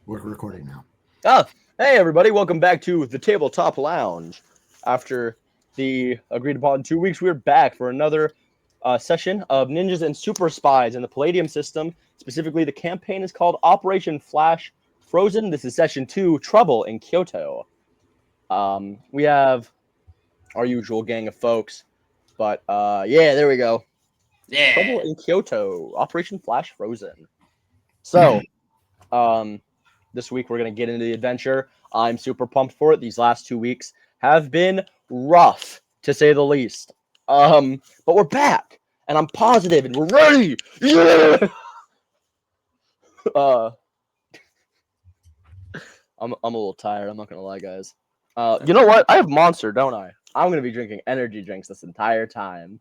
We're recording now. Hey everybody, welcome back to the Tabletop Lounge. After the agreed upon 2 weeks, we're back for another session of Ninjas and Super Spies in the Palladium system. Specifically, the campaign is called Operation Flash Frozen. This is session 2, Trouble in Kyoto. We have our usual gang of folks, but yeah, there we go. Yeah. Trouble in Kyoto, Operation Flash Frozen. So, this week we're going to get into the adventure. I'm super pumped for it. These last 2 weeks have been rough, to say the least. But we're back, and I'm positive, and we're ready. Yeah. I'm a little tired. I'm not gonna lie, guys. You know what? I have Monster, don't I? I'm gonna be drinking energy drinks this entire time.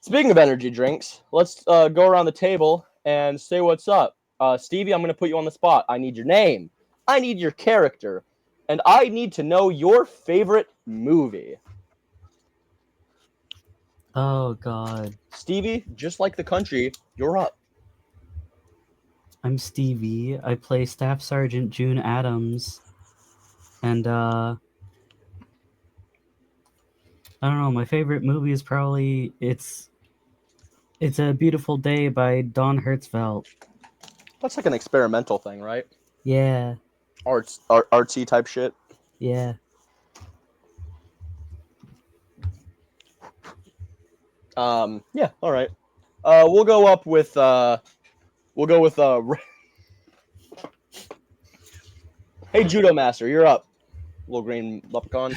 Speaking of energy drinks, let's go around the table and say what's up. Stevie, I'm going to put you on the spot. I need your name. I need your character. And I need to know your favorite movie. Oh, God. Stevie, just like the country, you're up. I'm Stevie. I play Staff Sergeant June Adams. And, I don't know, my favorite movie is probably, It's a Beautiful Day by Don Hertzfeldt. That's like an experimental thing, right? Yeah. Artsy type shit. Yeah. Yeah, all right. We'll go up with Hey Judo Master, you're up. Little green leprechaun.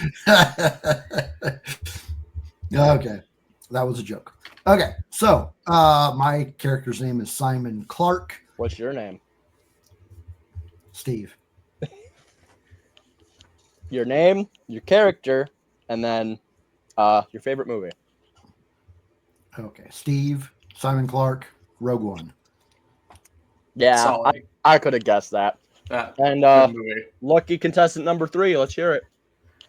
Okay, that was a joke. Okay, so my character's name is Simon Clark. What's your name? Steve. Your name, your character, and then your favorite movie. Okay, Steve, Simon Clark, Rogue One. Yeah, I could have guessed that. And Movie. lucky contestant number 3, let's hear it.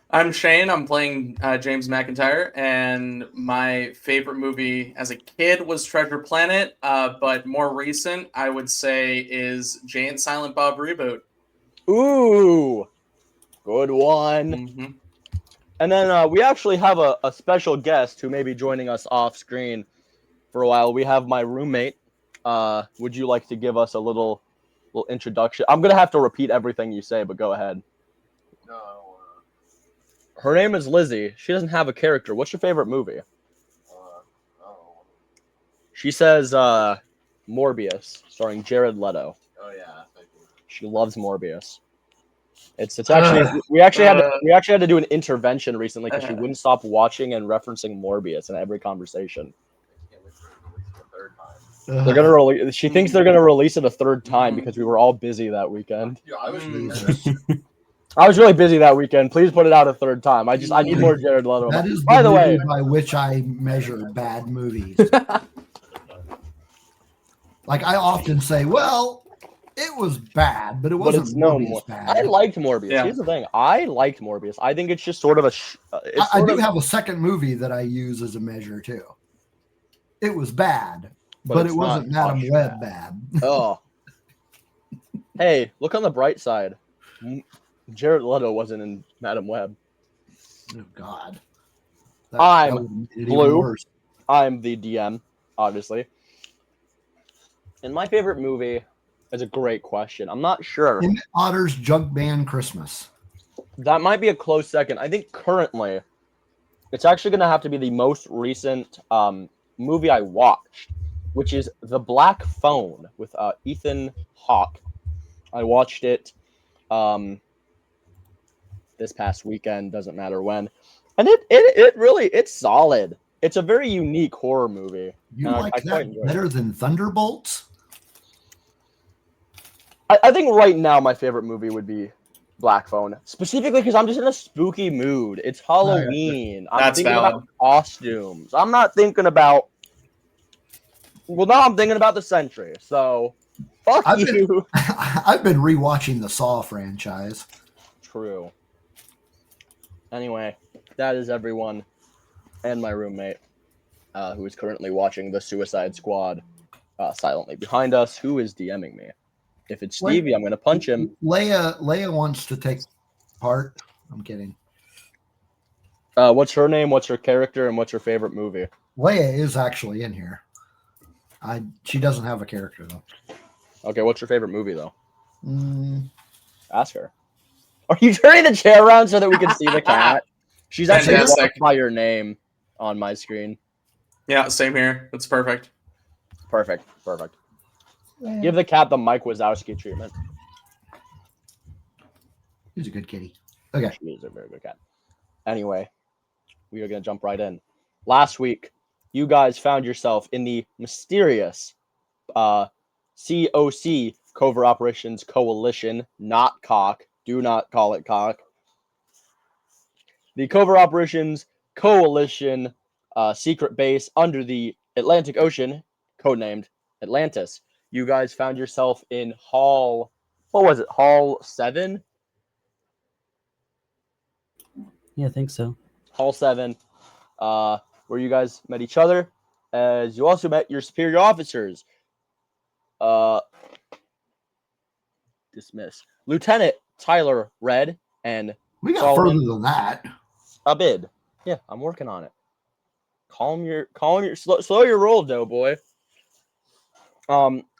I'm Shane. I'm playing James McIntyre, and my favorite movie as a kid was Treasure Planet, but more recent, I would say, is Jay and Silent Bob Reboot. Ooh, good one. Mm-hmm. And then we actually have a special guest who may be joining us off screen for a while. We have my roommate. Would you like to give us a little introduction? I'm gonna have to repeat everything you say, but go ahead. No, I don't want Her name is Lizzie. She doesn't have a character. What's your favorite movie? She says Morbius, starring Jared Leto. Oh yeah, thank you. She loves Morbius. It's actually we actually had to do an intervention recently because she wouldn't stop watching and referencing Morbius in every conversation. I can't wait for it to release it a third time. They're gonna release. She thinks they're gonna release it a third time because we were all busy that weekend. Yeah, I was Jesus. I was really busy that weekend. Please put it out a third time. I need more Jared Leto. That is By the way, by which I measure bad movies. Like I often say, well, it was bad, but it wasn't Morbius bad. I liked Morbius. Yeah. Here's the thing. I liked Morbius. I think it's just sort of I do have a second movie that I use as a measure too. It was bad, but it wasn't Madam Web bad. Oh. Hey, look on the bright side. Jared Leto wasn't in Madam Web. Oh God. I'm Blue. I'm the DM, obviously. And my favorite movie is a great question. I'm not sure. Emmett Otter's Jug Band Christmas. That might be a close second. I think currently it's actually going to have to be the most recent movie I watched, which is The Black Phone with Ethan Hawke. I watched it this past weekend, doesn't matter when. And it really, it's solid. It's a very unique horror movie. You like that better than Thunderbolts? I think right now my favorite movie would be Black Phone, specifically because I'm just in a spooky mood. It's Halloween. I'm thinking about costumes. I'm not thinking about. Well, now I'm thinking about the century. So, fuck you. I've been rewatching the Saw franchise. True. Anyway, that is everyone, and my roommate, who is currently watching The Suicide Squad silently behind us. Who is DMing me? If it's Stevie, I'm going to punch him. Leia wants to take part. I'm kidding. What's her name? What's her character? And what's her favorite movie? Leia is actually in here. She doesn't have a character though. Okay, what's your favorite movie though? Mm. Ask her. Are you turning the chair around so that we can see the cat? She's actually Fantastic. by your name on my screen. Yeah, same here. That's perfect. Perfect. Give the cat the Mike Wazowski treatment. He's a good kitty. Okay. She is a very good cat. Anyway, we are going to jump right in. Last week, you guys found yourself in the mysterious COC, Covert Operations Coalition, not COC. Do not call it COC. The Covert Operations Coalition secret base under the Atlantic Ocean, codenamed Atlantis. You guys found yourself in Hall 7? Yeah, I think so. Hall 7, where you guys met each other, as you also met your superior officers. Dismiss. Lieutenant Tyler Red and We got Solomon further than that. Abid. Yeah, I'm working on it. Slow your roll, doughboy.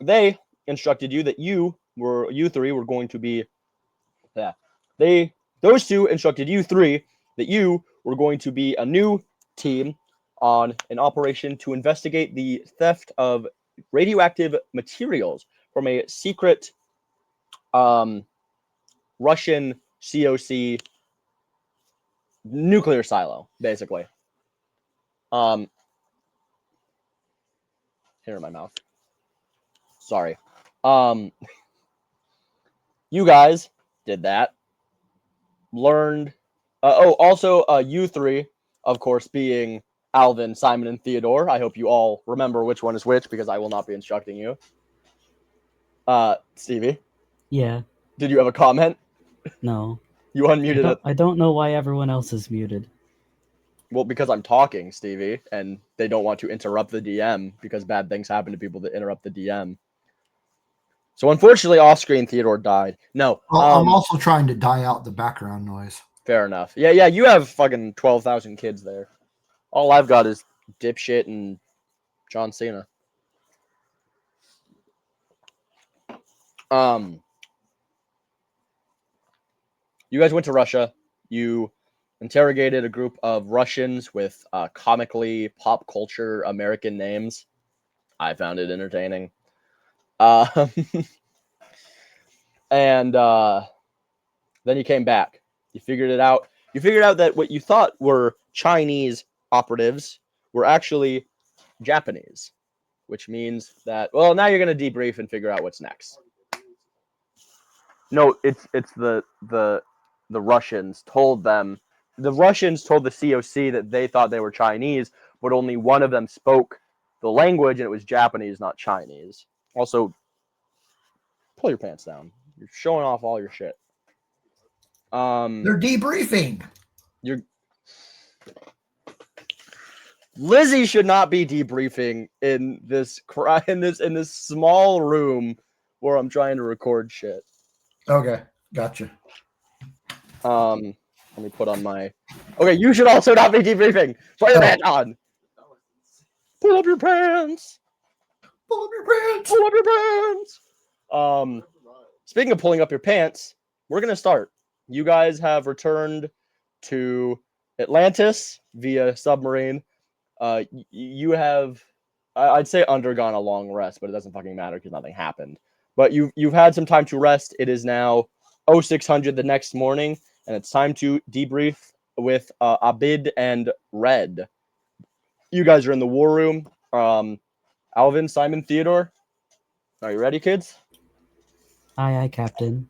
They instructed you that you three were going to be. Yeah, those two instructed you three that you were going to be a new team on an operation to investigate the theft of radioactive materials from a secret Russian COC nuclear silo, basically. Here in my mouth. Sorry. You guys did that. Learned. Also, you three, of course, being Alvin, Simon, and Theodore. I hope you all remember which one is which because I will not be instructing you. Stevie? Yeah. Did you have a comment? No. You unmuted it. I don't know why everyone else is muted. Well, because I'm talking, Stevie, and they don't want to interrupt the DM because bad things happen to people that interrupt the DM. So unfortunately, off-screen, Theodore died. No. I'm also trying to die out the background noise. Fair enough. Yeah, you have fucking 12,000 kids there. All I've got is dipshit and John Cena. You guys went to Russia. You interrogated a group of Russians with comically pop culture American names. I found it entertaining. And then you came back. You figured it out. You figured out that what you thought were Chinese operatives were actually Japanese, which means that, well, now you're going to debrief and figure out what's next. No, it's the Russians told them. The Russians told the COC that they thought they were Chinese, but only one of them spoke the language, and it was Japanese, not Chinese. Also, pull your pants down. You're showing off all your shit. They're debriefing. Lizzie should not be debriefing in this small room where I'm trying to record shit. Okay, gotcha. Let me put on my. Okay, you should also not be debriefing. Put your pants on. Pull up your pants. Pull up your pants. Pull up your pants. Speaking of pulling up your pants, we're gonna start. You guys have returned to Atlantis via submarine. You have, I'd say, undergone a long rest, but it doesn't fucking matter because nothing happened. But you've had some time to rest. It is now 0600 the next morning, and it's time to debrief with Abid and Red. You guys are in the war room. Alvin, Simon, Theodore, are you ready, kids? Aye, Captain.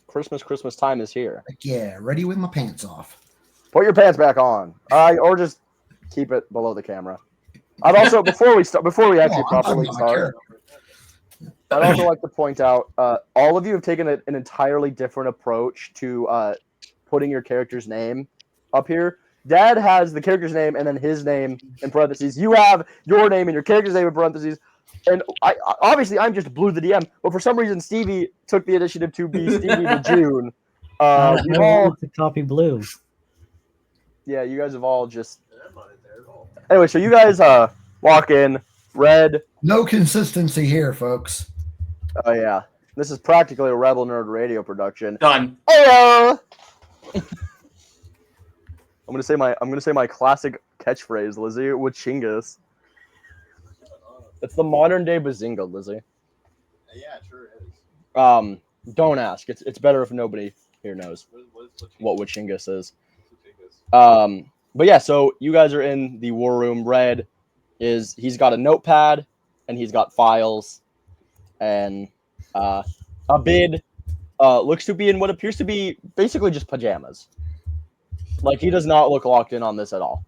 Christmas time is here. Yeah, ready with my pants off. Put your pants back on, or just keep it below the camera. I'd also before we actually properly start, I'd also like to point out all of you have taken an entirely different approach to putting your character's name up here. Dad has the character's name and then his name in parentheses. You have your name and your character's name in parentheses. And obviously I'm just blew the DM, but for some reason Stevie took the initiative to be Stevie to June. I We've all, wanted to copy blue. yeah, you guys have all just. I'm not in there at all. Anyway, so you guys walk in. Red. No consistency here, folks. Oh yeah, this is practically a Rebel Nerd radio production. Done. Hello. I'm gonna say my classic catchphrase, Lizzie. Wachingus. It's the modern day Bazinga, Lizzie. Yeah, it sure is. Don't ask. It's better if nobody here knows what Wachingus is. What's But yeah, so you guys are in the war room. Red he's got a notepad and he's got files, and a bid looks to be in what appears to be basically just pajamas. Like, he does not look locked in on this at all.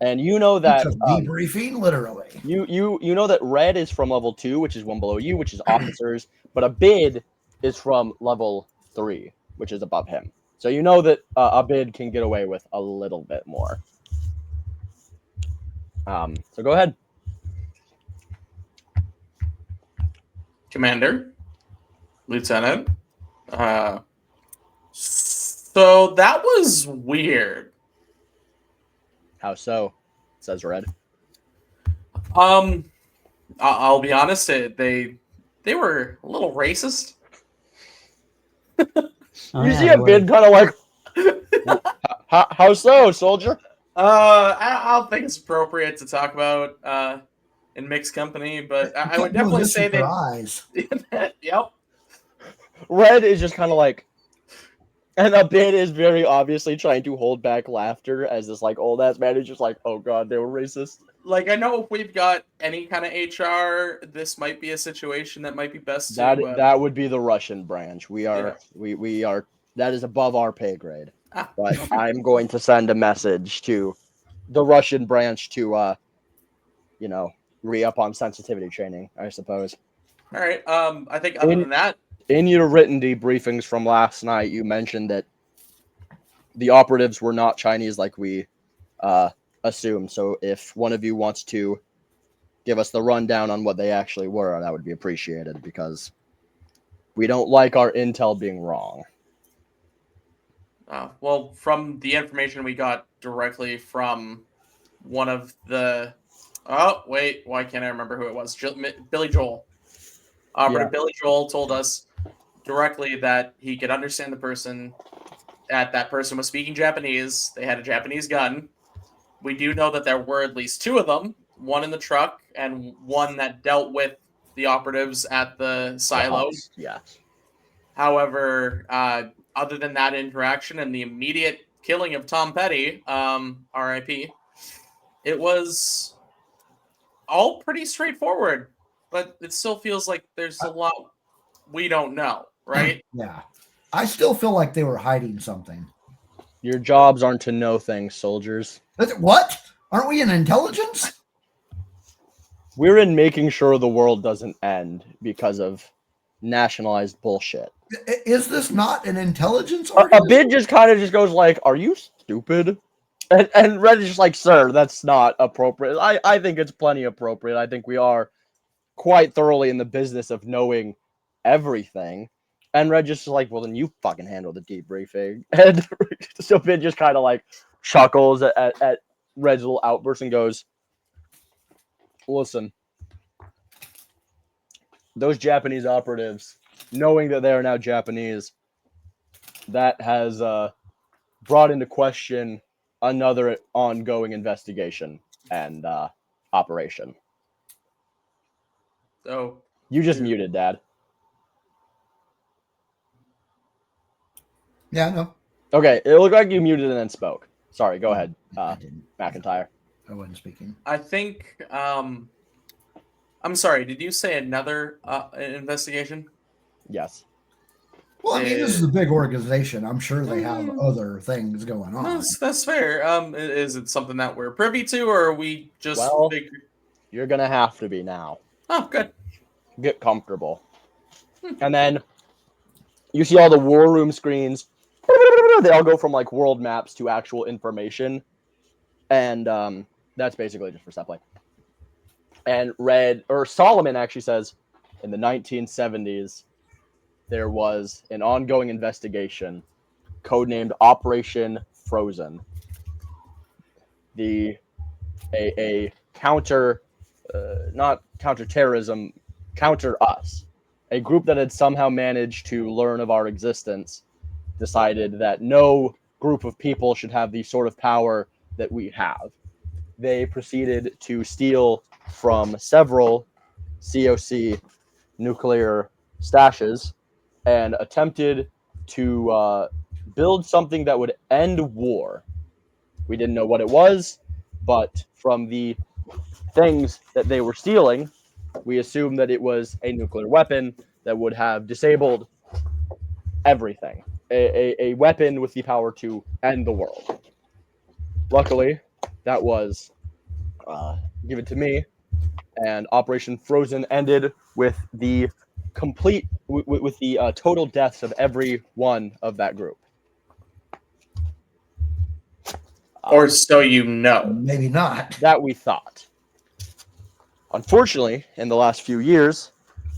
And you know that debriefing, literally. You know that Red is from level 2, which is one below you, which is officers, but a bid is from level 3, which is above him. So you know that a bid can get away with a little bit more. So go ahead. Commander, Lieutenant. So that was weird. How so? Says Red. I'll be honest. They were a little racist. Oh, You yeah, see they a were. bid kind of like, how so, soldier? I don't think it's appropriate to talk about in mixed company, but I would definitely say their that. eyes. Yep. Red is just kind of like, and a bid is very obviously trying to hold back laughter as this like old ass man is just like, oh god, they were racist. Like, I know if we've got any kind of HR, this might be a situation that might be best to. That would be the Russian branch. We are that is above our pay grade. But I'm going to send a message to the Russian branch to re-up on sensitivity training, I suppose. All right. I think other than that, in your written debriefings from last night, you mentioned that the operatives were not Chinese like we assumed. So if one of you wants to give us the rundown on what they actually were, that would be appreciated, because we don't like our intel being wrong. well, from the information we got directly from one of the. Oh, wait. Why can't I remember who it was? Billy Joel. Operative Billy Joel told us directly that he could understand the person, that person was speaking Japanese. They had a Japanese gun. We do know that there were at least two of them, one in the truck and one that dealt with the operatives at the silo. Yes. However, other than that interaction and the immediate killing of Tom Petty, RIP, it was all pretty straightforward, but it still feels like there's a lot we don't know, right? Yeah. I still feel like they were hiding something. Your jobs aren't to know things, soldiers. What? Aren't we in intelligence? We're in making sure the world doesn't end because of nationalized bullshit. Is this not an intelligence A organization? bid just kind of just goes like, are you stupid? And Red is just like, sir, that's not appropriate. I think it's plenty appropriate. I think we are quite thoroughly in the business of knowing everything. And Red just is like, well, then you fucking handle the debriefing. And so Bid just kind of like chuckles at Red's little outburst and goes, listen, those Japanese operatives, knowing that they are now Japanese, that has brought into question another ongoing investigation and operation. So You just muted, Dad. Yeah, no. Okay, it looked like you muted and then spoke. Sorry, go ahead, I didn't. McIntyre. I wasn't speaking. I think. I'm sorry. Did you say another investigation? Yes. Well, I mean, this is a big organization. I'm sure they have other things going on. That's fair. Is it something that we're privy to, or are we just? Well, you're gonna have to be now. Oh, good. Get comfortable. And then you see all the war room screens. They all go from like world maps to actual information, and that's basically just for stuff like. and Solomon actually says, in the 1970s, there was an ongoing investigation codenamed Operation Frozen. A counter, not counterterrorism, counter us. A group that had somehow managed to learn of our existence decided that no group of people should have the sort of power that we have. They proceeded to steal from several COC nuclear stashes and attempted to build something that would end war. We didn't know what it was, but from the things that they were stealing, we assumed that it was a nuclear weapon that would have disabled everything. A weapon with the power to end the world. Luckily, that was given to me, and Operation Frozen ended with the total deaths of every one of that group. Or so you know. Maybe not. That we thought. Unfortunately, in the last few years,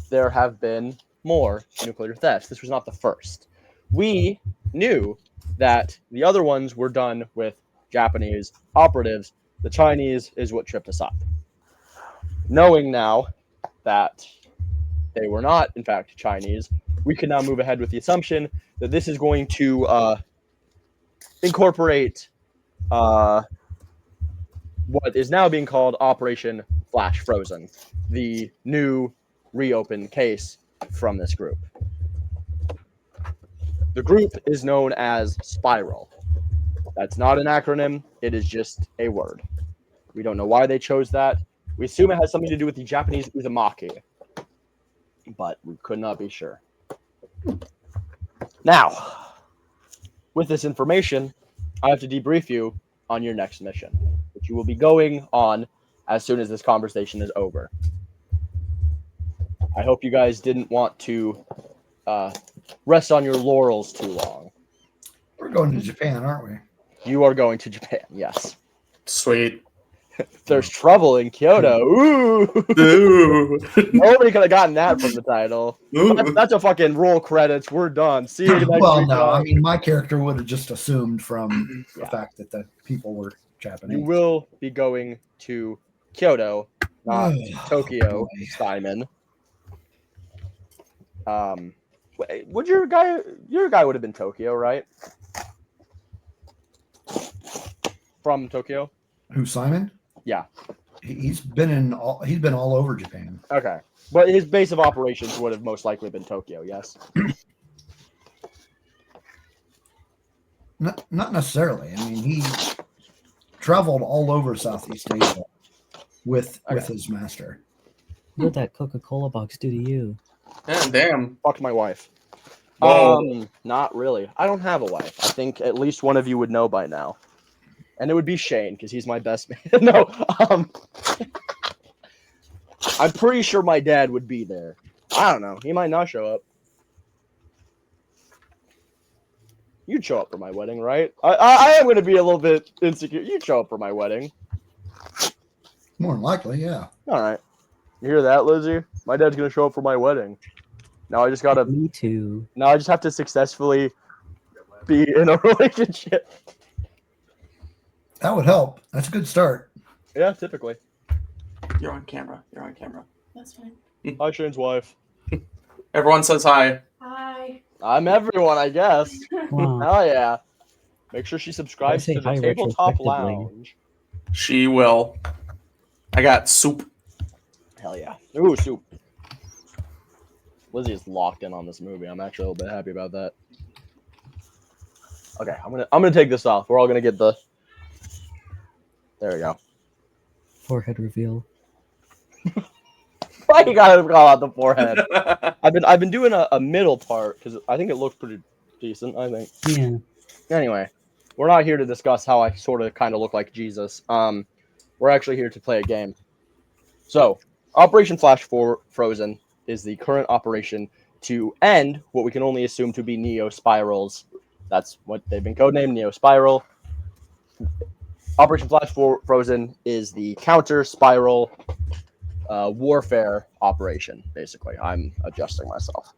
there have been more nuclear thefts. This was not the first. We knew that the other ones were done with Japanese operatives. The Chinese is what tripped us up. Knowing now that they were not, in fact, Chinese, we can now move ahead with the assumption that this is going to incorporate what is now being called Operation Flash Frozen, the new reopened case from this group. The group is known as Spiral. That's not an acronym, it is just a word. We don't know why they chose that. We assume it has something to do with the Japanese uzumaki, but we could not be sure. Now, with this information, I have to debrief you on your next mission, which you will be going on as soon as this conversation is over. I hope you guys didn't want to rest on your laurels too long. We're going to Japan, aren't we? You are going to Japan, yes. Sweet. There's trouble in Kyoto. Ooh. Ooh. Nobody could have gotten that from the title. Ooh. That's a fucking roll credits. We're done. See you next Well, week. no, I mean, my character would have just assumed from the fact that the people were Japanese. You will be going to Kyoto, not Tokyo, Simon. Would your guy would have been Tokyo, right? From Tokyo? Who, Simon? Yeah. He's been all over Japan. Okay. But his base of operations would have most likely been Tokyo, yes? Not necessarily. I mean, he traveled all over Southeast Asia with his master. What did that Coca-Cola box do to you? Yeah, damn. Fucked my wife. Whoa. Not really. I don't have a wife. I think at least one of you would know by now. And it would be Shane, because he's my best man. No, I'm pretty sure my dad would be there. I don't know. He might not show up. You'd show up for my wedding, right? I am going to be a little bit insecure. You'd show up for my wedding. More than likely, yeah. All right. You hear that, Lizzie? My dad's going to show up for my wedding. Now I just got to... Me too. Now I just have to successfully be in a relationship. That would help. That's a good start. Yeah, typically. You're on camera. That's fine. Hi, Shane's wife. Everyone says hi. Hi. I'm everyone, I guess. Wow. Hell yeah. Make sure she subscribes say to the hi Tabletop retrospectively. Lounge. She will. I got soup. Hell yeah. Ooh, soup. Lizzie is locked in on this movie. I'm actually a little bit happy about that. Okay, I'm gonna take this off. We're all gonna get the... There we go. Forehead reveal. Why you gotta call out the forehead? I've been doing a middle part because I think it looks pretty decent. I think. Yeah. Anyway, we're not here to discuss how I sort of kind of look like Jesus. We're actually here to play a game. So, Operation Flash Frozen is the current operation to end what we can only assume to be Neo Spirals. That's what they've been codenamed, Neo Spiral. Operation Flash Frozen is the counter spiral warfare operation. Basically, I'm adjusting myself.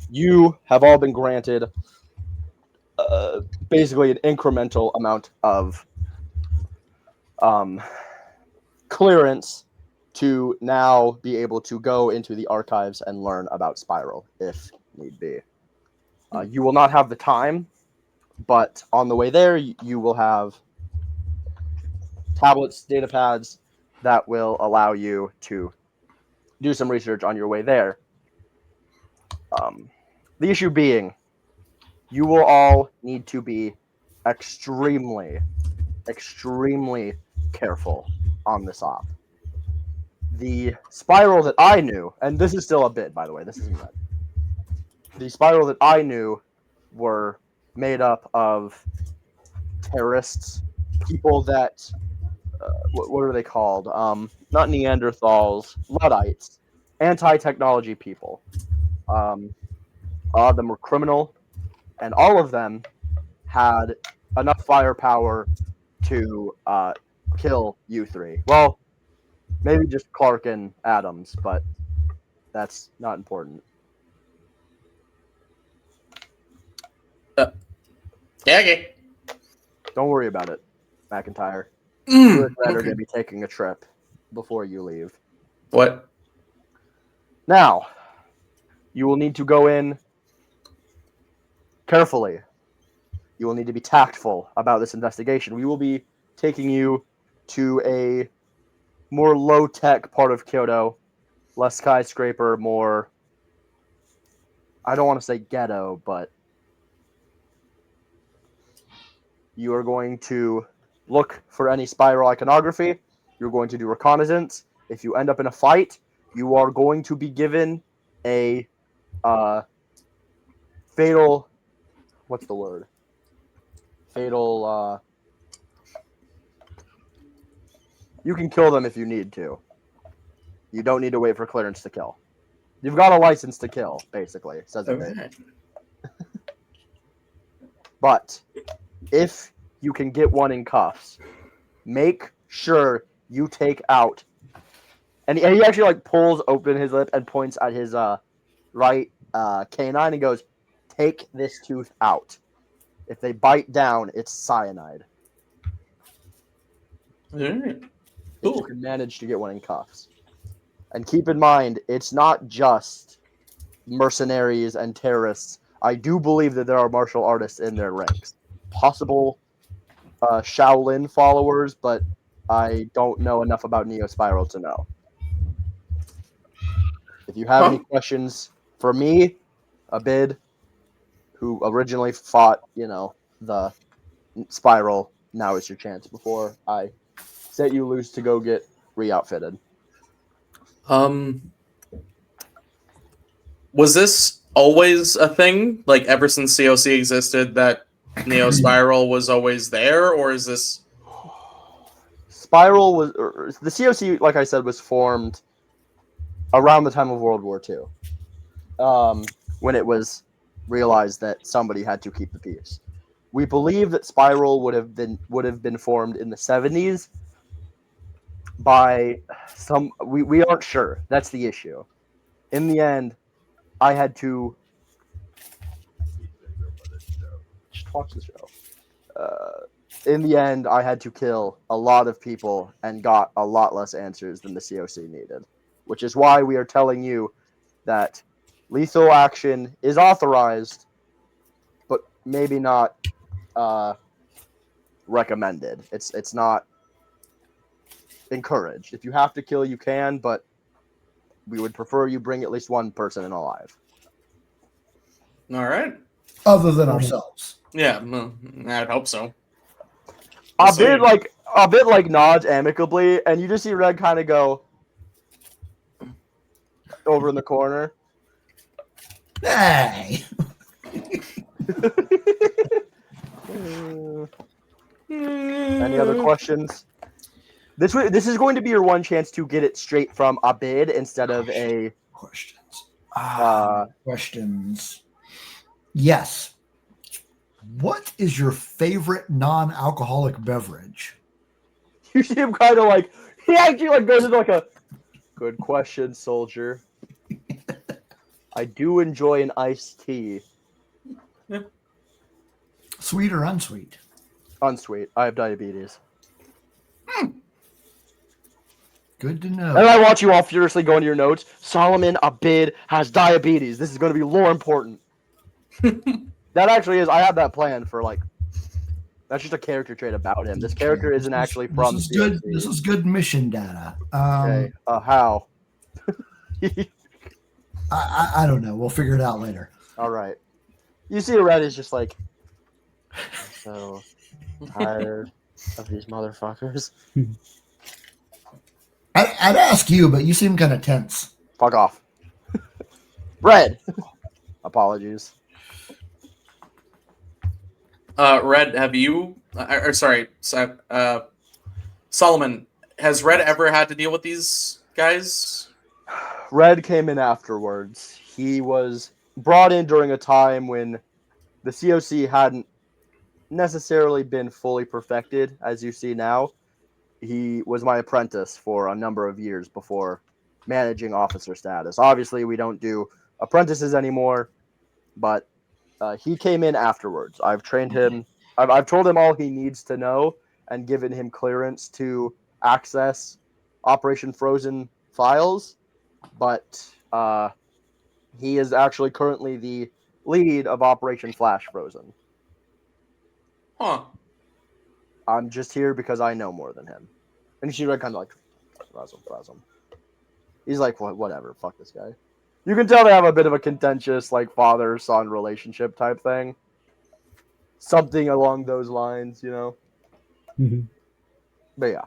You have all been granted basically an incremental amount of clearance to now be able to go into the archives and learn about Spiral if need be. You will not have the time, but on the way there, you will have tablets, data pads that will allow you to do some research on your way there. The issue being, you will all need to be extremely, extremely careful on this op. The Spiral that I knew, and this is still a bid, by the way, this isn't red. The Spiral that I knew were made up of terrorists, people that, what are they called? Not Neanderthals, Luddites, anti-technology people. A lot of them were criminal, and all of them had enough firepower to kill you three. Well, maybe just Clark and Adams, but that's not important. Yeah, okay. Don't worry about it, McIntyre. You and Red are Okay. going to be taking a trip before you leave. What? Now, you will need to go in carefully. You will need to be tactful about this investigation. We will be taking you to a more low-tech part of Kyoto, less skyscraper, more, I don't want to say ghetto, but you are going to look for any spiral iconography. You're going to do reconnaissance. If you end up in a fight, you are going to be given a fatal, what's the word? Fatal, you can kill them if you need to. You don't need to wait for clearance to kill. You've got a license to kill, basically, says it. Okay. But if you can get one in cuffs, make sure you take out. And he actually like pulls open his lip and points at his right canine and goes, "Take this tooth out. If they bite down, it's cyanide." All right. If you can manage to get one in cuffs. And keep in mind, it's not just mercenaries and terrorists. I do believe that there are martial artists in their ranks. Possible Shaolin followers, but I don't know enough about Neo Spiral to know. If you have any questions for me, Abid, who originally fought, the Spiral, now is your chance before I set you loose to go get re-outfitted. Was this always a thing? Like ever since COC existed, that Neo Spiral was always there, or is this? Spiral was the COC, like I said, was formed around the time of World War II, when it was realized that somebody had to keep the peace. We believe that Spiral would have been formed in the 70s by some. We aren't sure. That's the issue. In the end, I had to just watch the show. In the end, I had to kill a lot of people and got a lot less answers than the COC needed, which is why we are telling you that lethal action is authorized, but maybe not recommended. It's not encouraged. If you have to kill, you can, but we would prefer you bring at least one person in alive. All right. Other than ourselves. Yeah, well, I'd hope so. A bit like nods amicably, and you just see Red kind of go over in the corner. Hey. Any other questions? This is going to be your one chance to get it straight from Abid instead of a Questions. Questions. Yes. What is your favorite non-alcoholic beverage? You see him kind of like He actually like goes into like a good question, soldier. I do enjoy an iced tea. Sweet or unsweet? Unsweet. I have diabetes. Good to know. And I watch you all furiously go into your notes. Solomon Abid has diabetes. This is going to be lore important. That actually is. I have that planned for like. That's just a character trait about him. This character isn't actually from. This is good. This is good mission data. Okay. How? I don't know. We'll figure it out later. All right. You see, Red is just like. So tired of these motherfuckers. I'd ask you, but you seem kind of tense. Fuck off. Red. Apologies. Red, have you? Solomon, has Red ever had to deal with these guys? Red came in afterwards. He was brought in during a time when the COC hadn't necessarily been fully perfected, as you see now. He was my apprentice for a number of years before managing officer status. Obviously, we don't do apprentices anymore, but he came in afterwards. I've trained him. I've told him all he needs to know and given him clearance to access Operation Frozen files, but he is actually currently the lead of Operation Flash Frozen. Huh. I'm just here because I know more than him. And she kind of like, Razum. He's like, whatever, fuck this guy. You can tell they have a bit of a contentious, like, father-son relationship type thing. Something along those lines, you know? Mm-hmm. But yeah.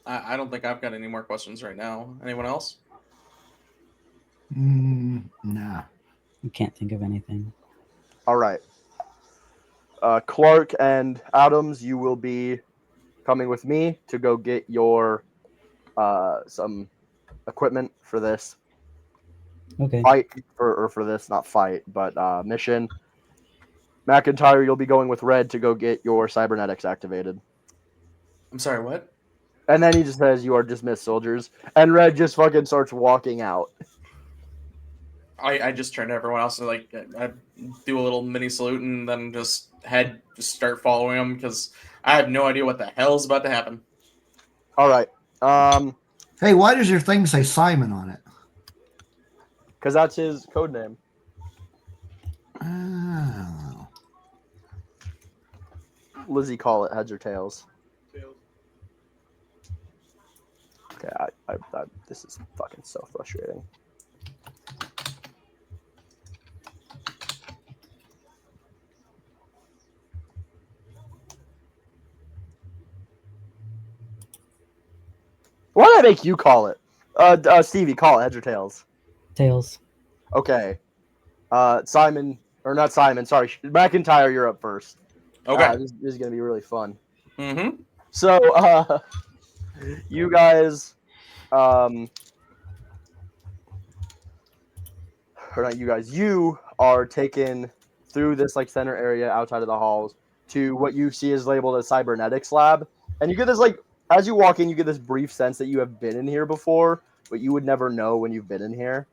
I don't think I've got any more questions right now. Anyone else? Nah. I can't think of anything. All right. Clark and Adams, you will be coming with me to go get your some equipment for this Okay. fight, for this, not fight, but mission. McIntyre, you'll be going with Red to go get your cybernetics activated. I'm sorry, what? And then he just says, you are dismissed, soldiers. And Red just fucking starts walking out. I just turn to everyone else and like I do a little mini salute and then just start following him because I have no idea what the hell is about to happen. All right. Hey, why does your thing say Simon on it? Because that's his code name. Oh. Lizzie, call it heads or tails. Okay, I this is fucking so frustrating. Why did I make you call it? Stevie, call it heads or tails. Tails. Okay. Simon, or not Simon, sorry. McIntyre, you're up first. Okay. This is going to be really fun. Mm-hmm. So, you guys, or not you guys, you are taken through this like center area outside of the halls to what you see is labeled a cybernetics lab. And you get this like, as you walk in, you get this brief sense that you have been in here before, but you would never know when you've been in here.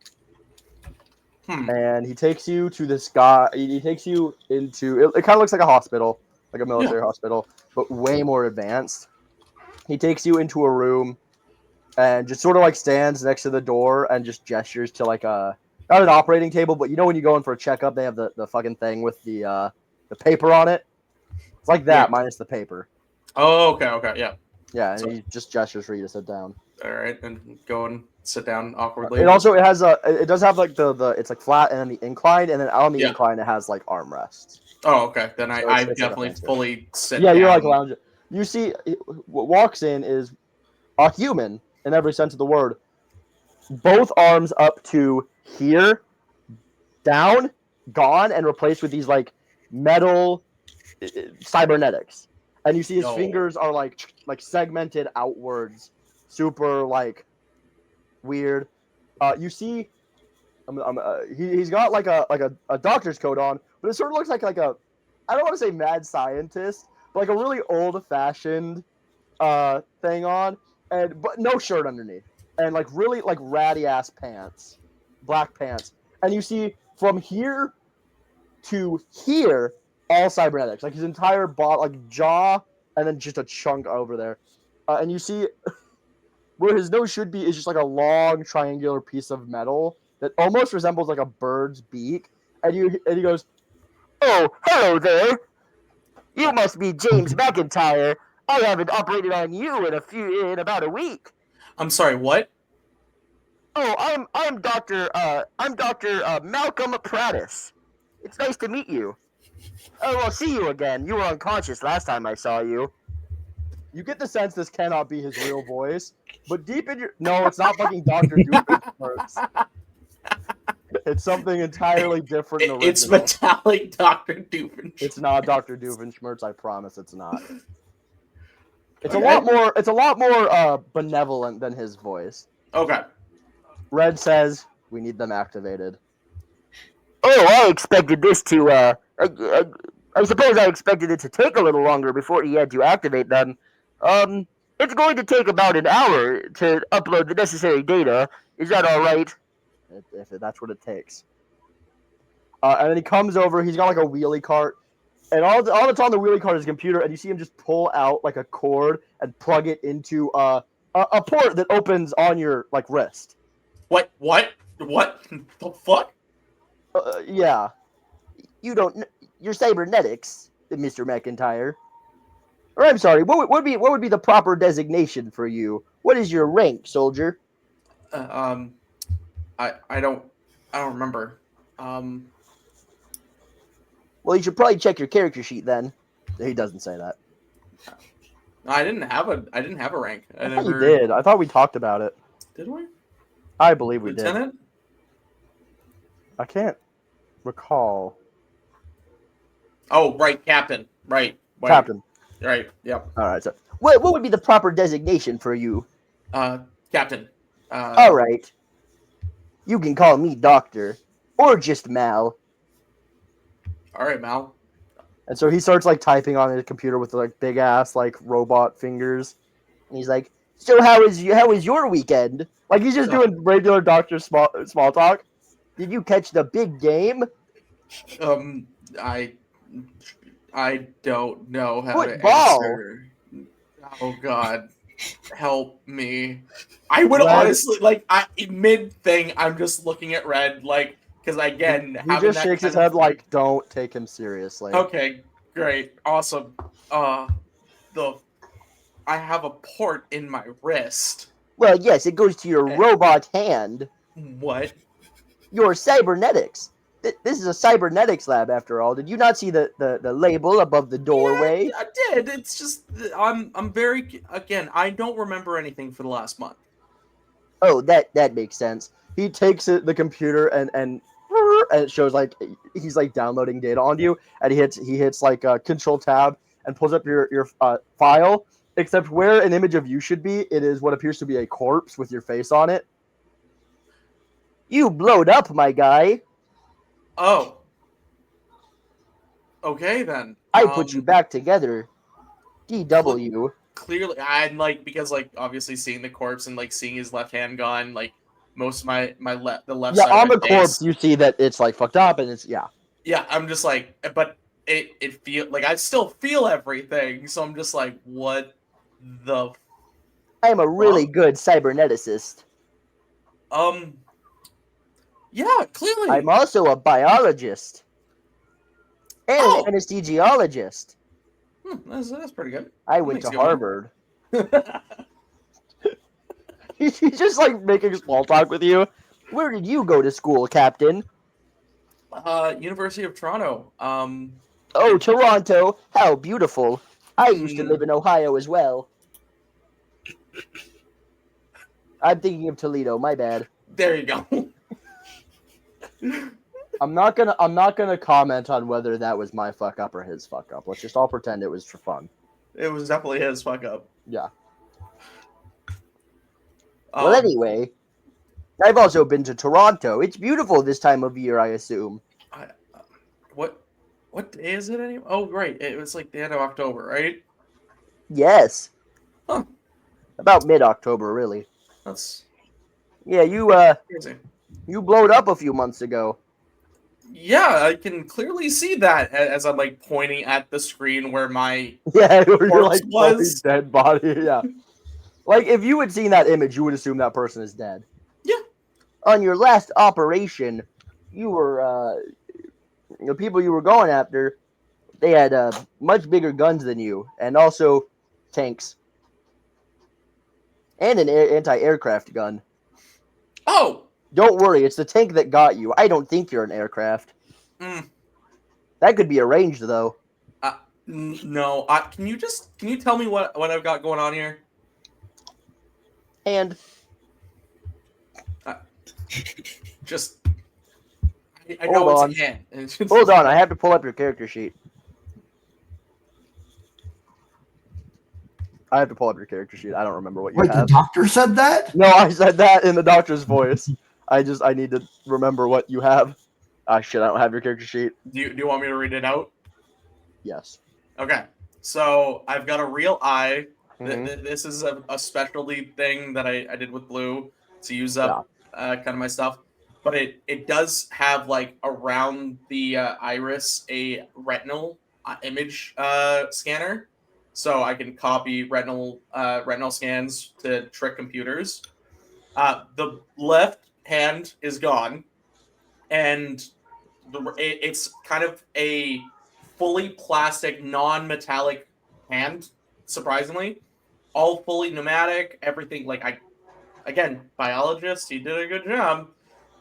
And he takes you to this guy. He takes you into it. It kind of looks like a hospital, like a military hospital, but way more advanced. He takes you into a room and just sort of like stands next to the door and just gestures to like not an operating table, but you know when you go in for a checkup, they have the fucking thing with the paper on it. It's like that minus the paper. Oh, okay, yeah. Yeah, and he just gestures for you to sit down. All right, and go and sit down awkwardly. It does have like the it's like flat and then the incline, and then on the incline it has like armrests. Oh, okay. Then So I it's definitely like fully sit Yeah, down. you're like lounging. You see, what walks in is a human in every sense of the word. Both arms up to here, down, gone, and replaced with these like metal cybernetics. And you see his fingers are like segmented outwards, super like weird. You see, he's got like a doctor's coat on, but it sort of looks like a, I don't want to say mad scientist, but like a really old fashioned thing on. but no shirt underneath, and like really like ratty ass pants, black pants, and you see from here to here all cybernetics, like his entire body, like jaw, and then just a chunk over there, and you see where his nose should be is just like a long triangular piece of metal that almost resembles like a bird's beak, and he goes, "Oh, hello there. You must be James McIntyre. I haven't operated on you in about a week." I'm sorry, what? "Oh, I'm Doctor Malcolm Prattis. It's nice to meet you. Oh, I'll see you again. You were unconscious last time I saw you." You get the sense this cannot be his real voice, but deep in your it's not fucking Dr. Doofenshmirtz. It's something entirely different and It's original. metallic Dr. Doofenshmirtz. It's not Dr. Doofenshmirtz, I promise it's not. It's a lot more benevolent than his voice. Okay. Red says, "We need them activated." "Oh, I expected this to I suppose I expected it to take a little longer before he had to activate them. It's going to take about an hour to upload the necessary data. Is that all right?" If that's what it takes. And then he comes over. He's got like a wheelie cart, and all that's on the wheelie cart is a computer. And you see him just pull out like a cord and plug it into a port that opens on your like wrist. What the fuck? Yeah. You're cybernetics, Mr. McIntyre. Or I'm sorry. What would be the proper designation for you? What is your rank, soldier? I don't remember. Well, you should probably check your character sheet then. He doesn't say that. I didn't have a rank. I thought you did. I thought we talked about it. Did we? I believe we Lieutenant? did. I can't recall. Oh, right, Captain. Right. Wait. Captain. Right. Yep. All right. So, what would be the proper designation for you? Captain. All right. You can call me Doctor, or just Mal. All right, Mal. And so he starts like typing on his computer with like big ass like robot fingers, and he's like, "So how was your weekend?" Like he's just doing regular doctor small talk. "Did you catch the big game?" I don't know how Football. to answer. Oh God, help me! I would honestly mid thing. I'm just looking at Red because again, he just shakes his head like, "Don't take him seriously." Okay, great, awesome. I have a port in my wrist. Well, yes, it goes to your robot hand. What? Your cybernetics. This is a cybernetics lab, after all. Did you not see the label above the doorway? Yeah, I did. It's just I'm very I don't remember anything for the last month. Oh, that makes sense. He takes the computer and it shows like he's like downloading data onto you, and he hits like Control Tab and pulls up your file. Except where an image of you should be, it is what appears to be a corpse with your face on it. "You blowed up, my guy." Oh. Okay then. "I put you back together. DW." Clearly, I'm because obviously seeing the corpse and seeing his left hand gone, most of the left side. Yeah, on of the my corpse, face, you see that it's like fucked up, and it's yeah. Yeah, I'm just but it feel I still feel everything, so I'm just what the. I'm a really good cyberneticist. Yeah, clearly. I'm also a biologist and an anesthesiologist. That's pretty good. I went to Harvard. He's just making small talk with you. "Where did you go to school, Captain?" University of Toronto. Oh, Toronto. How beautiful. I used to live in Ohio as well. I'm thinking of Toledo, my bad. There you go. I'm not gonna comment on whether that was my fuck up or his fuck up. Let's just all pretend it was for fun. It was definitely his fuck up. Yeah. Well, anyway, I've also been to Toronto. It's beautiful this time of year, I assume. What day is it anyway? Oh, right. It was the end of October, right? Yes. Huh. About mid-October, really. That's Yeah, crazy. you blowed up a few months ago. Yeah, I can clearly see that as I'm like pointing at the screen where my Yeah, you're corpse like was. dead body. Yeah, like if you had seen that image, you would assume that person is dead. Yeah. On your last operation, you were the people you were going after. They had much bigger guns than you, and also tanks, and an anti-aircraft gun. Oh. Don't worry, it's the tank that got you. I don't think you're an aircraft. Mm. That could be arranged, though. No. Can you tell me what I've got going on here? And Just I know Hold it's a hand. hold on, I have to pull up your character sheet. I don't remember what you Wait, the have. doctor said that? No, I said that in the doctor's voice. I need to remember what you have. Shit, I don't have your character sheet. Do you want me to read it out? Yes. Okay. So I've got a real eye. Mhm. This is a specialty thing that I did with Blue to use up kind of my stuff. But it does have like around the iris a retinal image scanner, so I can copy retinal scans to trick computers. The left hand is gone, and it's kind of a fully plastic, non-metallic hand. Surprisingly, all fully pneumatic. Everything again, biologist. He did a good job.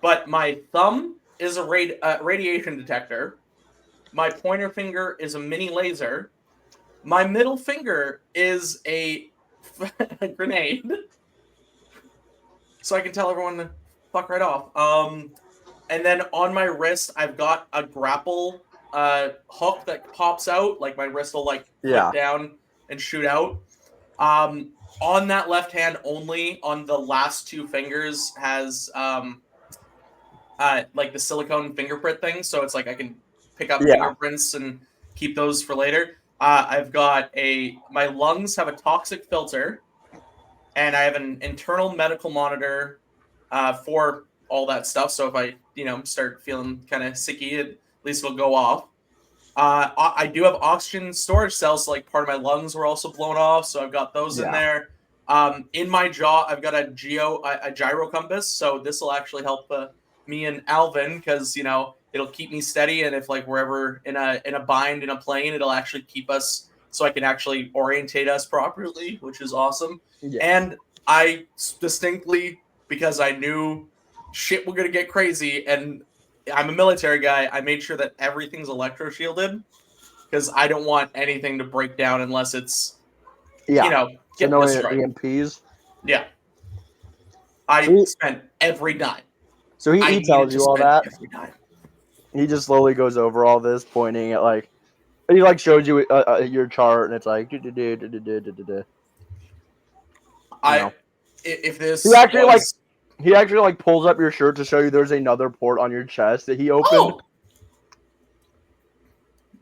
But my thumb is a radiation detector. My pointer finger is a mini laser. My middle finger is a grenade. So I can tell everyone to fuck right off. And then on my wrist, I've got a grapple hook that pops out. Like my wrist will flip down and shoot out. On that left hand only, on the last two fingers has like the silicone fingerprint thing, so it's like I can pick up fingerprints and keep those for later. I've got my lungs have a toxic filter, and I have an internal medical monitor for all that stuff. So if I start feeling kind of sicky, at least it'll go off. I do have oxygen storage cells, so like part of my lungs were also blown off, so I've got those in there. In my jaw, I've got a gyro compass, so this will actually help me and Alvin, because it'll keep me steady, and if like we're ever in a bind in a plane, it'll actually keep us, so I can actually orientate us properly, which is awesome. And I distinctly, because I knew shit was gonna get crazy, and I'm a military guy, I made sure that everything's electro shielded, because I don't want anything to break down unless it's getting destroyed. EMPs. Yeah. I spent every dime. So he tells you all that. Every dime. He just slowly goes over all this, pointing at he shows you your chart, and it's like if this he actually pulls up your shirt to show you there's another port on your chest that he opened. Oh!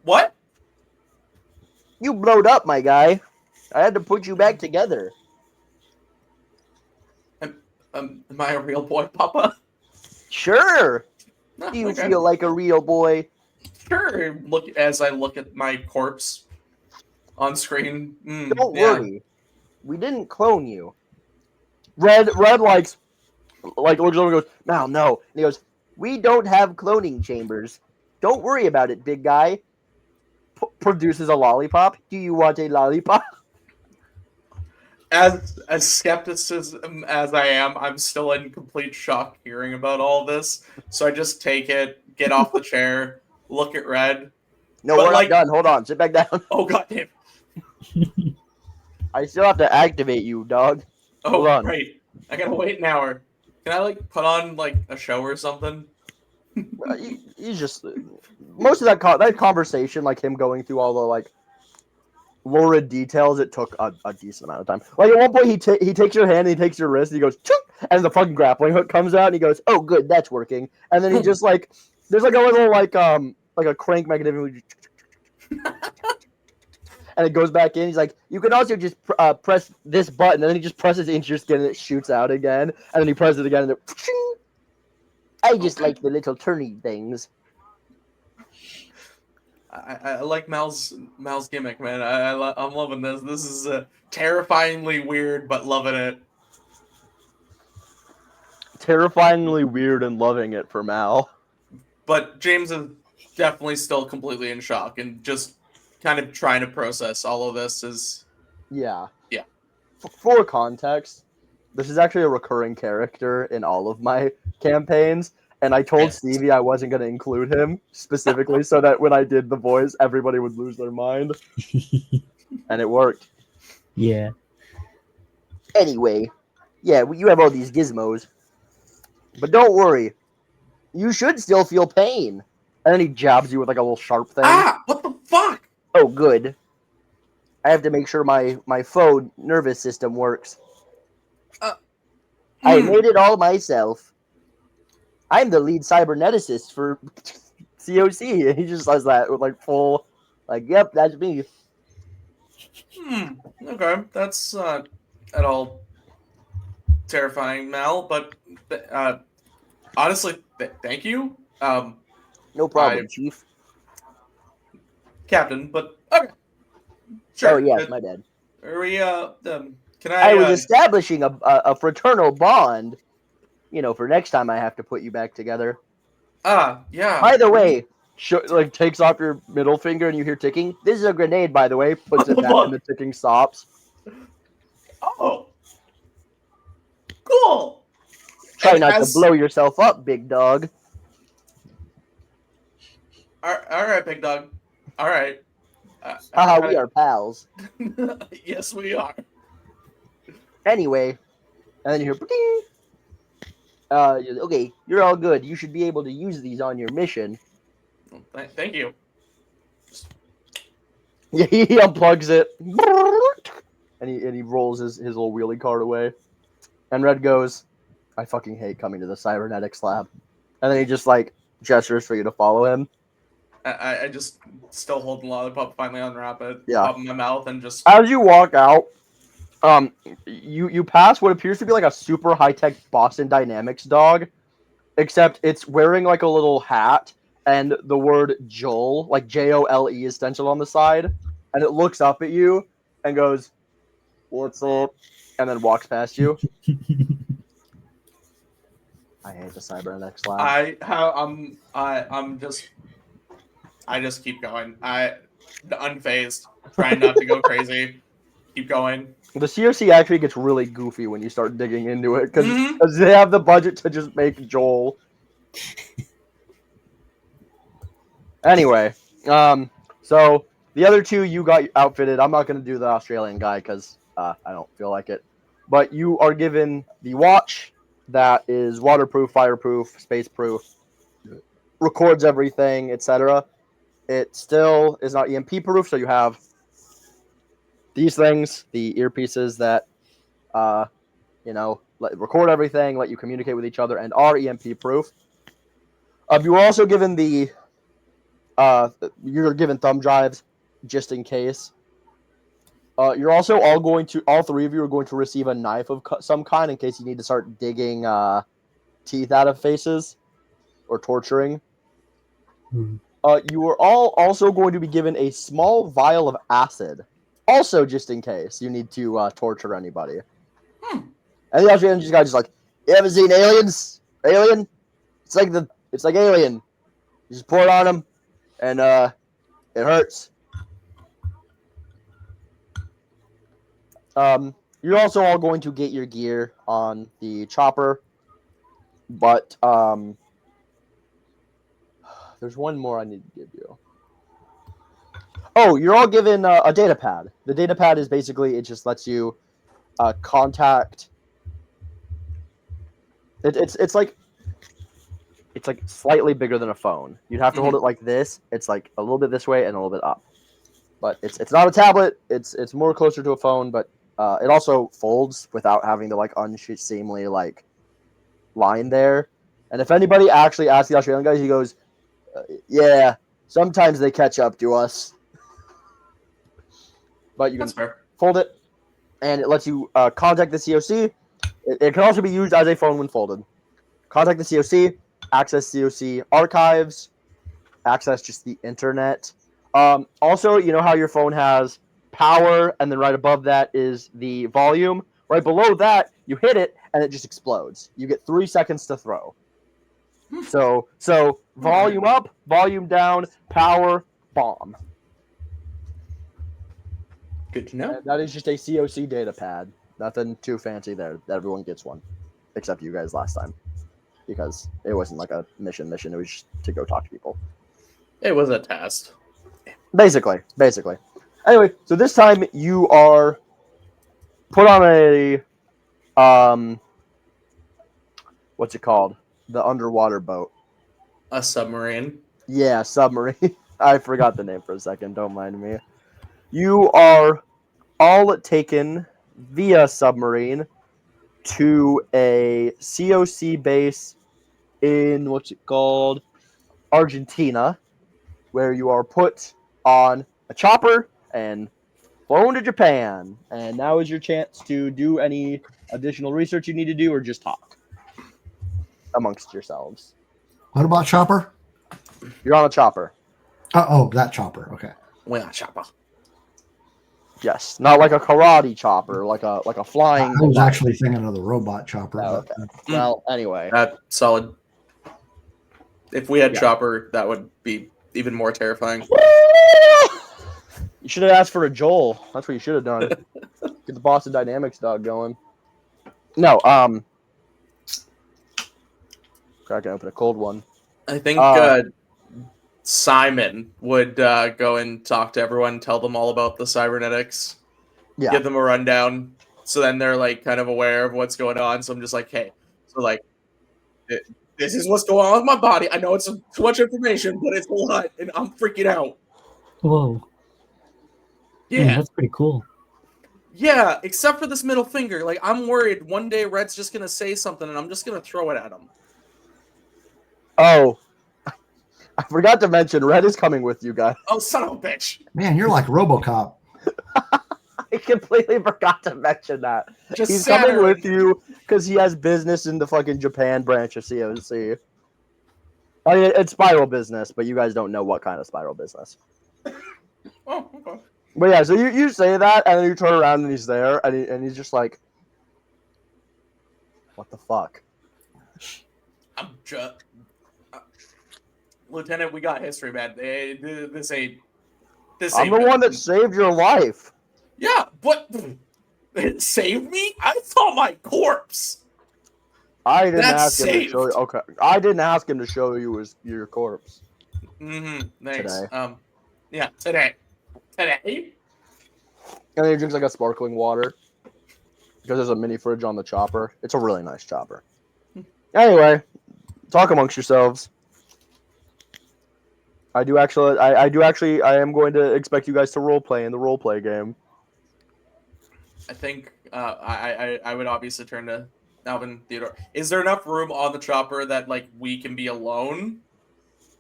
What? You blowed up, my guy. I had to put you back together. Am I a real boy, Papa? Sure. Do you feel like a real boy? Sure. As I look at my corpse on screen. Don't worry. We didn't clone you. Red looks over and goes, no. And he goes, we don't have cloning chambers. Don't worry about it, big guy. Produces a lollipop. Do you want a lollipop? As skepticism as I am, I'm still in complete shock hearing about all this. So I just take it, get off the chair, look at Red. No, we're not done. Hold on. Sit back down. Oh, goddamn. I still have to activate you, dog. Oh, right. I gotta wait an hour. Can I put on a show or something? He's just most of that conversation, him going through all the lurid details, it took a decent amount of time. At one point, he takes your hand, and he takes your wrist, and he goes, chook, and the fucking grappling hook comes out, and he goes, oh, good, that's working. And then he just there's a little a crank mechanism, and it goes back in. He's like, you can also just press this button, and then he just presses it into your skin, and it shoots out again. And then he presses it again, and it. I just like the little turny things. I like Mal's gimmick, man. I'm loving this. This is terrifyingly weird, but loving it. Terrifyingly weird and loving it for Mal. But James is definitely still completely in shock and just kind of trying to process all of this. Yeah. Yeah. For context, this is actually a recurring character in all of my campaigns. And I told Stevie I wasn't going to include him specifically so that when I did the voice, everybody would lose their mind. And it worked. Yeah. Anyway, yeah, you have all these gizmos. But don't worry. You should still feel pain. And then he jabs you with like a little sharp thing. Ah! What the fuck? Oh, good. I have to make sure my faux nervous system works. I made it all myself. I'm the lead cyberneticist for COC. And he just says that with like full, like, yep, that's me. Okay, that's at all terrifying, Mal. But honestly, thank you. No problem, Chief. Captain, but okay. Sure. Oh, yes, my bad. Are we, can I was establishing a fraternal bond, for next time I have to put you back together. Yeah. By the way, takes off your middle finger and you hear ticking. This is a grenade, by the way. Puts it back and the ticking stops. Oh. Cool. Try not to blow yourself up, big dog. All right, big dog. All right. Haha, we are pals. Yes, we are. Anyway, and then you hear, ding. Okay, you're all good. You should be able to use these on your mission. Thank you. Yeah, he unplugs it, and he rolls his little wheelie cart away. And Red goes, I fucking hate coming to the cybernetics lab. And then he just gestures for you to follow him. I just still holding lollipop, finally unwrap it, Yeah. up in my mouth, and just as you walk out, you pass what appears to be like a super high-tech Boston Dynamics dog, except it's wearing like a little hat and the word Joel, like Jole, is stenciled on the side, and it looks up at you and goes, "What's up?" and then walks past you. I hate the cybernetics lab. I just keep going. Unfazed, trying not to go crazy. Keep going. The COC actually gets really goofy when you start digging into it because they have the budget to just make Joel. Anyway, so the other two you got outfitted. I'm not going to do the Australian guy because I don't feel like it. But you are given the watch that is waterproof, fireproof, spaceproof, records everything, etc. It still is not EMP proof, so you have these things, the earpieces that, record everything, let you communicate with each other, and are EMP proof. You were also given you're given thumb drives just in case. You're also all three of you are going to receive a knife of some kind in case you need to start digging teeth out of faces or torturing. You are all also going to be given a small vial of acid, also just in case you need to torture anybody. And the Australian guy just like, you ever seen Aliens? Alien? It's like Alien. You just pour it on them, and it hurts. You're also all going to get your gear on the chopper, but there's one more I need to give you. Oh, you're all given a data pad. The data pad is basically, it just lets you contact. It's like slightly bigger than a phone. You'd have to hold it like this. It's like a little bit this way and a little bit up. But it's not a tablet. It's more closer to a phone, but it also folds without having the unseemly line there. And if anybody actually asks the Australian guy, he goes, yeah, sometimes they catch up to us. but you can That's fair. fold it, and it lets you contact the COC. It can also be used as a phone when folded. Contact the COC, access COC archives, access just the internet. Also, you know how your phone has power, and then right above that is the volume. Right below that, you hit it, and it just explodes. You get 3 seconds to throw. So volume up, volume down, power, bomb. Good to know. And that is just a COC data pad. Nothing too fancy there. Everyone gets one, except you guys last time, because it wasn't like a mission. It was just to go talk to people. It was a test. Basically. Anyway, so this time you are put on a what's it called? The underwater boat. A submarine. Yeah, submarine. I forgot the name for a second. Don't mind me. You are all taken via submarine to a COC base in what's it called? Argentina, where you are put on a chopper and flown to Japan. And now is your chance to do any additional research you need to do or just talk amongst yourselves. What about Chopper? You're on a chopper. Oh, that Chopper. Okay. We're not chopper. Yes, not like a karate chopper, like a flying. I was actually thinking of the robot Chopper. Oh, but, okay. Well, anyway. Solid. If we had Yeah. chopper, that would be even more terrifying. You should have asked for a Joel. That's what you should have done. Get the Boston Dynamics dog going. No, crack open a cold one. I think Simon would go and talk to everyone, tell them all about the cybernetics, give them a rundown, so then they're like kind of aware of what's going on. So I'm just like, hey, so like, this is what's going on with my body. I know it's too much information, but it's a lot, and I'm freaking out. Whoa. Yeah, Man, that's pretty cool. yeah. Except for this middle finger, like I'm worried one day Red's just gonna say something, and I'm just gonna throw it at him. Oh, I forgot to mention, Red is coming with you guys. Oh, son of a bitch! Man, you're like RoboCop. I completely forgot to mention that. Just He's Saturn. coming with you because he has business in the fucking Japan branch of COC. I mean, it's spiral business, but you guys don't know what kind of spiral business. Oh, okay. But yeah, so you say that, and then you turn around and he's there, and he's just like, what the fuck? I'm just... Lieutenant, we got history, man. This ain't... I'm the one that saved your life. Yeah, but... It saved me? I saw my corpse! I didn't That's ask him to saved. show you. Okay, I didn't ask him to show you your corpse. Mm-hmm. Thanks. Today. Yeah, today. Today? And then he drinks like a sparkling water because there's a mini fridge on the chopper. It's a really nice chopper. Anyway, talk amongst yourselves. I am going to expect you guys to roleplay in the roleplay game. I think I would obviously turn to Alvin Theodore. Is there enough room on the chopper that like we can be alone?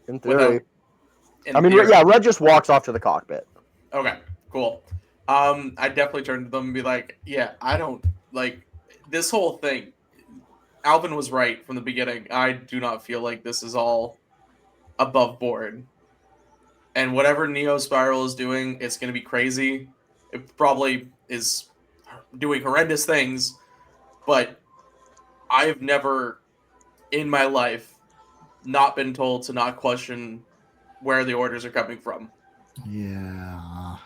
In theory. In theory. Yeah, Red just walks off to the cockpit. Okay, cool. I definitely turn to them and be like, yeah, I don't like this whole thing. Alvin was right from the beginning. I do not feel like this is all above board. And whatever Neo Spiral is doing, it's going to be crazy. It probably is doing horrendous things, but I've never in my life not been told to not question where the orders are coming from. Yeah.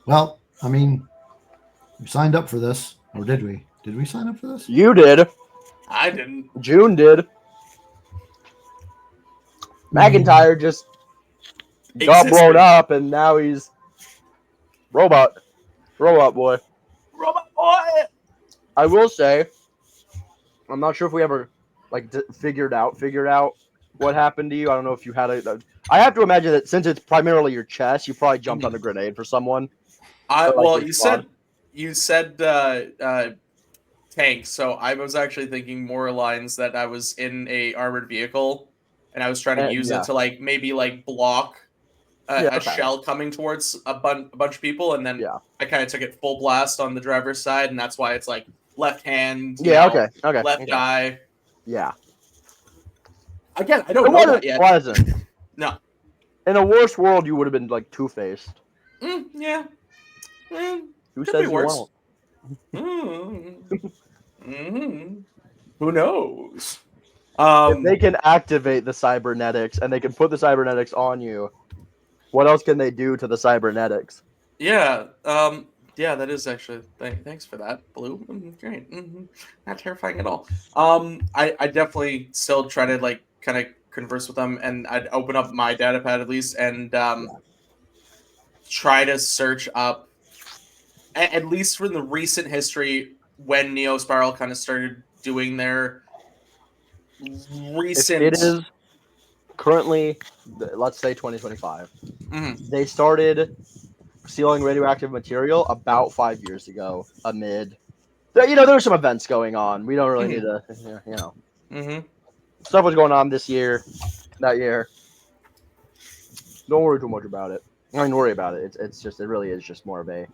Well, I mean, we signed up for this, or did we? Did we sign up for this? You did. I didn't. June did. McIntyre just got blown up, and now he's robot boy. Robot boy. I will say, I'm not sure if we ever like figured out what happened to you. I don't know if you had I have to imagine that since it's primarily your chest, you probably jumped on a grenade for someone. Well, you said tank, so I was actually thinking more lines that I was in a armored vehicle, and I was trying to use it to like maybe like block a shell coming towards a bunch of people, and then I kind of took it full blast on the driver's side, and that's why it's like left hand, left eye. Yeah. Again, I don't know that yet. Wasn't. No. In a worse world, you would have been like Two-Faced. Yeah. Who says you worse? won't? Who knows? If they can activate the cybernetics and they can put the cybernetics on you, what else can they do to the cybernetics? Yeah. Yeah, that is actually. Thanks for that, Blue. Great. Not terrifying at all. I definitely still try to like kind of converse with them, and I'd open up my data pad at least and try to search up, at least from the recent history when Neo Spiral kind of started doing their recent. It is currently, let's say 2025. They started sealing radioactive material about 5 years ago amid, there were some events going on. We don't really need to, stuff was going on that year. Don't worry too much about it. I mean, worry about it. It really is just more of a,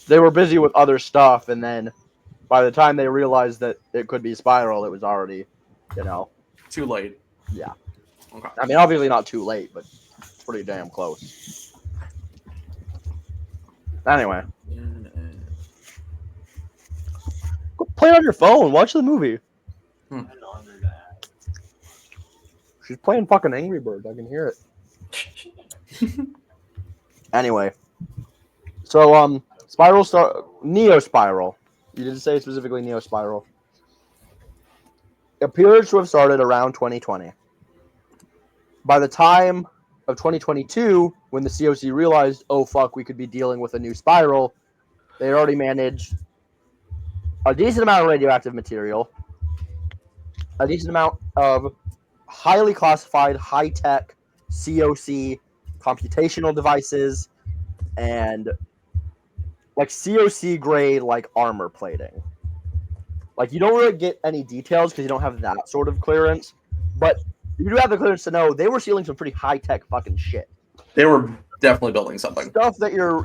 they were busy with other stuff, and then by the time they realized that it could be Spiral, it was already, too late. Yeah. Okay. I mean, obviously not too late, but pretty damn close. Anyway. Go play it on your phone. Watch the movie. She's playing fucking Angry Birds. I can hear it. Anyway. So, Neo Spiral. You didn't say specifically Neo Spiral. Appears to have started around 2020. By the time of 2022, when the COC realized, oh fuck, we could be dealing with a new Spiral, they had already managed a decent amount of radioactive material, a decent amount of highly classified, high-tech COC computational devices, and like COC grade like armor plating. Like, you don't really get any details because you don't have that sort of clearance, but you do have the clearance to know they were sealing some pretty high-tech fucking shit. They were definitely building something. Stuff that your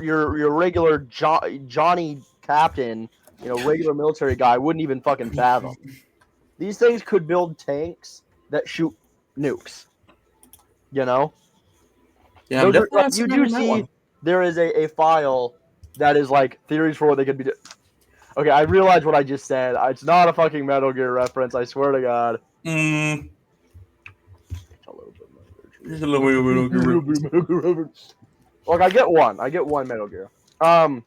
regular Johnny Captain, regular military guy wouldn't even fucking fathom. These things could build tanks that shoot nukes. Yeah, you do see there is a file that is like theories for what they could be. Okay, I realize what I just said. It's not a fucking Metal Gear reference. I swear to God. Look, I get one Metal Gear. But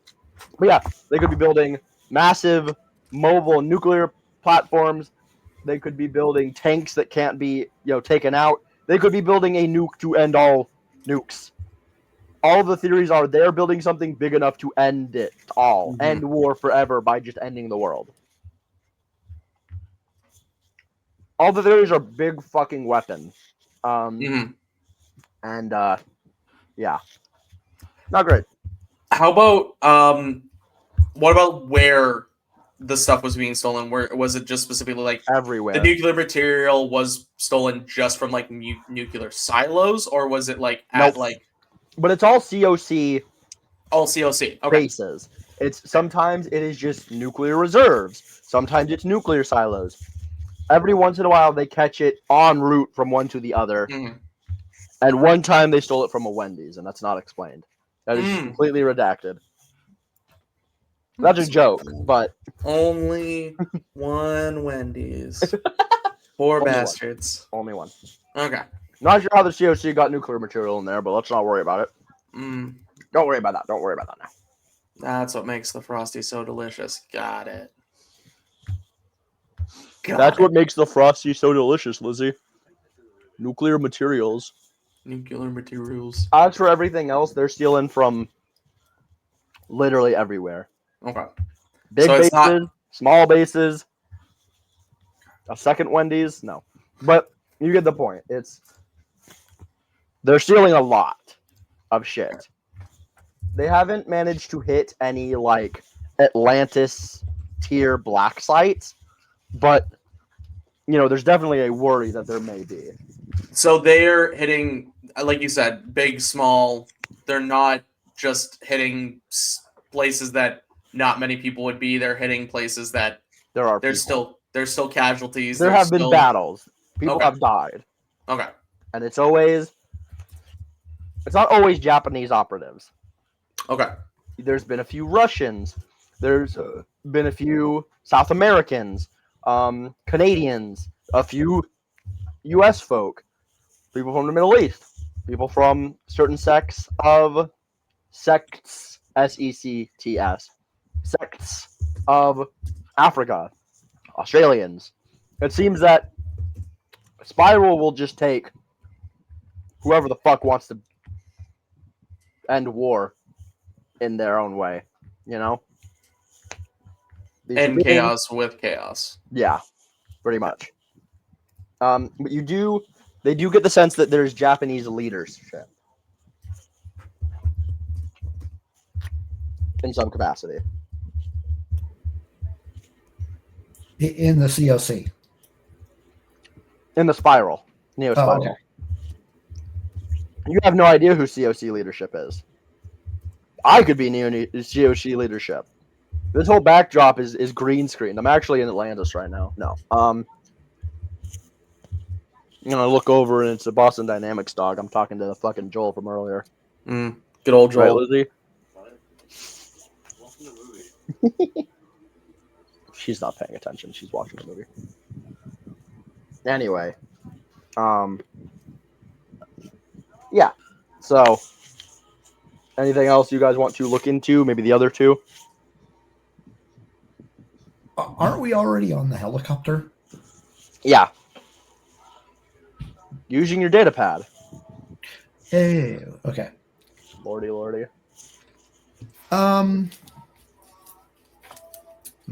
yeah, they could be building massive mobile nuclear platforms. They could be building tanks that can't be, taken out. They could be building a nuke to end all nukes. All the theories are they're building something big enough to end it all, end war forever by just ending the world. All the theories are big fucking weapons. And yeah, not great. How about what about where the stuff was being stolen? Where was it just specifically like everywhere? The nuclear material was stolen just from like nuclear silos, or was it like at like? But it's all COC. All COC. Okay. Bases. Sometimes it is just nuclear reserves. Sometimes it's nuclear silos. Every once in a while they catch it en route from one to the other. And one time they stole it from a Wendy's, and that's not explained. That is completely redacted. That's a joke, but only one Wendy's. Poor bastards. Only one. Okay. Not sure how the COC got nuclear material in there, but let's not worry about it. Don't worry about that. Don't worry about that now. That's what makes the Frosty so delicious. Got it. What makes the Frosty so delicious, Lizzie. Nuclear materials. Nuclear materials. As for everything else, they're stealing from literally everywhere. Okay. Big bases, small bases. A second Wendy's? No. But you get the point. They're stealing a lot of shit. They haven't managed to hit any, like, Atlantis tier black sites, but there's definitely a worry that there may be. So they're hitting, like you said, big, small. They're not just hitting places that not many people would be. They're hitting places that there's still casualties. There have been battles. People have died. Okay. And it's not always Japanese operatives. Okay. There's been a few Russians. There's been a few South Americans, Canadians, a few U.S. folk, people from the Middle East, people from certain sects, S-E-C-T-S, sects of Africa, Australians. It seems that Spiral will just take whoever the fuck wants to end war in their own way, And chaos with chaos. Yeah, pretty much. But they do get the sense that there's Japanese leadership in some capacity. In the COC. In the Spiral. Neo Spiral. Okay. You have no idea who COC leadership is. I could be COC leadership. This whole backdrop is green screen. I'm actually in Atlantis right now. No. I'm gonna look over and it's a Boston Dynamics dog. I'm talking to the fucking Joel from earlier. Good old Joel. Right, Lizzie? She's not paying attention. She's watching the movie. Anyway. Yeah. So, anything else you guys want to look into? Maybe the other two? Aren't we already on the helicopter? Yeah. Using your data pad. Hey, okay. Lordy. I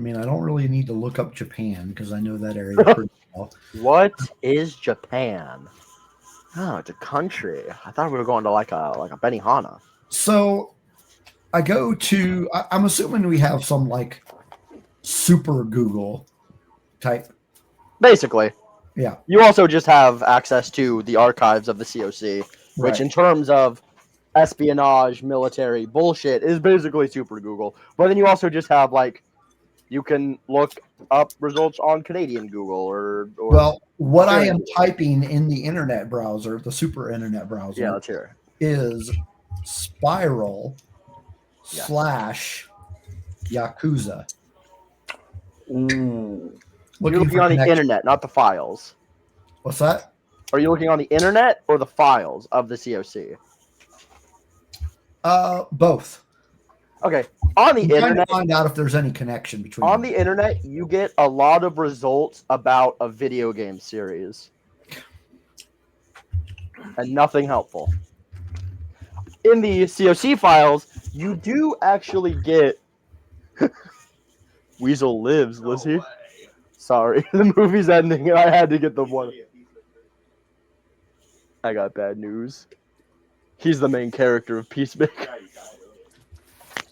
mean, I don't really need to look up Japan because I know that area pretty well. What is Japan? Oh, it's a country. I thought we were going to like a Benihana. So I go to, I'm assuming we have some like super Google type. Basically. Yeah. You also just have access to the archives of the COC, which in terms of espionage, military bullshit is basically super Google. But then you also just have you can look up results on Canadian Google or well, what I am typing in the internet browser, the super internet browser, yeah, let's hear is Spiral / Yakuza. Ooh. You're looking on the internet, not the files. What's that? Are you looking on the internet or the files of the COC? Both. Okay. On the I'm internet, trying to find out if there's any connection between on them. the internet, you get a lot of results about a video game series. And nothing helpful. In the COC files, you do actually get Weasel lives, Lizzie. Sorry, the movie's ending and I had to get the one. I got bad news. He's the main character of Peacemaker.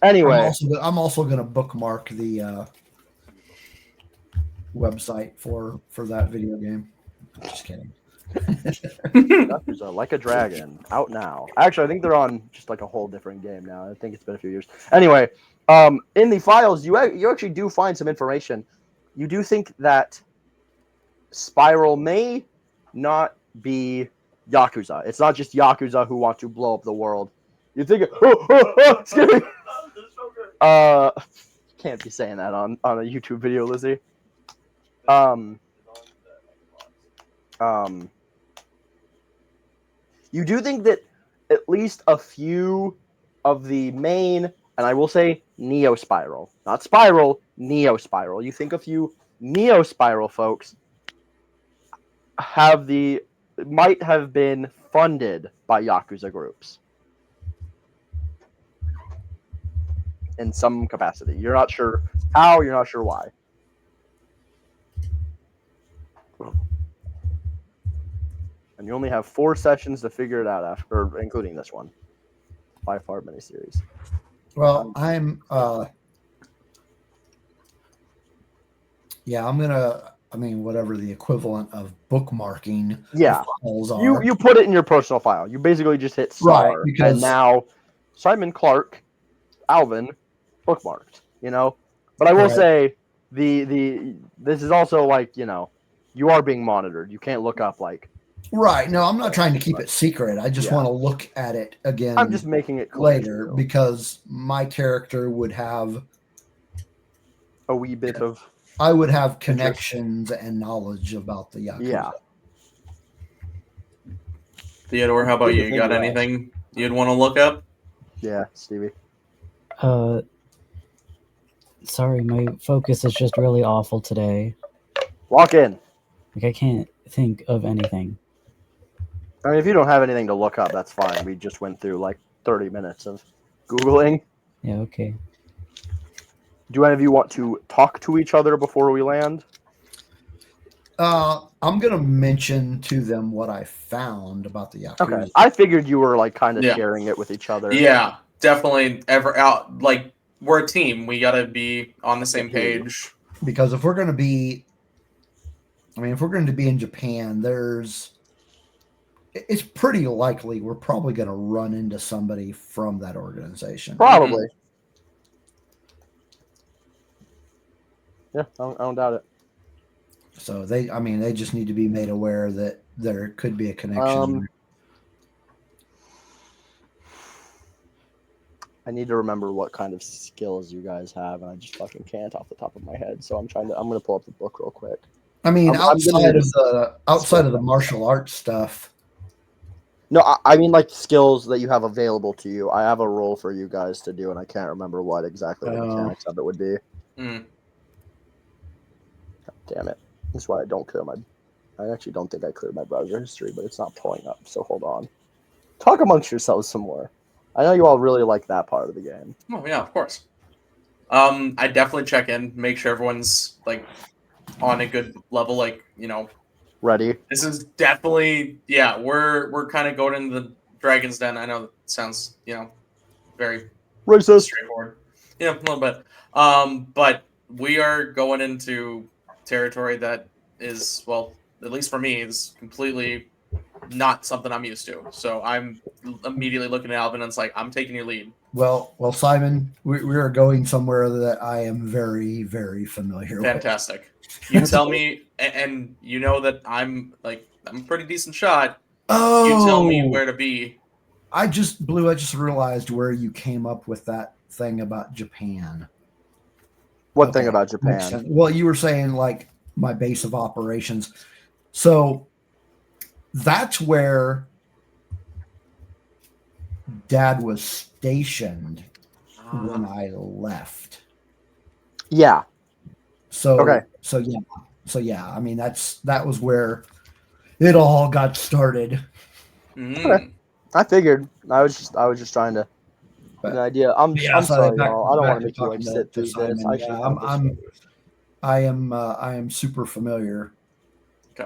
Anyway. I'm also going to bookmark the website for that video game. Just kidding. Like a Dragon, out now. Actually, I think they're on just like a whole different game now. I think it's been a few years. Anyway, in the files, you actually do find some information. You do think that Spiral may not be Yakuza. It's not just Yakuza who want to blow up the world. You think, excuse me. Can't be saying that on a YouTube video, Lizzie. You do think that at least a few of the main, and I will say Neo Spiral, not Spiral, Neo Spiral. You think a few Neo Spiral folks might have been funded by Yakuza groups in some capacity. You're not sure how, you're not sure why. And you only have 4 sessions to figure it out after, including this one. 5-part miniseries. Well, I'm Yeah, I'm gonna. I mean, whatever the equivalent of bookmarking Yeah. the files are. You put it in your personal file. You basically just hit Right, star, because- and now Simon Clark, Alvin, bookmarked. But I will Right. say this is also like you are being monitored. You can't look up like. Right. No, I'm not trying to keep it secret. I just Yeah. want to look at it again. I'm just making it clear later to you. because my character would have A wee bit of. I would have connections and knowledge about the Yakuza. Yeah. Theodore, how about you? You got anything you'd want to look up? Yeah, Stevie. Sorry, my focus is just really awful today. Walk in. Like, I can't think of anything. I mean, if you don't have anything to look up, that's fine. We just went through like 30 minutes of Googling. Yeah, okay. Do any of you want to talk to each other before we land? I'm gonna mention to them what I found about the Yakuza. Okay. I figured you were like kind of Yeah. sharing it with each other. Yeah, definitely. Like we're a team. We gotta be on the same page. Because if we're going to be in Japan, it's pretty likely we're probably going to run into somebody from that organization. Probably. Yeah, I don't doubt it. So they just need to be made aware that there could be a connection. I need to remember what kind of skills you guys have, and I just fucking can't off the top of my head. So I'm gonna pull up the book real quick. I mean, I'm outside of the martial arts stuff. No, I mean like skills that you have available to you. I have a role for you guys to do, and I can't remember what exactly the mechanics of it would be. Mm. Damn it. That's why I don't clear my... I actually don't think I cleared my browser history, but it's not pulling up, so hold on. Talk amongst yourselves some more. I know you all really like that part of the game. Oh, yeah, of course. I definitely check in, make sure everyone's, like, on a good level, like, Ready? This is definitely... Yeah, we're kind of going into the Dragon's Den. I know it sounds, very racist, straightforward. Yeah, a little bit. But we are going into territory that is, well, at least for me, is completely not something I'm used to. So I'm immediately looking at Alvin and it's like, I'm taking your lead. Well, Simon, we are going somewhere that I am very, very familiar Fantastic. You tell me, and you know that I'm a pretty decent shot. Oh, you tell me where to be. I just realized where you came up with that thing about Japan. What thing about Japan? Well, you were saying like my base of operations. So that's where Dad was stationed when I left. Yeah. So okay. So yeah. I mean that was where it all got started. Okay. I figured. I was just trying to get an idea. I'm sorry, y'all. I don't want to make you like sit through this. I am super familiar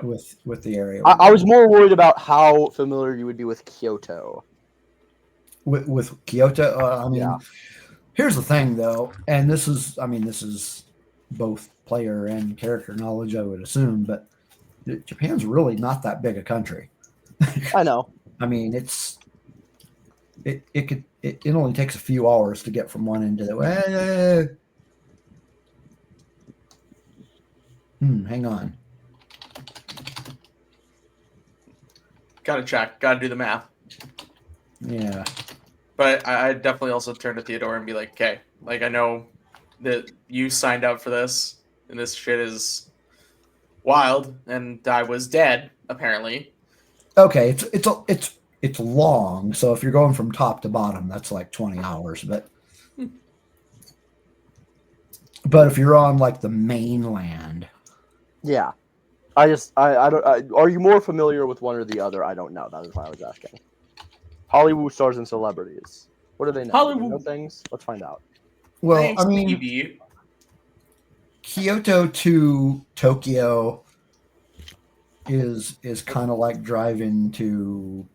with the area. I was more worried about how familiar you would be with Kyoto. With Kyoto, here's the thing though, and this is both player and character knowledge, I would assume, but Japan's really not that big a country. I know. I mean, it only takes a few hours to get from one end to the other. Hang on. Gotta check. Gotta do the math. Yeah. But I definitely also turn to Theodore and be like, okay, like I know that you signed up for this, and this shit is wild, and I was dead apparently. Okay, it's long, so if you're going from top to bottom, that's like 20 hours. But if you're on like the mainland, yeah, I don't. Are you more familiar with one or the other? I don't know. That is why I was asking. Hollywood stars and celebrities. What do they know? Hollywood know things. Let's find out. Well, Thanks, I mean, Stevie. Kyoto to Tokyo is kind of like driving to,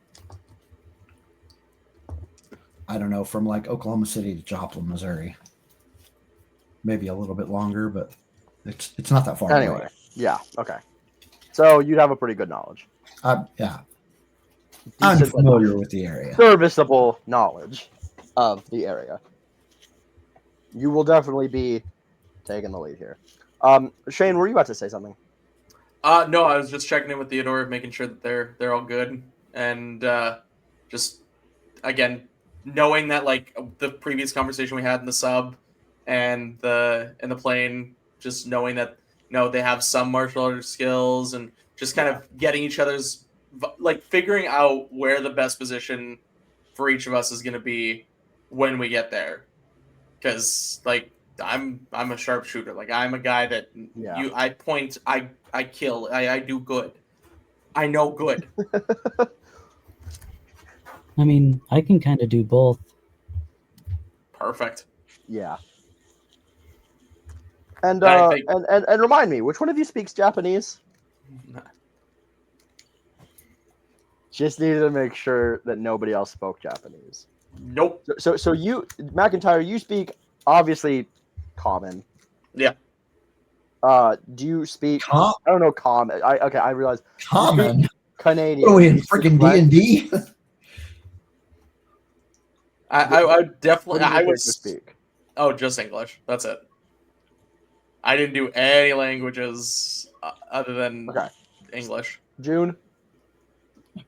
I don't know, from like Oklahoma City to Joplin, Missouri. Maybe a little bit longer, but It's not that far Anyway, away. yeah, okay. So you'd have a pretty good knowledge. Yeah, I'm Decent familiar with the area. serviceable knowledge of the area. You will definitely be taking the lead here. Shane, were you about to say something? No, I was just checking in with Theodore, making sure that they're all good, and just again knowing that like the previous conversation we had in the sub and the plane, just knowing that they have some martial arts skills and just kind of getting each other's like figuring out where the best position for each of us is going to be when we get there, because like I'm a sharpshooter. Like I'm a guy that I point, I kill, I do good. I know good. I mean, I can kind of do both. Perfect. Yeah. And I think- and remind me, which one of you speaks Japanese? Just needed to make sure that nobody else spoke Japanese. Nope. So you, McIntyre, you speak obviously common. Yeah. Do you speak? I don't know common. I realize. Common. Canadian. What are we in freaking D&D? I definitely. What do you I would speak. Oh, just English. That's it. I didn't do any languages other than English. June?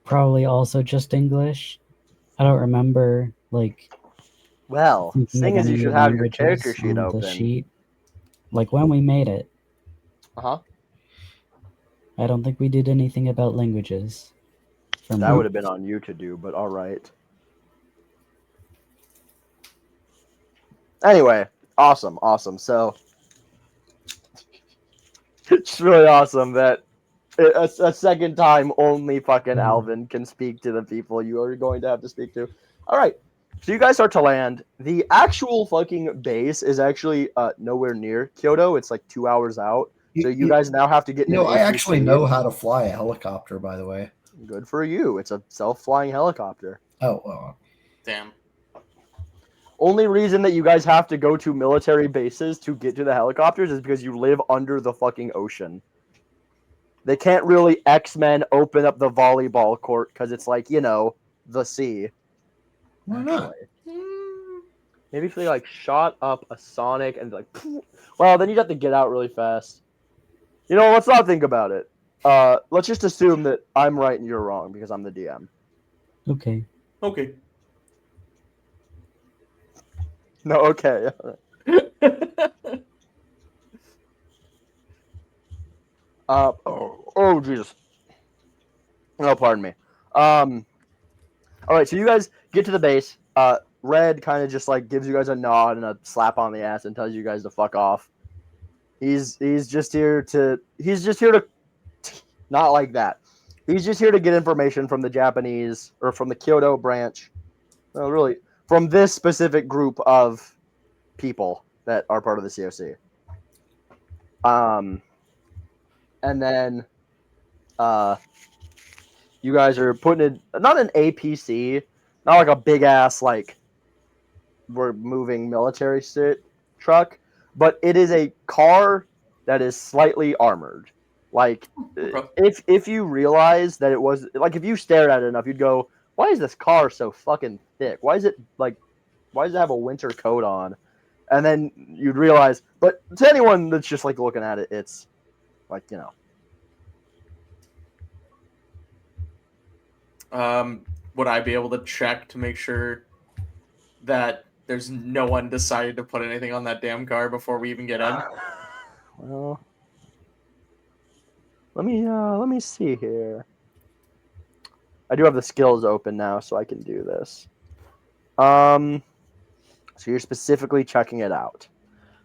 Probably also just English. I don't remember, like... Well, seeing as you should have your character sheet on open. the sheet. Like, when we made it. Uh-huh. I don't think we did anything about languages. That would have been on you to do, but all right. Anyway, awesome. So, it's really awesome that a second time only fucking Alvin can speak to the people you are going to have to speak to. All right. So you guys start to land. The actual fucking base is actually nowhere near Kyoto. It's like 2 hours out. So you guys now have to get in an I actually ATC. know how to fly a helicopter, by the way. Good for you. It's a self-flying helicopter. Oh. Damn. Only reason that you guys have to go to military bases to get to the helicopters is because you live under the fucking ocean. They can't really X-Men open up the volleyball court because it's like, the sea. Why not? Maybe if they like shot up a Sonic and like, well, then you'd have to get out really fast. Let's not think about it. Let's just assume that I'm right and you're wrong because I'm the DM. Okay. No, okay. Oh, Jesus. Oh, pardon me. All right, so you guys get to the base. Red kind of just like gives you guys a nod and a slap on the ass and tells you guys to fuck off. He's just here to not like that. He's just here to get information from the Japanese or from the Kyoto branch. Well, really, from this specific group of people that are part of the COC. And then you guys are putting it not an APC, not like a big ass like we're moving military truck, but it is a car that is slightly armored. Like if you realize that it was like if you stared at it enough, you'd go, why is this car so fucking thick? Why does it have a winter coat on? And then you'd realize, but to anyone that's just like looking at it, it's like, Would I be able to check to make sure that there's no one decided to put anything on that damn car before we even get in? Well, let me see here. I do have the skills open now, so I can do this. So you're specifically checking it out.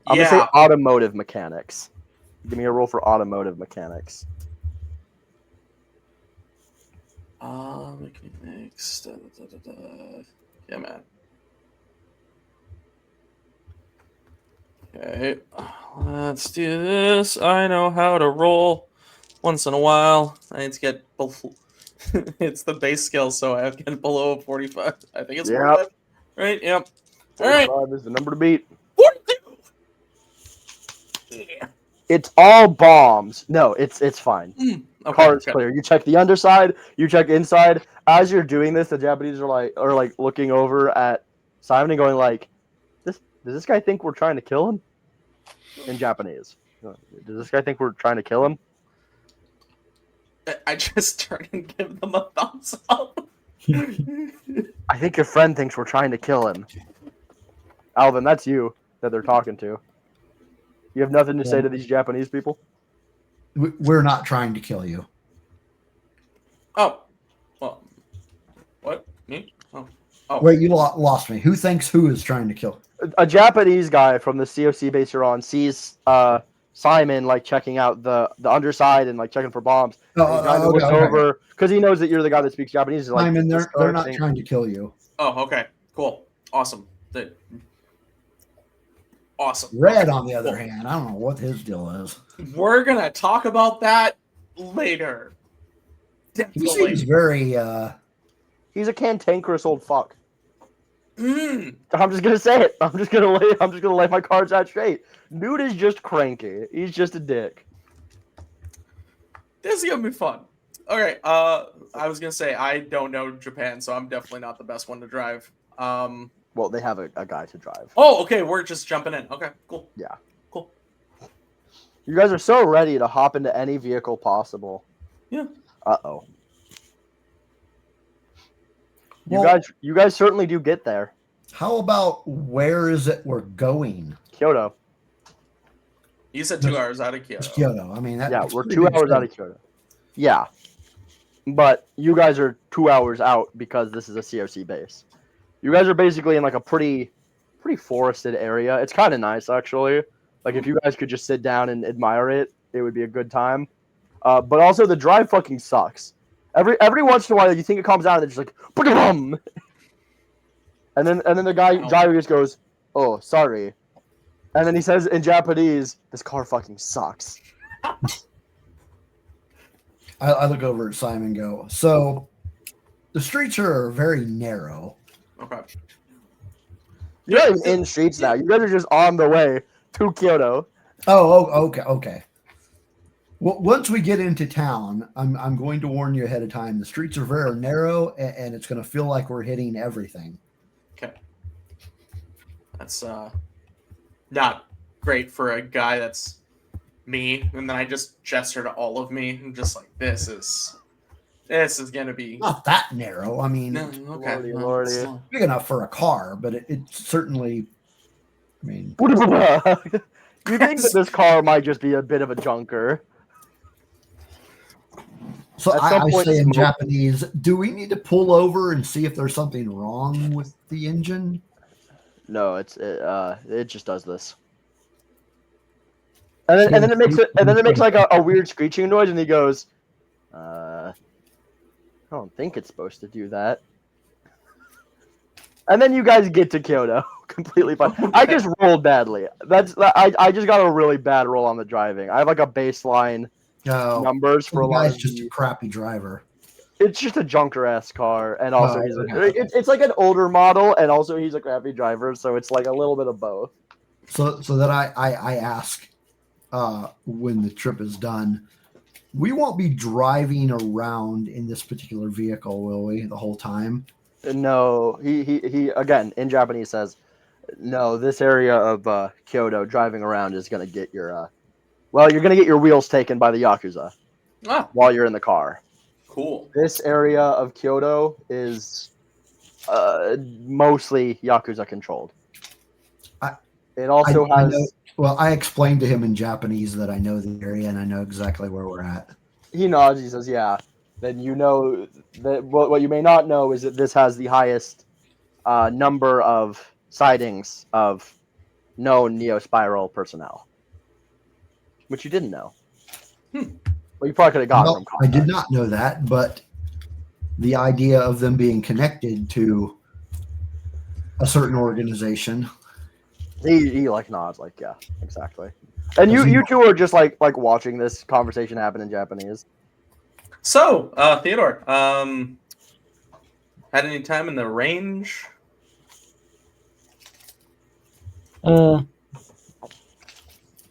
I'm gonna say automotive mechanics. Give me a roll for automotive mechanics. Mechanics. Yeah, man. Okay, let's do this. I know how to roll once in a while. I need to get it's the base skill, so I have to get below 45. I think it's 45. Right? Yep. All right. 45 is the number to beat. 42. Yeah. It's all bombs. No, it's fine. Okay, Car is good. clear. You check the underside. You check inside. As you're doing this, the Japanese are like looking over at Simon and going like, "Does this guy think we're trying to kill him?" In Japanese. Does this guy think we're trying to kill him? I just turn and give them a thumbs up. I think your friend thinks we're trying to kill him. Alvin, that's you that they're talking to. You have nothing to say to these Japanese people? We're not trying to kill you. Oh, well, what? Me? Oh. Wait, you lost me. Who thinks who is trying to kill? A Japanese guy from the COC base you're on sees Simon like checking out the underside and like checking for bombs. And he kind of looks over because he knows that you're the guy that speaks Japanese. He's like, Simon, they're not trying to kill you. Oh, okay, cool, awesome. Awesome. Red, on the other hand, I don't know what his deal is. We're gonna talk about that later. He Definitely. seems very. He's a cantankerous old fuck. Mm. I'm just gonna say it. I'm just gonna lay my cards out straight. Dude is just cranky. He's just a dick. This is gonna be fun. All right. I was gonna say I don't know Japan, so I'm definitely not the best one to drive. Well, they have a guy to drive. Oh, okay. We're just jumping in. Okay, cool. Yeah. Cool. You guys are so ready to hop into any vehicle possible. Yeah. Uh-oh. Well, You guys certainly do get there. How about where is it we're going? Kyoto. You said 2 hours out of Kyoto. It's Kyoto. I mean, Yeah, we're 2 hours out of Kyoto. Yeah. But you guys are 2 hours out because this is a COC base. You guys are basically in like a pretty forested area. It's kind of nice, actually. Like, if you guys could just sit down and admire it, it would be a good time. But also, the drive fucking sucks. Every once in a while, you think it calms down, and it's just like, "Ba-dum!" and then the driver just goes, "Oh, sorry," and then he says in Japanese, "This car fucking sucks." I look over at Simon and go, so the streets are very narrow. Okay. You're not even in streets now. You guys are just on the way to Kyoto. Oh, okay. Well, once we get into town, I'm going to warn you ahead of time. The streets are very narrow, and it's going to feel like we're hitting everything. Okay. That's not great for a guy that's me. And then I just gesture to all of me. I'm just like, this is gonna be Not that narrow. I mean, no, okay. Lordy, well, lordy. still. big enough for a car, but it's certainly. I mean, You think that this car might just be a bit of a junker? so At some I point, say in smoke- Japanese, do we need to pull over and see if there's something wrong with the engine? No, it just does this. And then it makes like a weird screeching noise, and he goes, I don't think it's supposed to do that. And then you guys get to Kyoto completely fine. I just rolled badly. I just got a really bad roll on the driving. I have like a baseline No, numbers for a the lot guy's of just a crappy driver. It's just a junker ass car, and also okay. it's like an older model, and also he's a crappy driver, so it's like a little bit of both. So that I ask when the trip is done, we won't be driving around in this particular vehicle, will we, the whole time? No, he again in Japanese says, no, this area of Kyoto driving around is gonna get your you're gonna get your wheels taken by the Yakuza while you're in the car. Cool. This area of Kyoto is mostly Yakuza controlled. It also has. I explained to him in Japanese that I know the area and I know exactly where we're at. He nods. He says, "Yeah." Then you know that what you may not know is that this has the highest number of sightings of known Neo-Spiral personnel, which you didn't know. Well, you probably could have gotten from I contact. did not know that, but the idea of them being connected to a certain organization. He like nods, like, yeah, exactly. And you two are just like watching this conversation happen in Japanese. So, Theodore, had any time in the range?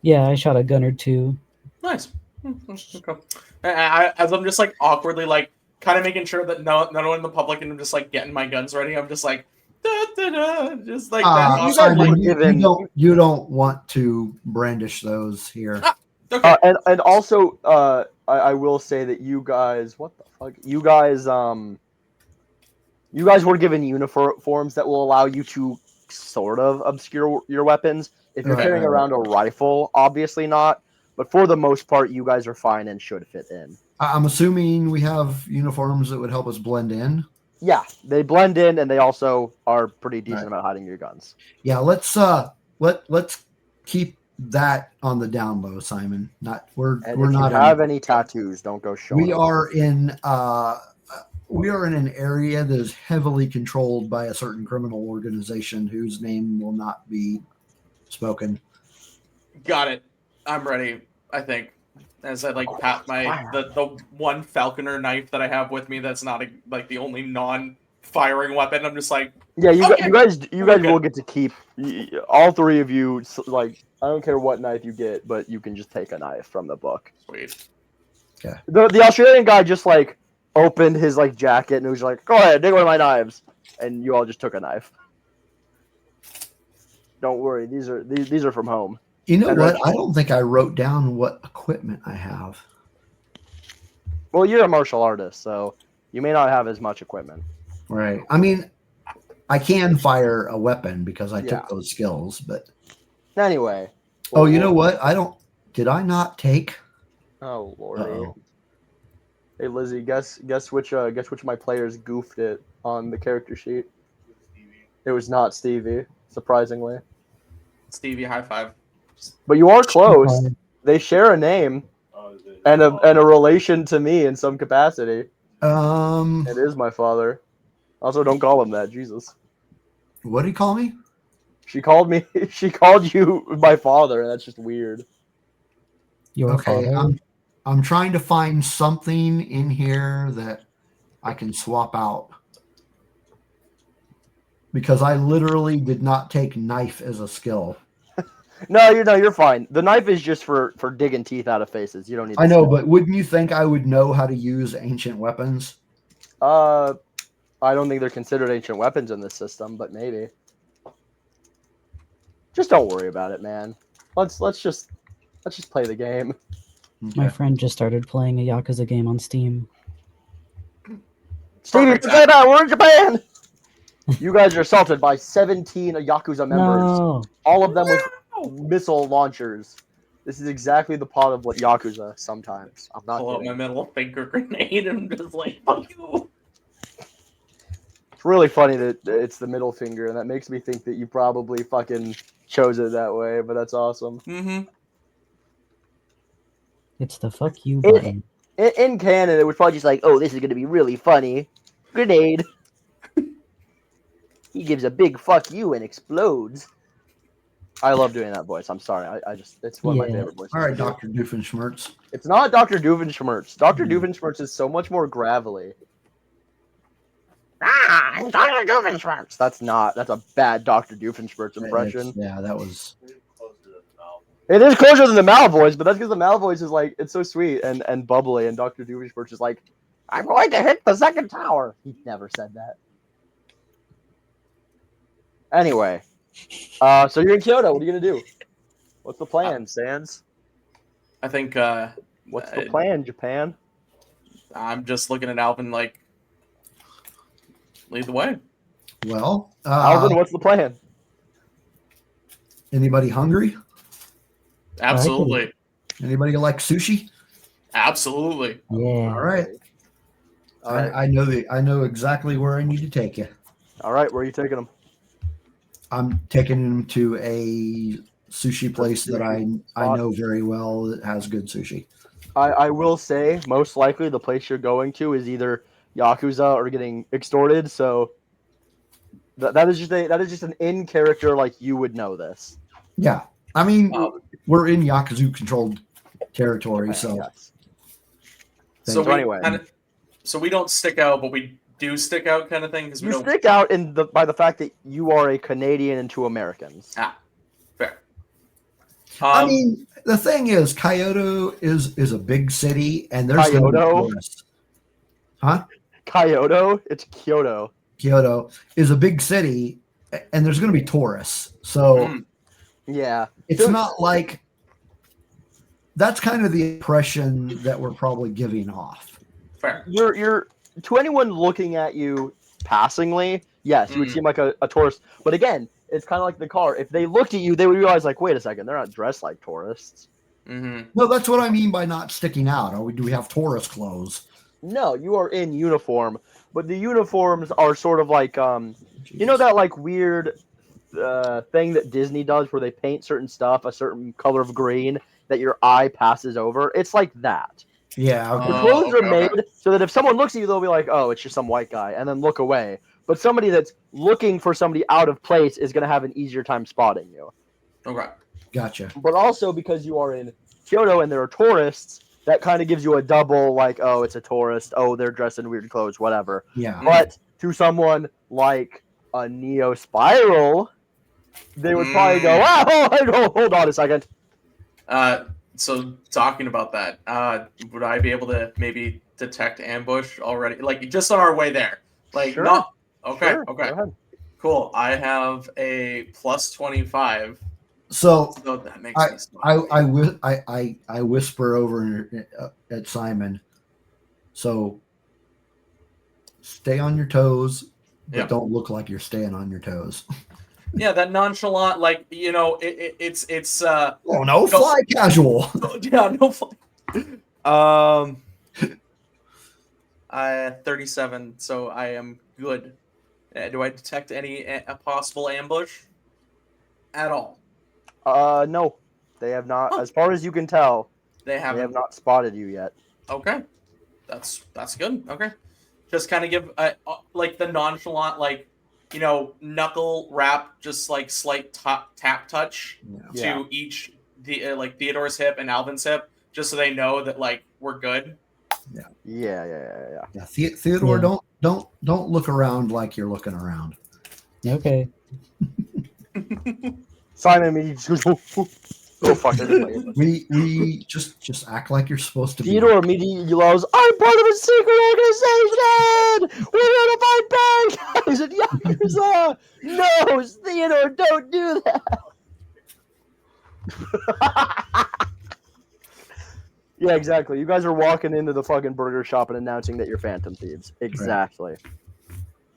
Yeah, I shot a gun or two. Nice. Okay. As I'm just like awkwardly like kind of making sure that no one in the public and I'm just like getting my guns ready. I'm just like da, da, da, just like that. You guys Simon, were you given- don't want to brandish those here. Okay. And also, I will say that you guys, what the fuck, you guys were given uniforms that will allow you to sort of obscure your weapons. If you're Right, carrying right, around a rifle, obviously not. But for the most part, you guys are fine and should fit in. I'm assuming we have uniforms that would help us blend in. Yeah, they blend in, and they also are pretty decent Right. about hiding your guns. Yeah, let's keep that on the down low, Simon. We're And we're if not you have any tattoos, don't go showing we them. are in an area that is heavily controlled by a certain criminal organization whose name will not be spoken. Got it. I'm ready. I think. As I like pat the one falconer knife that I have with me that's not like the only non-firing weapon. I'm just like, Yeah, you okay. guys We're will good. get to keep all three of you. Like, I don't care what knife you get, but you can just take a knife from the book. Sweet. The Australian guy just like opened his like jacket and was like, "Go ahead, take one of my knives," and you all just took a knife. Don't worry, these are from home. You know And what? Rich- I don't think I wrote down what equipment I have. Well, you're a martial artist, so you may not have as much equipment. Right. I mean, I can fire a weapon because I Yeah. took those skills, but Anyway. oh, you know what? Did I not take? Oh lordy. Uh-oh. Hey Lizzie, guess which of my players goofed it on the character sheet. It was not Stevie, surprisingly. Stevie, high five. But you are close. They share a name and a relation to me in some capacity. It is my father. Also, don't call him that, Jesus. What did he call me? She called you my father, and that's just weird. Your Okay, father? I'm trying to find something in here that I can swap out. Because I literally did not take knife as a skill. No, you're fine. The knife is just for digging teeth out of faces. You don't need. I know, but wouldn't you think I would know how to use ancient weapons? I don't think they're considered ancient weapons in this system, but maybe. Just don't worry about it, man. Let's just play the game. My friend just started playing a Yakuza game on Steam. Stevie, Perfect. forget about it. We're in Japan. You guys are assaulted by 17 Yakuza members, No. all of them with missile launchers. This is exactly the plot of what Yakuza sometimes. I'm not Pull out kidding. my middle finger grenade and I'm just like, fuck you. It's really funny that it's the middle finger, and that makes me think that you probably fucking chose it that way, but that's awesome. Mm-hmm. It's the fuck you button. In canon, it was probably just like, oh, this is going to be really funny. Grenade. He gives a big fuck you and explodes. I love doing that voice. I'm sorry. It's one of my Yeah. favorite voices. All right, to do. Dr. Doofenshmirtz. It's not Dr. Doofenshmirtz. Dr. Doofenshmirtz is so much more gravelly. I'm Dr. Doofenshmirtz. That's a bad Dr. Doofenshmirtz impression. Yeah, that was. It is closer than the Malvoice, but that's because the Malvoice is like, it's so sweet and bubbly, and Dr. Doofenshmirtz is like, I'm going to hit the second tower. He never said that. Anyway, so you're in Kyoto. What are you gonna do? What's the plan, Sans? I think What's the plan, Japan? I'm just looking at Alvin like, lead the way. Well, Alvin, what's the plan? anybody hungry? Absolutely. Anybody like sushi? Absolutely. Yeah. All right. All right. I know exactly where I need to take you. All right. Where are you taking them? I'm taking him to a sushi place that I spot. know very well that has good sushi. I will say, most likely, the place you're going to is either Yakuza or getting extorted. So that is just an in character, like you would know this. Yeah, I mean we're in Yakuza controlled territory, Japan, so yes. So anyway. So we don't stick out, but we do stick out, kind of thing. Because we You don't. stick out by the fact that you are a Canadian and two Americans. Fair. I mean, the thing is, Kyoto is a big city, and there's going to be Kyoto? tourists. Huh? Kyoto? It's Kyoto. Kyoto is a big city, and there's going to be tourists. So Yeah. it's not like that's kind of the impression that we're probably giving off. Fair. You're to anyone looking at you passingly, yes, you would seem like a tourist. But again, it's kind of like the car. If they looked at you, they would realize, like, wait a second, they're not dressed like tourists. No, that's what I mean by not sticking out. Do we have tourist clothes? No, you are in uniform, but the uniforms are sort of like you know that like weird thing that Disney does where they paint certain stuff a certain color of green that your eye passes over. It's like that. Yeah. Okay. The clothes are made so that if someone looks at you, they'll be like, "Oh, it's just some white guy," and then look away. But somebody that's looking for somebody out of place is going to have an easier time spotting you. Okay. Gotcha. But also because you are in Kyoto and there are tourists, that kind of gives you a double, like, oh, it's a tourist. Oh, they're dressed in weird clothes, whatever. Yeah. But to someone like a Neo Spiral, they would probably go, "Wow, hold on a second." So talking about that, would I be able to maybe detect ambush already? Like just on our way there? Like Sure. not okay, Sure, okay. go ahead. Cool. I have a plus 25. So that makes me smile. I whisper over at Simon. So stay on your toes, but don't look like you're staying on your toes. Yeah, that nonchalant, like it's oh no, fly casual. Yeah, no fly. I 37, so I am good. Do I detect any possible ambush at all? No, they have not. As far as you can tell, they have not spotted you yet. Okay, that's good. Okay, just kind of give like the nonchalant, like knuckle wrap, just like slight tap touch to each like Theodore's hip and Alvin's hip, just so they know that like we're good. Yeah. Theodore, don't look around like you're looking around. Okay. Simon, me just goes, oh fuck! We just act like you're supposed to be. Theodore immediately yells, "I'm part of a secret organization! We're gonna fight bad guys and Yakuza! No, Theodore, don't do that!" Yeah, exactly. You guys are walking into the fucking burger shop and announcing that you're Phantom Thieves. Exactly.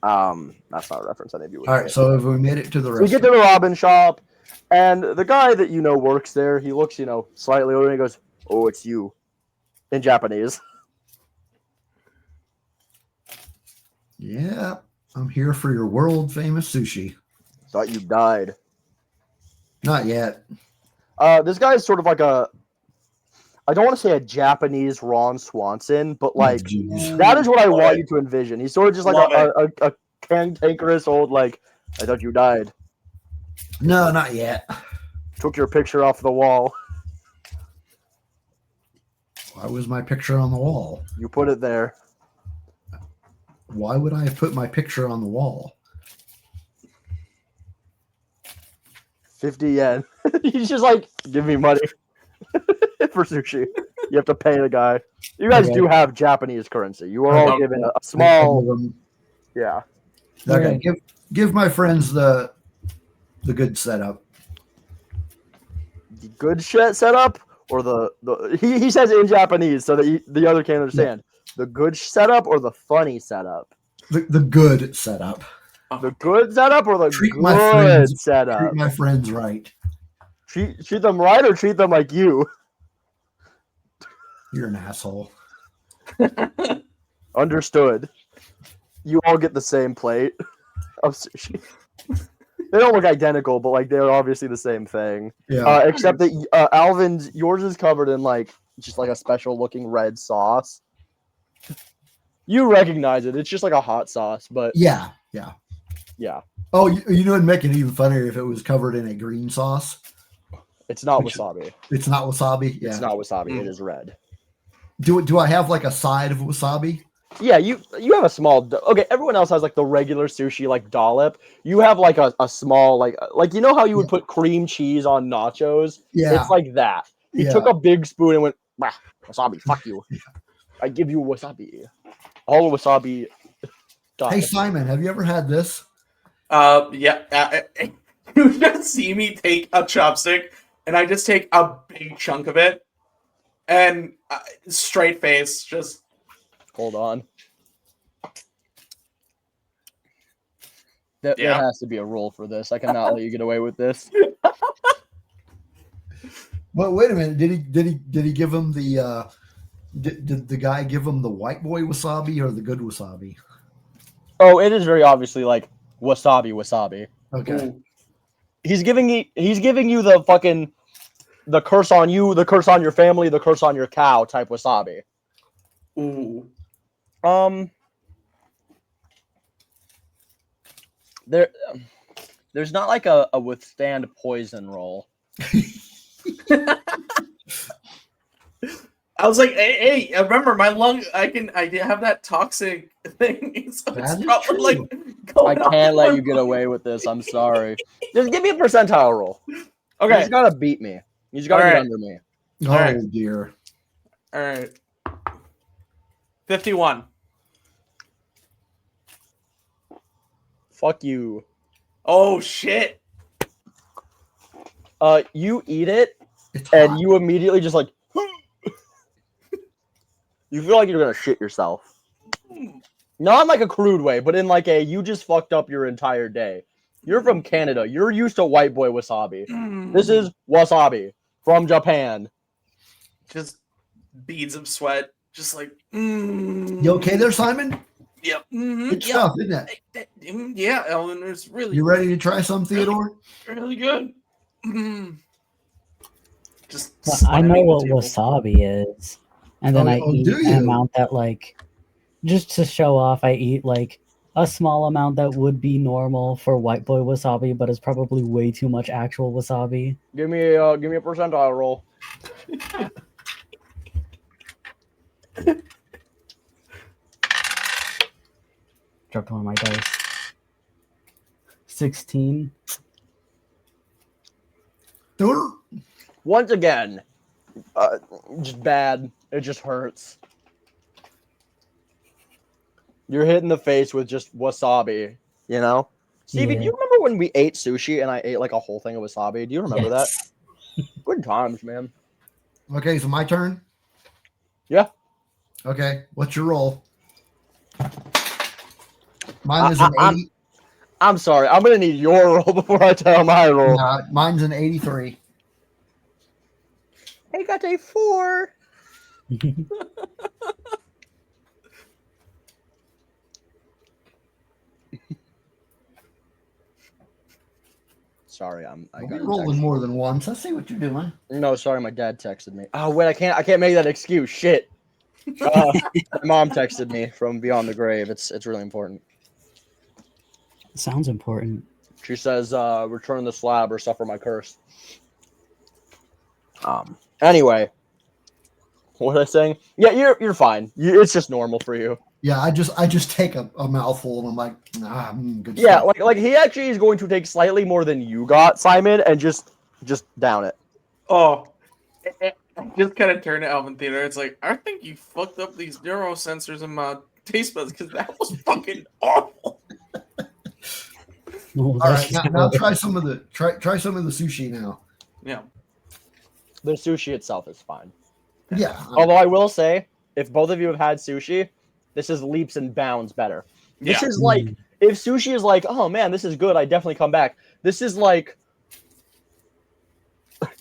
Right. That's not a reference any of you would. All right, so have we made it to the restaurant? We get to the Robin shop, and the guy that works there, he looks, slightly older, and he goes, "Oh, it's you," in Japanese. Yeah, I'm here for your world famous sushi. Thought you died. Not yet. This guy is sort of like I don't want to say a Japanese Ron Swanson, but like that is what I want you to envision. He's sort of just like a cantankerous old, like, "I thought you died." No, not yet. Took your picture off the wall. Why was my picture on the wall? You put it there. Why would I have put my picture on the wall? 50 yen. He's just like, "Give me money." For sushi. You have to pay the guy. You guys do have Japanese currency. You are all given a small. Yeah. Okay. Give my friends the good setup. The good shit setup, or he says it in Japanese so that the other can't understand. The good setup or the funny setup? The good setup. The good setup or the Treat good setup? Treat my friends right. Treat them right or treat them like you? You're an asshole. Understood. You all get the same plate of sushi. They don't look identical, but like they're obviously the same thing. Yeah. Except that Alvin's, yours is covered in like just like a special looking red sauce. You recognize it. It's just like a hot sauce, but Yeah. Oh, you know, it'd make it even funnier if it was covered in a green sauce. It's not wasabi. It's not wasabi. Yeah. It's not wasabi. It is red. Do I have like a side of wasabi? Yeah, you have a small. Okay, everyone else has like the regular sushi like dollop. You have like a small like you know how you would put cream cheese on nachos? Yeah. It's like that. He took a big spoon and went, "Bah, wasabi, fuck you. I give you wasabi. All wasabi." Die. Hey Simon, have you ever had this? Yeah. You just see me take a chopstick, and I just take a big chunk of it, and straight face, just Hold on. There has to be a rule for this. I cannot let you get away with this. Well, wait a minute. Did he give him the did the guy give him the white boy wasabi or the good wasabi? Oh, it is very obviously like wasabi. Okay. ooh, He's giving you the fucking the curse on you, the curse on your family, the curse on your cow type wasabi. ooh. There's not like a withstand poison roll. I was like, hey, remember my lung? I have that toxic thing. So That it's is probably true. like I going off can't let my- you get away with this. I'm sorry. Just give me a percentile roll. You Okay, just gotta beat me. You just gotta All get right. under me. Oh right. dear. all right. 51. Fuck you. Oh shit. You eat it It's and hot. you immediately just like you feel like you're gonna shit yourself. Not in like a crude way, but in like a you just fucked up your entire day. You're from Canada. You're used to white boy wasabi. This is wasabi from Japan. Just beads of sweat. Just like. You okay there, Simon? Yep. Good stuff, isn't it? Yeah, Ellen, it's really, You ready to try some, Theodore? really good. Just. Well, I slamming know the what table. wasabi is, and then Oh, I eat do an you? amount that like just to show off. I eat like a small amount that would be normal for white boy wasabi, but is probably way too much actual wasabi. Give me a percentile roll. Dropped one of my dice. 16. Theodore? Once again, just bad. It just hurts. You're hit in the face with just wasabi, you know? Stevie, do Yeah. you remember when we ate sushi and I ate like a whole thing of wasabi? Do you remember Yes. that? Good times, man. Okay, so my turn. Yeah. Okay, what's your roll? Mine is an I'm 80. I'm sorry. I'm gonna need your roll before I tell my roll. Mine's an 83. I got a 4. Sorry, I You're got a rolling text. more than once. I see what you're doing. No, sorry, my dad texted me. Oh wait, I can't make that excuse. Shit. My mom texted me from beyond the grave. It's really important. Sounds important. She says, "Return the slab or suffer my curse." Anyway, what was I saying? Yeah, you're fine. It's just normal for you. Yeah, I just take a mouthful and I'm like, good Yeah, stuff. like he actually is going to take slightly more than you got, Simon, and just down it. Oh. I just kind of turned to Alvin Theater. It's like, I think you fucked up these neurosensors in my taste buds because that was fucking awful. Oh, All right, now try some of the try some of the sushi now. Yeah. The sushi itself is fine. Yeah. Although I will say, if both of you have had sushi, this is leaps and bounds better. This Yeah. is like, if sushi is like, oh man, this is good, I definitely come back. This is like,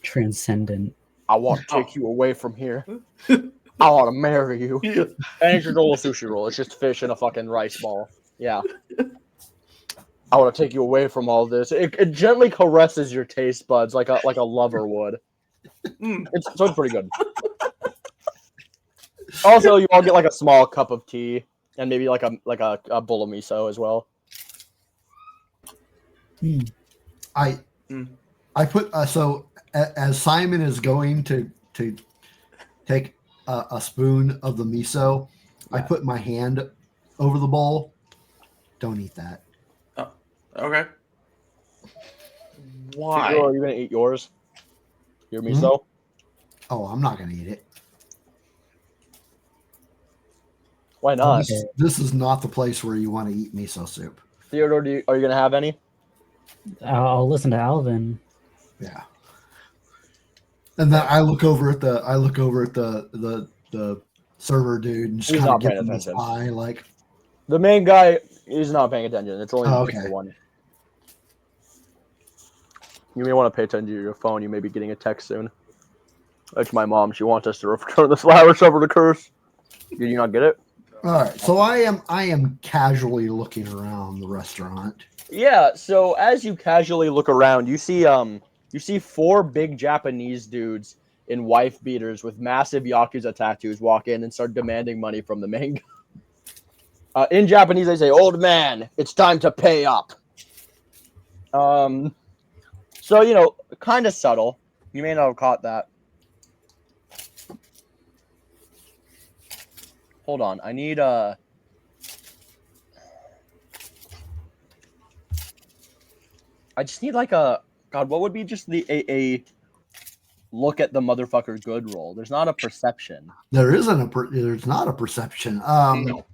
transcendent. I want to take you away from here. I want to marry you. Yeah. And it's just a little sushi roll. It's just fish in a fucking rice ball. Yeah. I want to take you away from all this. It gently caresses your taste buds like a lover would. It's pretty good. Also, you all get like a small cup of tea and maybe like a bowl of miso as well. I put so as Simon is going to take a spoon of the miso, I put my hand over the bowl. Don't eat that. Oh, okay. Why? Why? Are you gonna eat yours? Your miso? Oh, I'm not going to eat it. Why not? This is not the place where you want to eat miso soup. Theodore, are you gonna have any? I'll listen to Alvin. Yeah. And then I look over at the the server dude and just He's kind not of give paying him this attention. eye like, The main guy is not paying attention. It's only okay. one. You may want to pay attention to your phone. You may be getting a text soon. It's my mom. She wants us to return the flower shovel to curse. Did you not get it? All right. So I am casually looking around the restaurant. Yeah. So as you casually look around, you see 4 big Japanese dudes in wife beaters with massive Yakuza tattoos walk in and start demanding money from the main guy. In Japanese, they say, "Old man, it's time to pay up." So, kind of subtle. You may not have caught that. Hold on. I need I just need like a God. What would be just a look at the motherfucker good roll? There's not a perception. There's not a perception. No.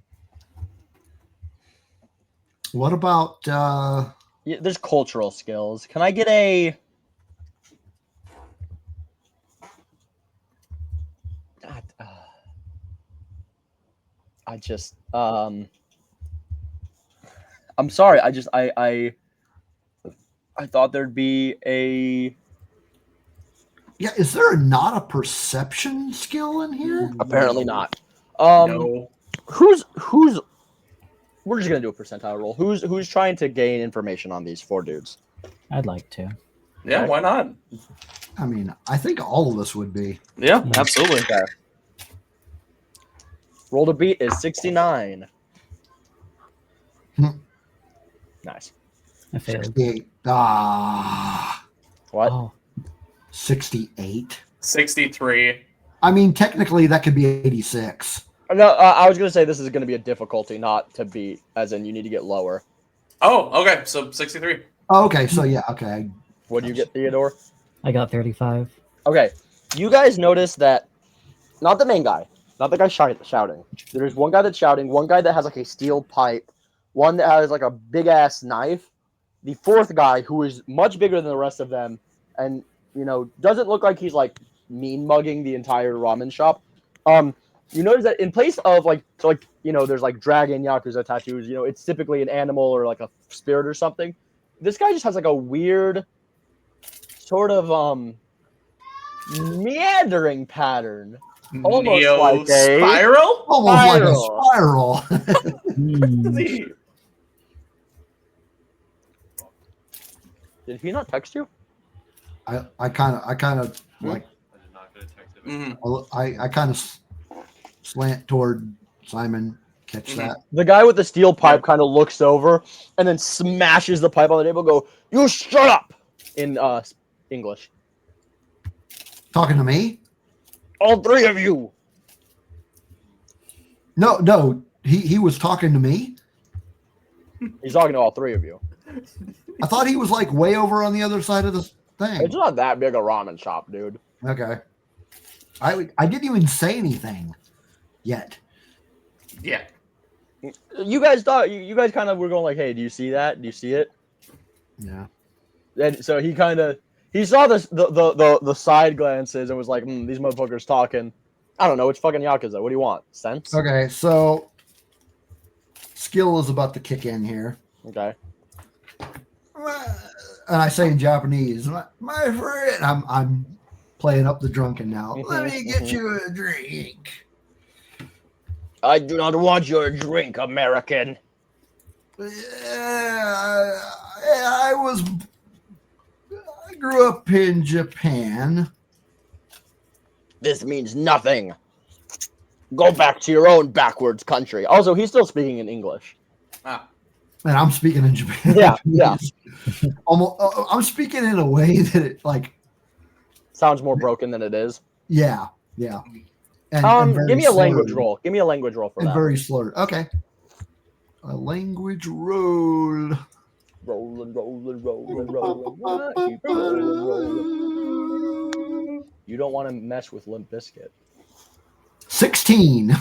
What about Yeah, there's cultural skills. Can I get a? God, I'm sorry. I thought there'd be a. yeah, is there not a perception skill in here? Apparently not. No. Who's? We're just gonna do a percentile roll. Who's trying to gain information on these 4 dudes? I'd like to. Yeah, why not? I mean, I think all of us would be. Yeah, absolutely. Okay. Roll to beat is 69. Hmm. Nice. I failed. 68. What? Oh, 68. 63. I mean, technically that could be 86. No, I was gonna say this is gonna be a difficulty, not to beat, as in you need to get lower. Oh, okay. So 63. Oh, okay, so yeah, okay. What do you get, Theodore? I got 35. Okay, you guys notice that not the main guy, not the guy shouting. There's one guy that's shouting, one guy that has like a steel pipe, one that has like a big ass knife. The 4th guy, who is much bigger than the rest of them, and doesn't look like he's like mean mugging the entire ramen shop. You notice that in place of there's like dragon Yakuza tattoos, it's typically an animal or like a spirit or something. This guy just has like a weird sort of meandering pattern. Almost Neo like a spiral? Almost like a spiral. Did he not text you? I kind of like I did not get a text. Mhm. I kind of slant toward Simon. Catch Mhm. that? The guy with the steel pipe kind of looks over and then smashes the pipe on the table. Go, you shut up! In English. Talking to me? All 3 of you. No. He was talking to me. He's talking to all 3 of you. I thought he was like way over on the other side of the thing. It's not that big a ramen shop, dude. Okay. I didn't even say anything yet. Yeah. You guys thought you guys kind of were going like, hey, do you see that? Do you see it? Yeah. And so he saw the side glances and was like, these motherfuckers talking. I don't know, it's fucking Yakuza. What do you want? Sense? Okay, so skill is about to kick in here. Okay. And I say in Japanese, my friend, I'm playing up the drunken now. Let me get you a drink. I do not want your drink, American. I grew up in Japan. This means nothing. Go back to your own backwards country. Also, he's still speaking in English. Ah. And I'm speaking in Japan. Yeah. Almost, I'm speaking in a way that it like sounds more broken than it is. Yeah. And very Give me a language slurred. roll. Give me a language roll for And that. very slurred. Okay. A language roll. Rolling. Keep rolling. You don't want to mess with Limp Bizkit. 16.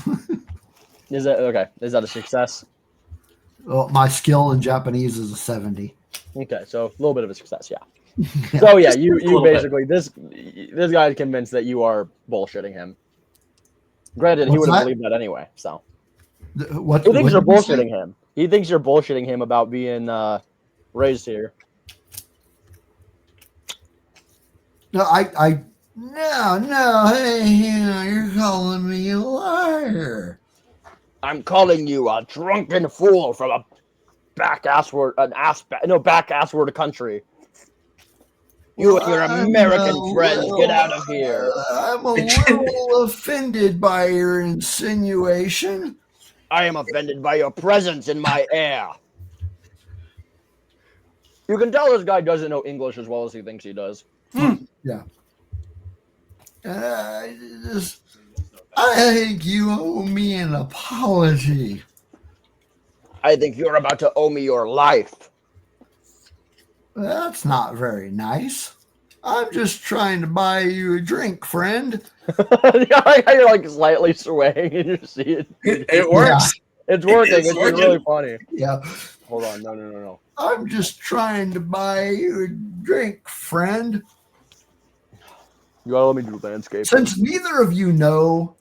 Is that okay? Is that a success? Well, my skill in Japanese is a 70. Okay, so a little bit of a success, yeah. So yeah, you little basically this guy is convinced that you are bullshitting him. Granted, he What's would have that? believed that anyway. So What, he thinks what you're did you say? bullshitting him. He thinks you're bullshitting him about being raised here. No, no, hey, you're calling me a liar. I'm calling you a drunken fool from a back assward country. You and your American friends, get out of here. I'm a little offended by your insinuation. I am offended by your presence in my air. You can tell this guy doesn't know English as well as he thinks he does. Yeah. I think you owe me an apology. I think you're about to owe me your life. That's not very nice. I'm just trying to buy you a drink, friend. You're like slightly swaying in your seat. It works. It's working. It's It's working. really funny. Yeah. Hold on. No. I'm just trying to buy you a drink, friend. You gotta let me do landscape. Since neither of you know,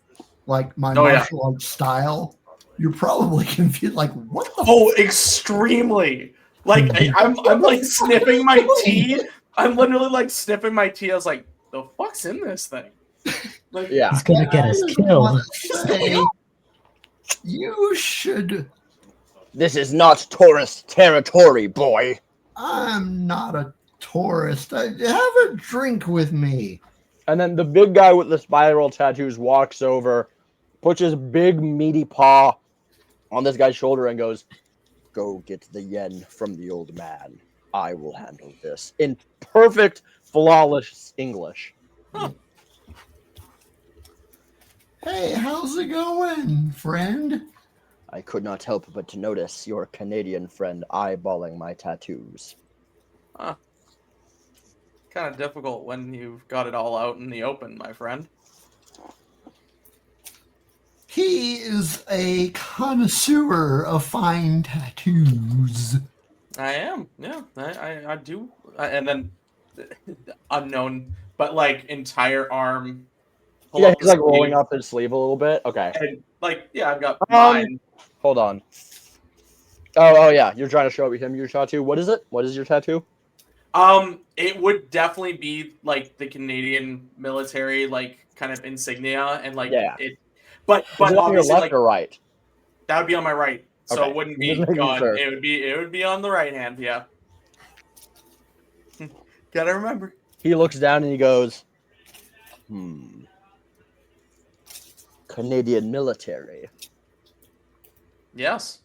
like, my martial arts style, you're probably confused. Like, what the? Oh, extremely. Like I'm like sniffing my tea. I'm literally like sniffing my tea. I was like, the fuck's in this thing? Like, Yeah. He's gonna get us killed. Say, you should. This is not tourist territory, boy. I'm not a tourist. Have a drink with me. And then the big guy with the spiral tattoos walks over, puts his big meaty paw on this guy's shoulder and goes, "Go get the yen from the old man. I will handle this." In perfect, flawless English. Hey, how's it going, friend? I could not help but to notice your Canadian friend eyeballing my tattoos. Huh. Kind of difficult when you've got it all out in the open, my friend. He is a connoisseur of fine tattoos. I am, yeah. I do. And then unknown, but like entire arm. pull Yeah, up he's the like rolling sleeve, up his sleeve a little bit. Okay. And like, yeah, I've got mine. Hold on. Oh yeah, you're trying to show him your tattoo. What is it? What is your tattoo? It would definitely be like the Canadian military, like kind of insignia, and like Yeah. it. But Is it on your obviously, left like or right? that would be on my right, so Okay. it wouldn't be Just making gone. sure. It would be on the right hand. Yeah. Gotta remember. He looks down and he goes, Canadian military. Yes.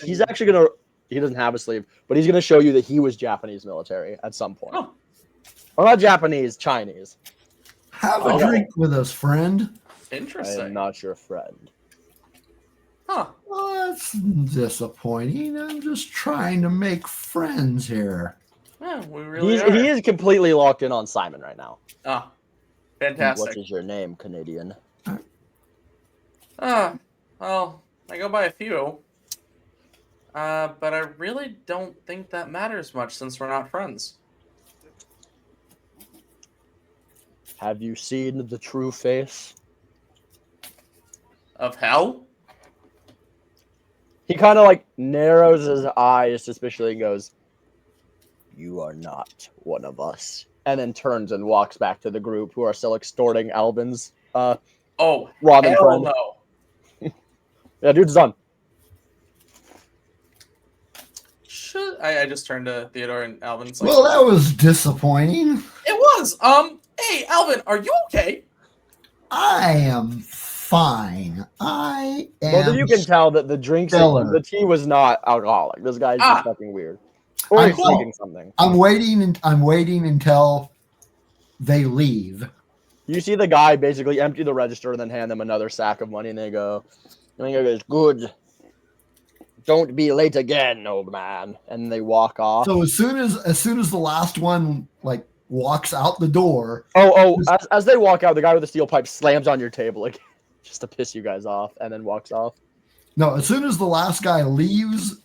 He's actually gonna. He doesn't have a sleeve, but he's gonna show you that he was Japanese military at some point. Oh. Well, not Japanese, Chinese. Have a drink with us, friend. I Interesting. am not your friend. Huh. Well, that's disappointing. I'm just trying to make friends here. Yeah, we really He is completely locked in on Simon right now. Ah, What fantastic. is your name, Canadian? Well, I go by a few. But I really don't think that matters much since we're not friends. Have you seen the true face? Of hell? He kind of like narrows his eyes suspiciously and goes, "You are not one of us." And then turns and walks back to the group who are still extorting Alvin's Oh, Robin hell friend. no. Yeah, dude's done. I just turned to Theodore and Alvin's like, Well, that was disappointing. it was. Hey, Alvin, are you okay? I am fine. I am. Both of you can tell that the drinks, stellar. the tea was not alcoholic. This guy's just fucking weird. Or he's cool. drinking something. I'm waiting until they leave, You see the guy basically empty the register and then hand them another sack of money, and they go, "Good. Don't be late again, old man." And they walk off. So as soon as the last one like walks out the door, As they walk out, the guy with the steel pipe slams on your table like just to piss you guys off, and then walks off. no, as soon as the last guy leaves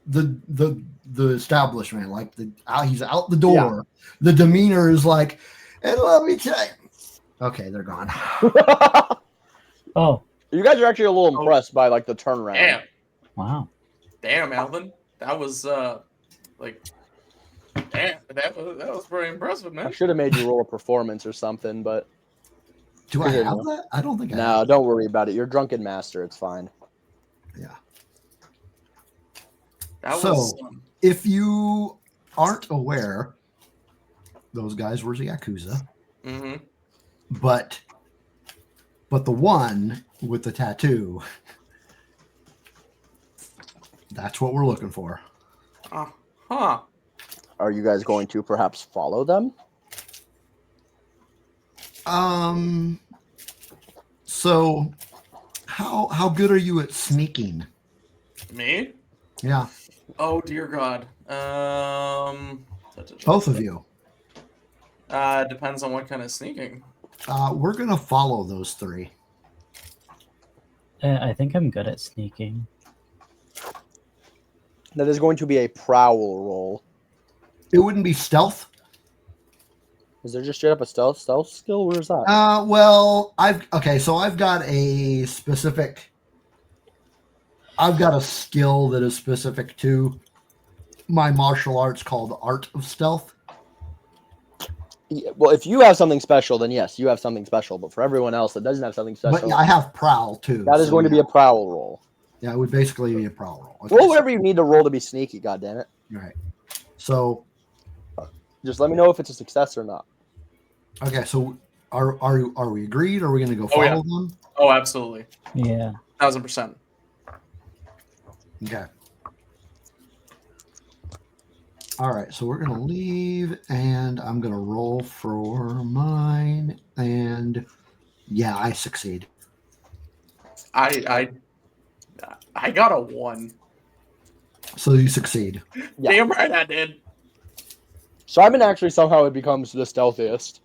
the establishment, like he's out the door, the demeanor is like, and let me check. Okay, they're gone. Oh, You guys are actually a little impressed by like the turnaround. Damn. wow. Damn, Alvin. That was like damn, that was pretty impressive, I man. should have made you roll a performance or something, but Do I have that? I don't think I no, have. don't worry about it. You're drunken master. It's fine. Yeah. That So- was If you aren't aware, those guys were the Yakuza, mhm. but the one with the tattoo, that's what we're looking for. Huh. Are you guys going to perhaps follow them? So how good are you at sneaking? Me? Yeah, Oh dear God. both of you. Depends on what kind of sneaking. We're gonna follow those three. I think I'm good at sneaking. That is going to be a prowl roll. It wouldn't be stealth. Is there just straight up a stealth skill? Where's that? Well, I've got a specific. I've got a skill that is specific to my martial arts called Art of Stealth. Yeah, well, if you have something special, then yes, you have something special. But for everyone else that doesn't have something special, But I have Prowl too. that is going to be a prowl roll. Yeah, it would basically be a Prowl roll. Okay, Roll whatever you need to roll to be sneaky. God damn it! Right. So Just let me know if it's a success or not. okay, so are we agreed? Are we going to go Oh, yeah. follow them? Oh, absolutely. Yeah. 1000%. Okay. All right, so we're gonna leave, and I'm gonna roll for mine, and yeah, I succeed. I got a 1. So you succeed. Yeah. Damn right I did. Simon actually somehow becomes the stealthiest.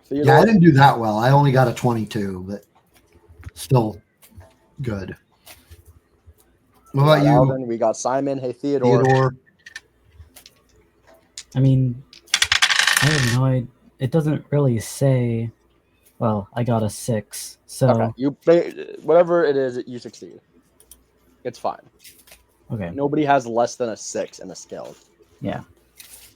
Theodore, Yeah, I didn't do that well. I only got a 22, but still good. What we about got you, Alvin, we got Simon. Hey, Theodore. Theodore? I mean, I have no idea. It doesn't really say. Well, I got a 6. So, Okay, whatever it is, you succeed. It's fine. okay. Nobody has less than a 6 in the skill. Yeah.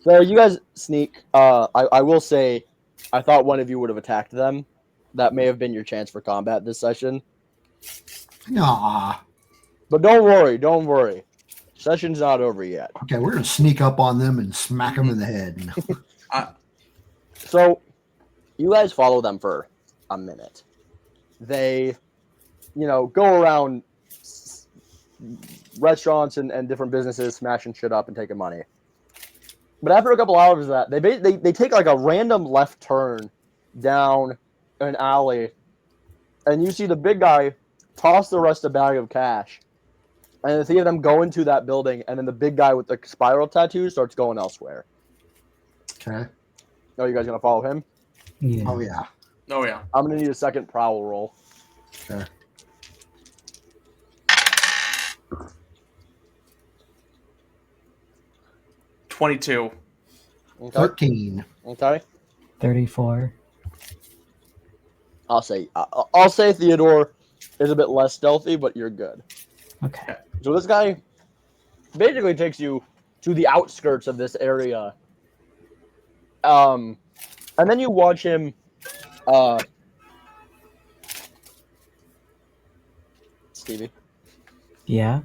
So you guys sneak. I will say, I thought one of you would have attacked them. That may have been your chance for combat this session. Nah. But don't worry. Session's not over yet. Okay, we're gonna sneak up on them and smack them in the head. So you guys follow them for a minute. They, go around restaurants and different businesses, smashing shit up and taking money. But after a couple hours of that, they take like a random left turn down an alley, and you see the big guy toss the rest of the bag of cash, and the three of them go into that building, and then the big guy with the spiral tattoo starts going elsewhere. Okay. Oh, you guys gonna follow him? Yeah. Oh yeah. Oh yeah. I'm gonna need a second prowl roll. Okay. $22. Okay. 13. Okay. 34. I'll say Theodore is a bit less stealthy, but you're good. Okay. So this guy basically takes you to the outskirts of this area. And then you watch him Stevie. Yeah.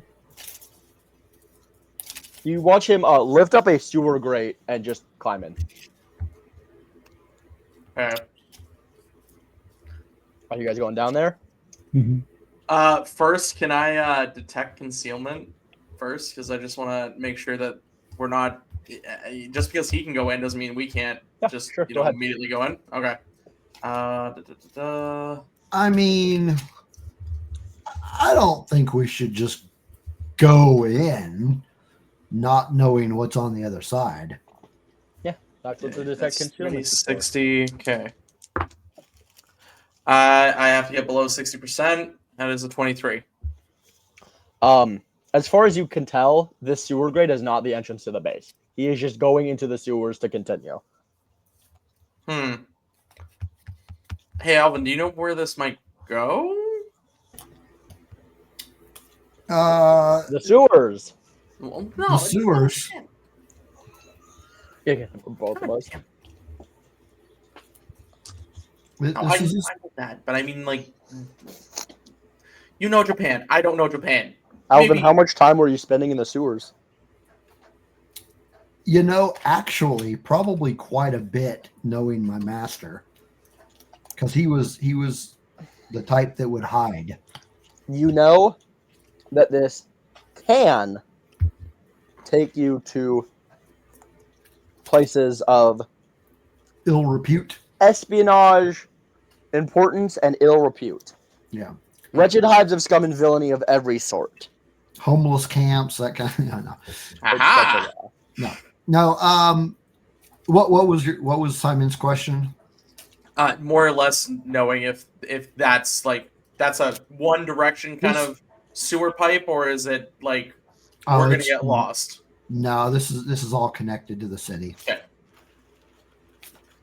You watch him lift up a sewer grate and just climb in. Okay. Are you guys going down there? Mm-hmm. First, can I detect concealment first? Because I just want to make sure that we're not just because he can go in doesn't mean we can't Yeah, just sure, go ahead. immediately go in. Okay. I mean, I don't think we should just go in not knowing what's on the other side. That's what the detect That's concealment is for. 60. Okay. I have to get below 60%. That is a 23. As far as you can tell, this sewer grate is not the entrance to the base. He is just going into the sewers to continue. Hey, Alvin, do you know where this might go? The sewers. Well, The no, it's sewers. not. Yeah, both of us. This No, I is just- know that, but I mean, like, you know Japan. I don't know Japan. Alvin, Maybe- how much time were you spending in the sewers? actually, probably quite a bit, knowing my master, because he was the type that would hide. You know that this can take you to places of Ill repute. espionage, importance, and ill repute. Yeah. Wretched hives of scum and villainy of every sort. Homeless camps, that kind of no. Aha! No, what was Simon's question? More or less knowing if that's a one direction kind of sewer pipe, or is it like we're gonna it's- get lost? No, this is all connected to the city. Okay,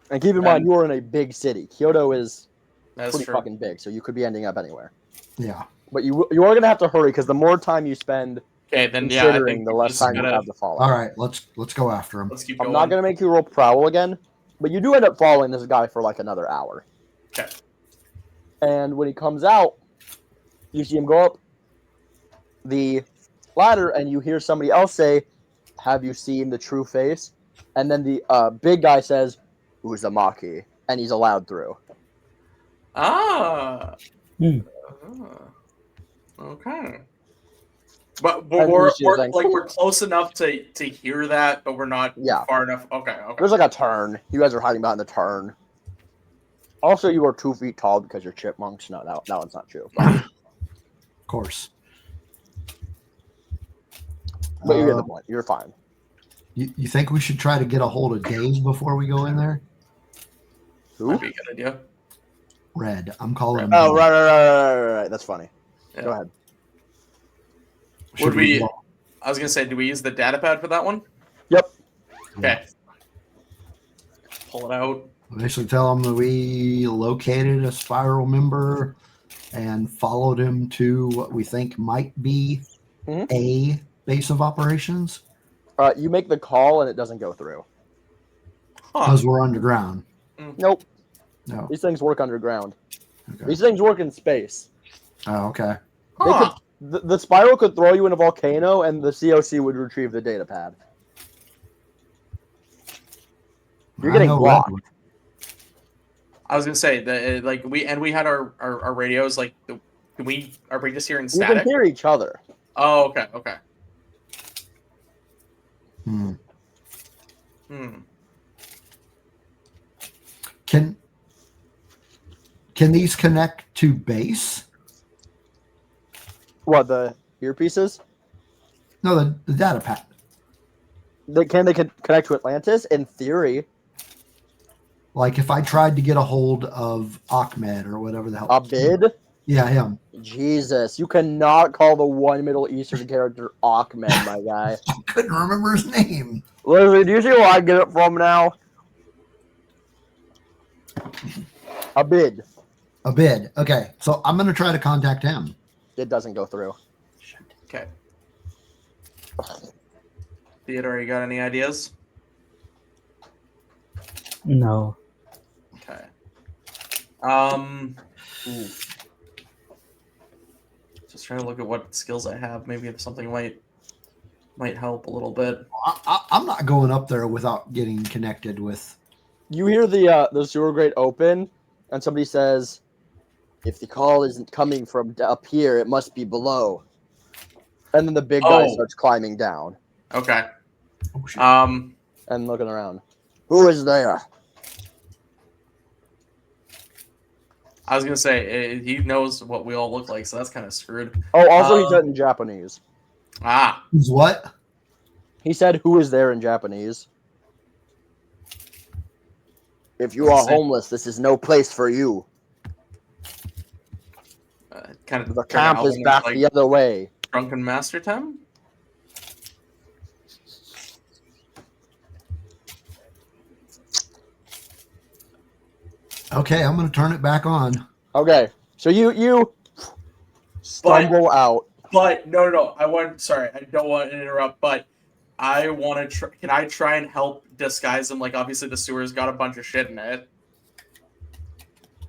And keep in mind, you are in a big city. Kyoto is that's pretty true. fucking big, so you could be ending up anywhere. Yeah. But you are going to have to hurry because the more time you spend Okay, then yeah, I considering, think the we're less just time you gonna- have to follow. All right, let's go after him. Let's keep going. I'm not going to make you roll prowl again, but you do end up following this guy for like another hour. Okay. And when he comes out, you see him go up the ladder, and you hear somebody else say, "Have you seen the true face?" And then the big guy says, "Uzumaki," and he's allowed through. Ah. Hmm. Okay. But And we're, he's just like- we're close enough to hear that, but we're not Yeah. far enough. Okay. Okay. There's like a turn. You guys are hiding behind the turn. Also, you are 2 feet tall because you're chipmunks. No, that one's not true. Of course. But you get the point. You're fine. You think we should try to get a hold of Days before we go in there? Who? Might be a good idea. Red. I'm calling him. Oh, Red. right. That's funny. Yeah. Go ahead. Should Would we? go- I was gonna say, do we use the data pad for that one? Yep. Okay. Pull it out. Basically tell him that we located a spiral member and followed him to what we think might be Mhm. a base of operations You make the call and it doesn't go through. Huh. because we're underground. Nope. No. These things work underground. Okay. These things work in space. Oh, okay. They Huh. The spiral could throw you in a volcano, and the COC would retrieve the data pad. You're I getting know Red blocked. would. I was gonna say that we had our radios like are we just hearing You static? can hear each other. Oh, okay. Okay. Hmm. Hmm. Can these connect to base? What, the earpieces? No, the data pad. They can connect to Atlantis? In theory. Like if I tried to get a hold of Ahmed or whatever the hell. Abid? Yeah, him. Jesus, you cannot call the one Middle Eastern character Ahmed, my guy. I couldn't remember his name. Literally, do you see where I get it from now? Abid. Abid. Okay, so I'm gonna try to contact him. It doesn't go through. Okay. Theodore, you got any ideas? No. Okay. Ooh. Just trying to look at what skills I have. Maybe if something might help a little bit. I'm not going up there without getting connected with. You hear the sewer grate open, and somebody says, "If the call isn't coming from up here, it must be below." And then the big guy Oh. starts climbing down. Okay. Oh, shit. and looking around. Who is there? I was gonna say he knows what we all look like, so that's kind of screwed. Oh, also he said in Japanese. Ah, Who's what? He said, "Who is there?" in Japanese. If you are homeless, this is no place for you. kind of The camp is back like the other way. Drunken Master Time. Okay, I'm gonna turn it back on. Okay, so you stumble out. But no. Sorry, I don't want to interrupt, but I want to. Can I try and help disguise him? Like, obviously, the sewer's got a bunch of shit in it.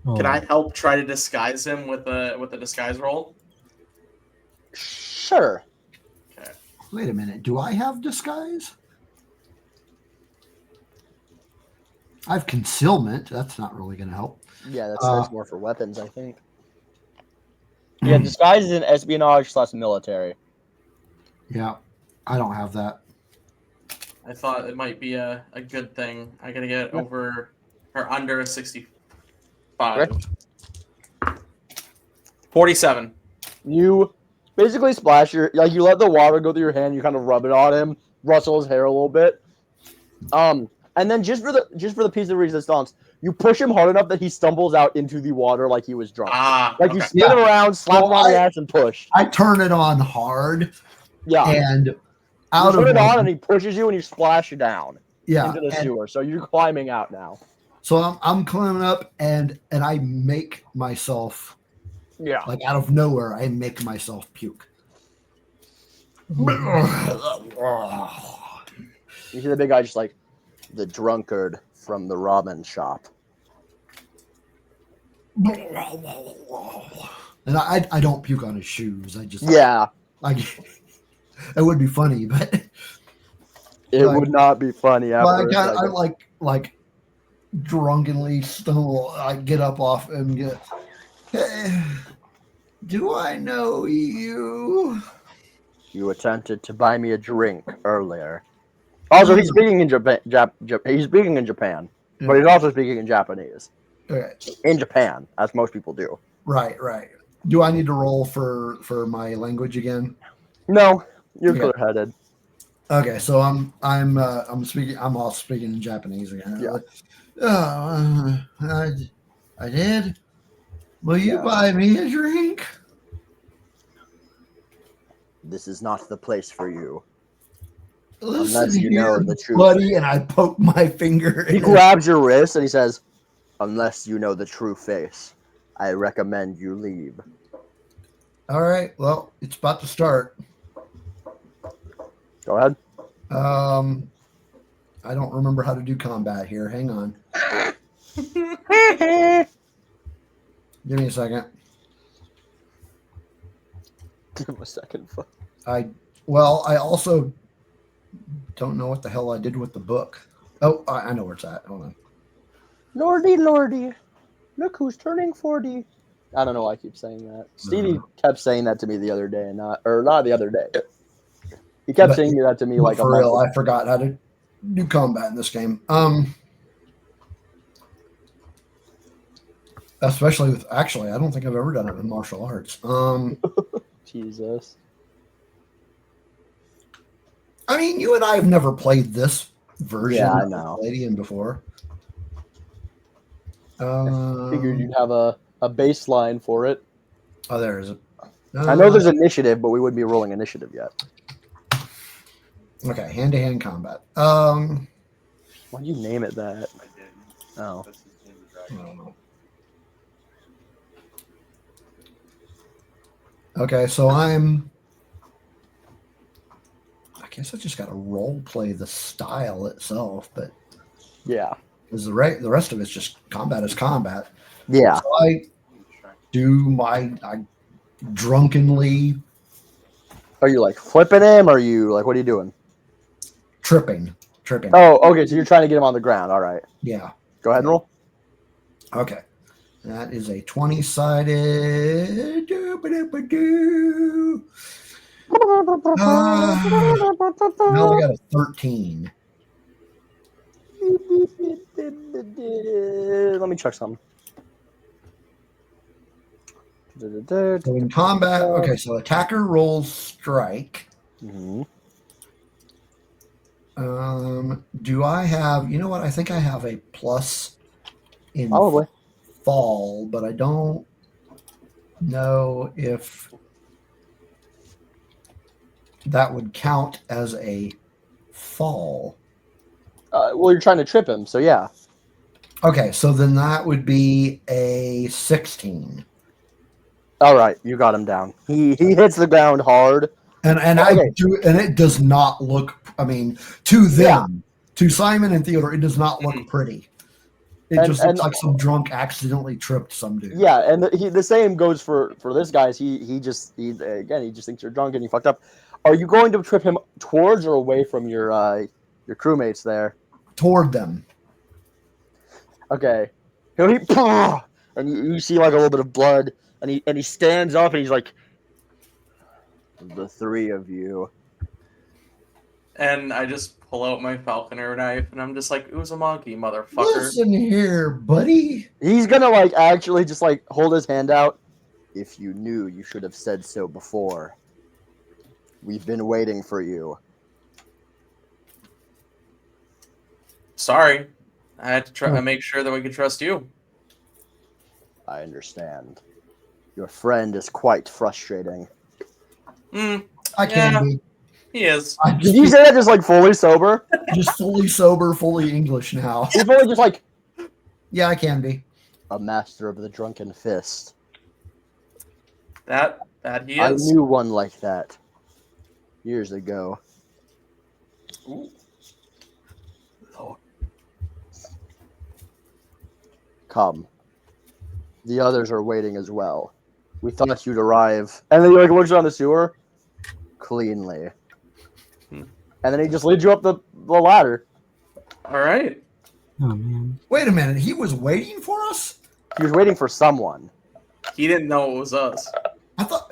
Can I help try to disguise him with a disguise roll? Sure. Okay. Wait a minute. Do I have disguise? I have concealment. That's not really going to help. Yeah, that's more for weapons, I think. Yeah, disguise is an espionage/military. Yeah, I don't have that. I thought it might be a good thing. I gotta get over or under a 65. Correct. 47. You basically splash you let the water go through your hand. You kind of rub it on him, rustle his hair a little bit. And then just for the piece of resistance, you push him hard enough that he stumbles out into the water like he was drunk. Like you spin him around, slap him on the ass, and push. I turn it on hard. Yeah. And you turn it on, and he pushes you, and you splash down into the and sewer. So you're climbing out now. So I'm climbing up, and I make myself, like out of nowhere, I make myself puke. You see the big guy just like the drunkard from the ramen shop. And I don't puke on his shoes. I just like it would be funny, but it would not be funny. After I like drunkenly stumble. I get up off and get. Hey, do I know you? You attempted to buy me a drink earlier. Also, he's speaking in he's speaking in Japan, but he's also speaking in Japanese. Okay. In Japan, as most people do. Right. Do I need to roll for my language again? No, you're clear-headed. Okay, so I'm speaking. I'm all speaking in Japanese again. Yeah. I did. Will you buy me a drink? This is not the place for you. Listen unless you know the truth. buddy, and I poke my finger. He grabs your wrist and he says, "Unless you know the true face, I recommend you leave." All right. Well, it's about to start. Go ahead. I don't remember how to do combat here. Hang on. Give me a second. Give him a second. I also don't know what the hell I did with the book. Oh, I know where it's at. Hold on. Lordy, look who's turning 40. I don't know why I keep saying that. Stevie kept saying that to me the other day, not the other day. He kept saying that to me like for real. I forgot how to do combat in this game. Especially with I don't think I've ever done it in martial arts. Jesus. I mean, you and I have never played this version I of know. Palladium before. Figured you'd have a baseline for it. Oh, there is a. I know there's initiative, but we wouldn't be rolling initiative yet. Okay, hand-to-hand combat. Why'd you name it that? I did. Oh. That's his name, the I dragon. don't know. Okay, so I guess I just got to role play the style itself, but Yeah. because the rest of it's just combat is combat. Yeah. So I drunkenly Are you like flipping him? Or are you like, what are you doing? tripping. Oh, okay. So you're trying to get him on the ground. All right. Yeah. Go ahead and roll. Okay. That is a 20-sided. No, I got a 13. Let me check something. So in combat, okay, so attacker rolls strike. Mhm. Do I have, you know what? I think I have a plus in Probably. fall, but I don't know if that would count as a fall. Well, you're trying to trip him, so yeah. Okay, so then that would be a 16. All right, you got him down. He hits the ground hard. And Okay. I do, and it does not look, I mean, to them, to Simon and Theodore, it does not look pretty. It just looks like some drunk accidentally tripped some dude. Yeah, and the same goes for this guy. He just thinks you're drunk and you fucked up. Are you going to trip him towards or away from your crewmates there? Toward them. Okay. And you see like a little bit of blood, and he stands up and he's like, "The three of you." And I just pull out my falconer knife, and I'm just like, Uzumaki, motherfucker. Listen here, buddy. He's gonna like actually just like hold his hand out. If you knew, you should have said so before. We've been waiting for you. Sorry. I had to try to make sure that we could trust you. I understand. Your friend is quite frustrating. I can be. He is. I'm Did you say that just like fully sober? just fully sober, fully English now. He's fully just like Yeah, I can be. a master of the drunken fist. That he I is. knew one like that years ago. Ooh. Come. The others are waiting as well. We thought you'd arrive. And then he like looks around the sewer cleanly. And then he just leads you up the ladder. All right. Oh man. Wait a minute. He was waiting for us? He was waiting for someone. He didn't know it was us. I thought.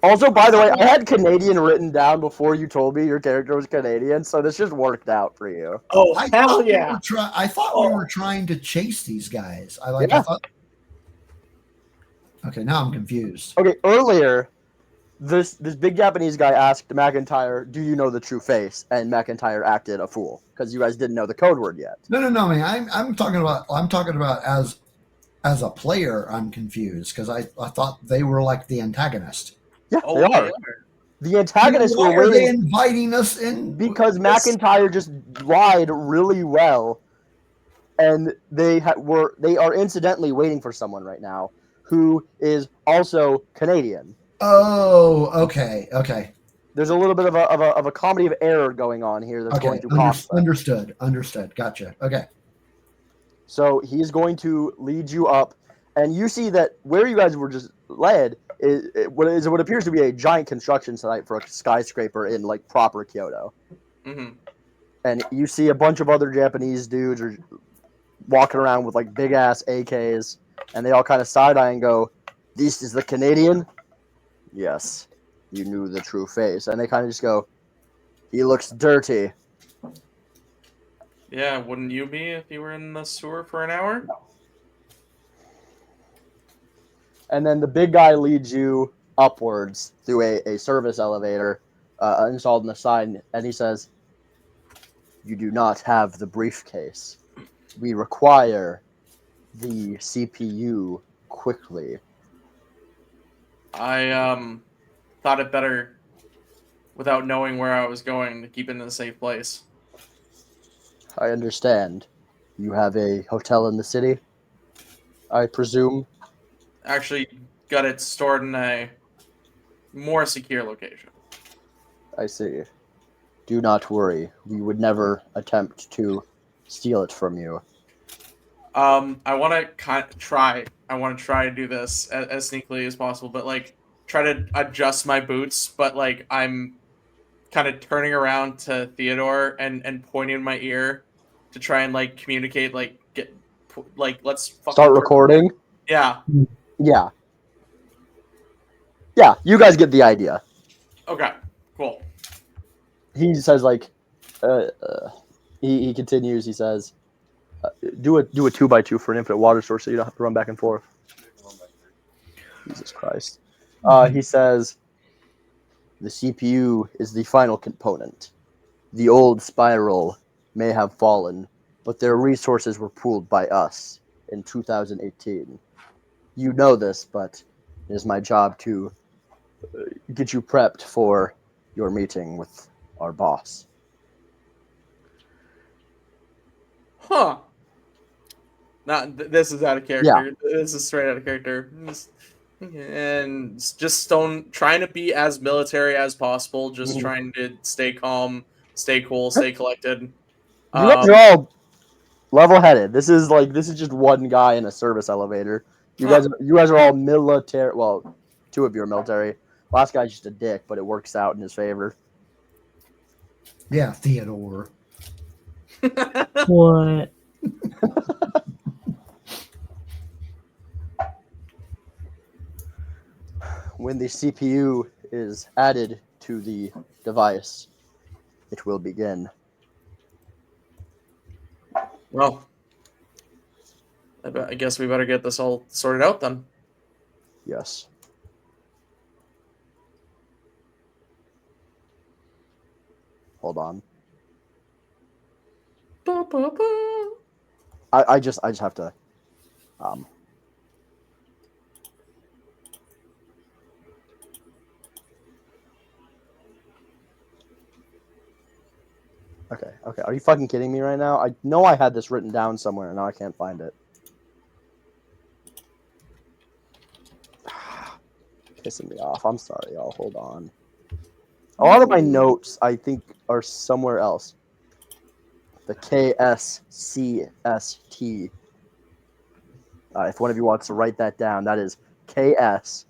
Also, by the way, I had Canadian written down before you told me your character was Canadian, so this just worked out for you. Oh, I hell thought yeah. I thought we were trying to chase these guys. I thought. Okay, now I'm confused. Okay, earlier, this big Japanese guy asked McIntyre, "Do you know the true face?" And McIntyre acted a fool because you guys didn't know the code word yet. No, man. I'm talking about as a player. I'm confused because I thought they were like the antagonist. Yeah, Oh, they are. The antagonists Why were are they waiting inviting us in? because McIntyre just lied really well, and they are incidentally waiting for someone right now who is also Canadian. Oh, okay. There's a little bit of a comedy of error going on here that's going to cost them. Understood. Gotcha. Okay. So he's going to lead you up, and you see that where you guys were just led is what appears to be a giant construction site for a skyscraper in like proper Kyoto. Mm-hmm. And you see a bunch of other Japanese dudes are walking around with like big ass AKs, and they all kind of side eye and go, "This is the Canadian?" "Yes, you knew the true face." And they kind of just go, "He looks dirty." Yeah, wouldn't you be if you were in the sewer for an hour? And then the big guy leads you upwards through a service elevator installed in the side, and he says, "You do not have the briefcase. We require the CPU quickly." I thought it better without knowing where I was going to keep it in a safe place. "I understand. You have a hotel in the city, I presume?" Actually, got it stored in a more secure location. "I see. Do not worry. We would never attempt to steal it from you." I want to try. I want to try to do this as sneakily as possible, but like try to adjust my boots. But like I'm kind of turning around to Theodore and pointing in my ear to try and like communicate. Like let's Start recording? Yeah. Yeah. Yeah, you guys get the idea. Okay. Cool. He says like, he continues. He says, do a 2x2 for an infinite water source, so you don't have to run back and forth. Jesus Christ. He says, the CPU is the final component. The old spiral may have fallen, but their resources were pooled by us in 2018. You know this, but it is my job to get you prepped for your meeting with our boss. Huh. This is out of character. This is straight out of character. And just Stone trying to be as military as possible, just trying to stay calm, stay cool, stay collected. You guys are all level-headed. This is just one guy in a service elevator. You guys are all military. Well, two of you are military. Last guy's just a dick, but it works out in his favor. Yeah, Theodore. What? When the CPU is added to the device, it will begin. Well, I guess we better get this all sorted out then. Yes. Hold on. I just have to Okay. Are you fucking kidding me right now? I know I had this written down somewhere and now I can't find it. Pissing me off. I'm sorry, y'all. Hold on. A lot of my notes, I think, are somewhere else. The KSCST. If one of you wants to write that down, that is KSCST.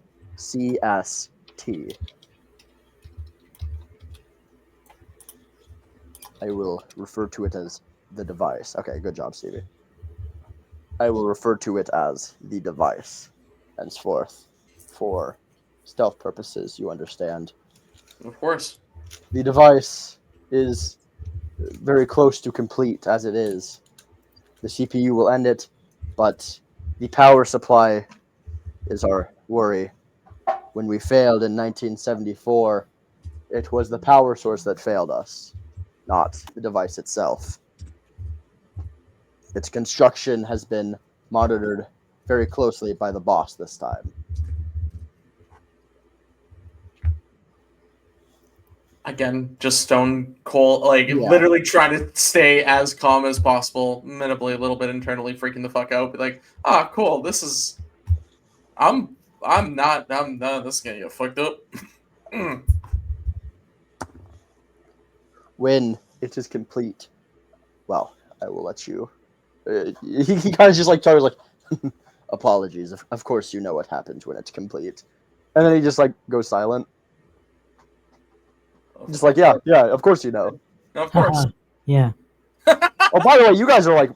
I will refer to it as the device. Okay, good job, Stevie. I will refer to it as the device henceforth for stealth purposes, you understand. Of course. The device is very close to complete as it is. The CPU will end it, but the power supply is our worry. When we failed in 1974, it was the power source that failed us, not the device itself. Its construction has been monitored very closely by the boss this time. Again, just stone cold, literally trying to stay as calm as possible, minimally a little bit internally freaking the fuck out, but like, cool, this is, this is gonna get fucked up. When it is complete, well, I will let you. He kind of just like chuckles, like, apologies. Of course, you know what happens when it's complete, and then he just like goes silent. Just like, yeah, of course you know. Of course. Yeah. Oh, by the way, you guys are like,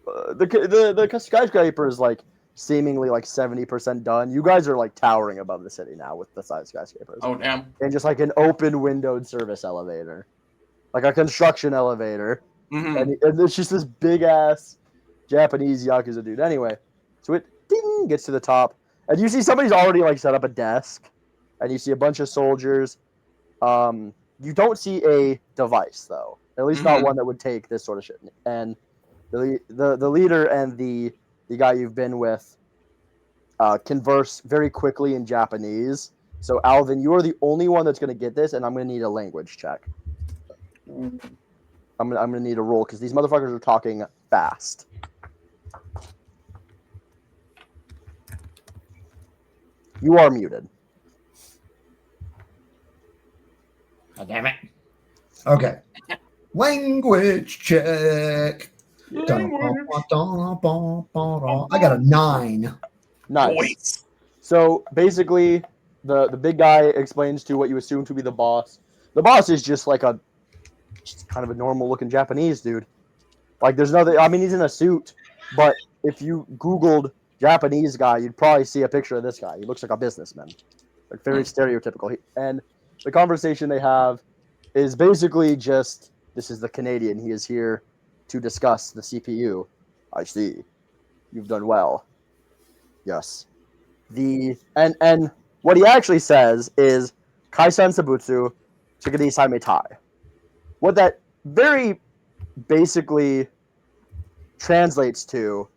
the skyscraper is like seemingly like 70% done. You guys are like towering above the city now with the side skyscrapers. Oh, damn. And just like an open windowed service elevator, like a construction elevator. Mm-hmm. And it's just this big ass Japanese Yakuza dude. Anyway, so it ding gets to the top, and you see somebody's already like set up a desk, and you see a bunch of soldiers. You don't see a device though, at least not one that would take this sort of shit. And the leader and the guy you've been with converse very quickly in Japanese. So Alvin, you are the only one that's gonna get this, and I'm gonna need a language check. I'm gonna need a roll because these motherfuckers are talking fast. You are muted. Oh, damn it. Okay. Language check. I got a 9. Nice. Wait. So basically, the big guy explains to what you assume to be the boss. The boss is just like just kind of a normal looking Japanese dude. Like there's nothing. I mean, he's in a suit, but if you Googled Japanese guy, you'd probably see a picture of this guy. He looks like a businessman, like very stereotypical. And The conversation they have is basically just, this is the Canadian. He is here to discuss the CPU. I see. You've done well. Yes. And what he actually says is Kaisan Sabutsu Chikadi Saimetai. What that very basically translates to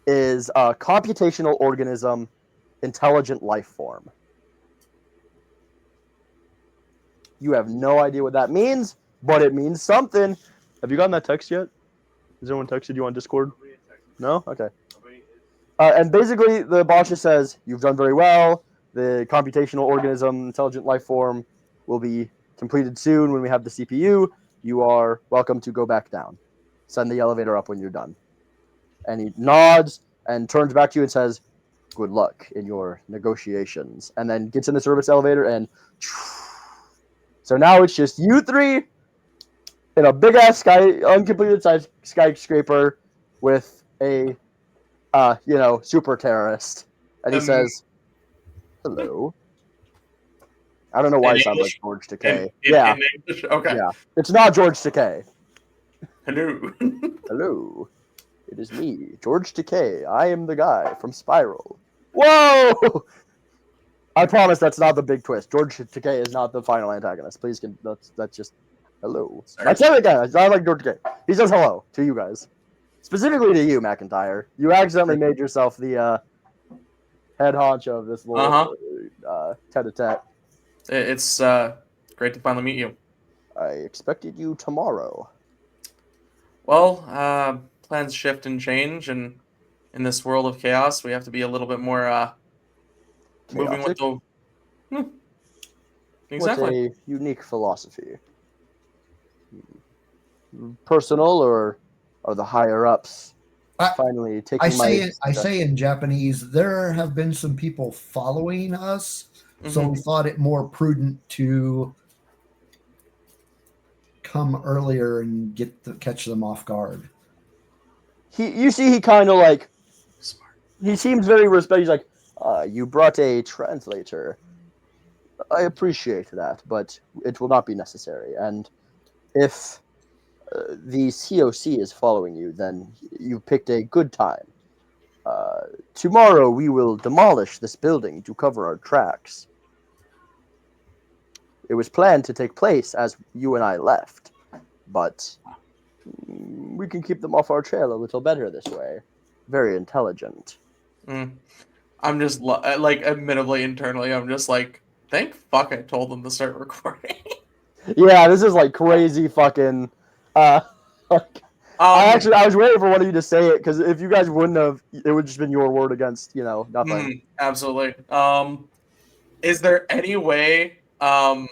is a computational organism, intelligent life form. You have no idea what that means, but it means something. Have you gotten that text yet? Has anyone texted you on Discord? No? Okay. And basically, the boss just says, you've done very well. The computational organism, intelligent life form, will be completed soon when we have the CPU. You are welcome to go back down. Send the elevator up when you're done. And he nods and turns back to you and says, good luck in your negotiations. And then gets in the service elevator and... So now it's just you three in a big-ass uncompleted skyscraper with a... super terrorist. And he says, hello. I don't know why he sounds like George Takei. Yeah. In English? Okay. Yeah. It's not George Takei. Hello. Hello. It is me, George Takei. I am the guy from Spiral. Whoa! I promise that's not the big twist. George Takei is not the final antagonist. Please, that's just hello. Sorry. That's it again. It's not like George Takei. He says hello to you guys. Specifically to you, McIntyre. You accidentally made yourself the head honcho of this little tete-a-tete. It's great to finally meet you. I expected you tomorrow. Well, plans shift and change, and in this world of chaos, we have to be a little bit more moving with the... Exactly. What a unique philosophy. Personal, or are the higher-ups finally taking I say in Japanese, there have been some people following us, so we thought it more prudent to come earlier and catch them off guard. You see, he kind of like... Smart. He seems very respectful. He's like, you brought a translator. I appreciate that, but it will not be necessary. And if the COC is following you, then you picked a good time. Tomorrow we will demolish this building to cover our tracks. It was planned to take place as you and I left, but we can keep them off our trail a little better this way. Very intelligent. I'm just like, admittibly, internally, I'm just like, thank fuck I told them to start recording. Yeah, this is like crazy fucking. I was waiting for one of you to say it, because if you guys wouldn't have, it would just been your word against, nothing. Absolutely. Is there any way? Oh,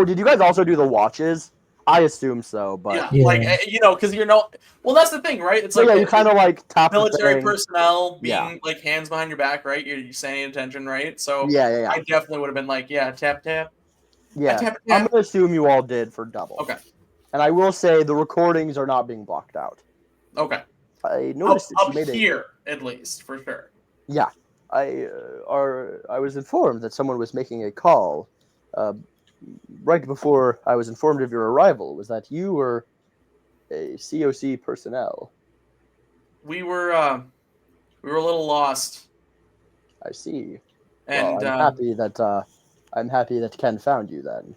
did you guys also do the watches? I assume so, but yeah. Like because well, that's the thing, right? It's like you kind of like tap military personnel being like hands behind your back, right? You're saying attention, right? So yeah. I definitely would have been like, tap tap. Yeah, tap. I'm gonna assume you all did for double. Okay. And I will say the recordings are not being blocked out. Okay. I noticed up here at least for sure. Yeah, I was informed that someone was making a call. Right before I was informed of your arrival. Was that you or a COC personnel? We were a little lost. I see. And well, I'm happy that Ken found you then.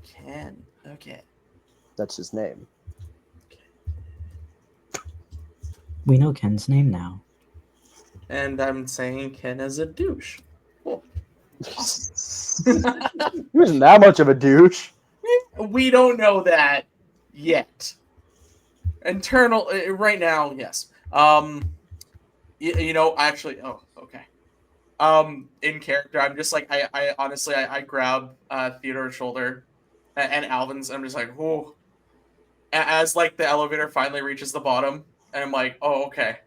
Ken, okay. That's his name. We know Ken's name now. And I'm saying Ken is a douche. Cool. He wasn't that much of a douche. We don't know that yet. Internal right now, yes. Actually, okay. In character, I'm just like I honestly grab Theodore's shoulder and Alvin's. I'm just like, whoa. As like the elevator finally reaches the bottom, and I'm like, oh, okay.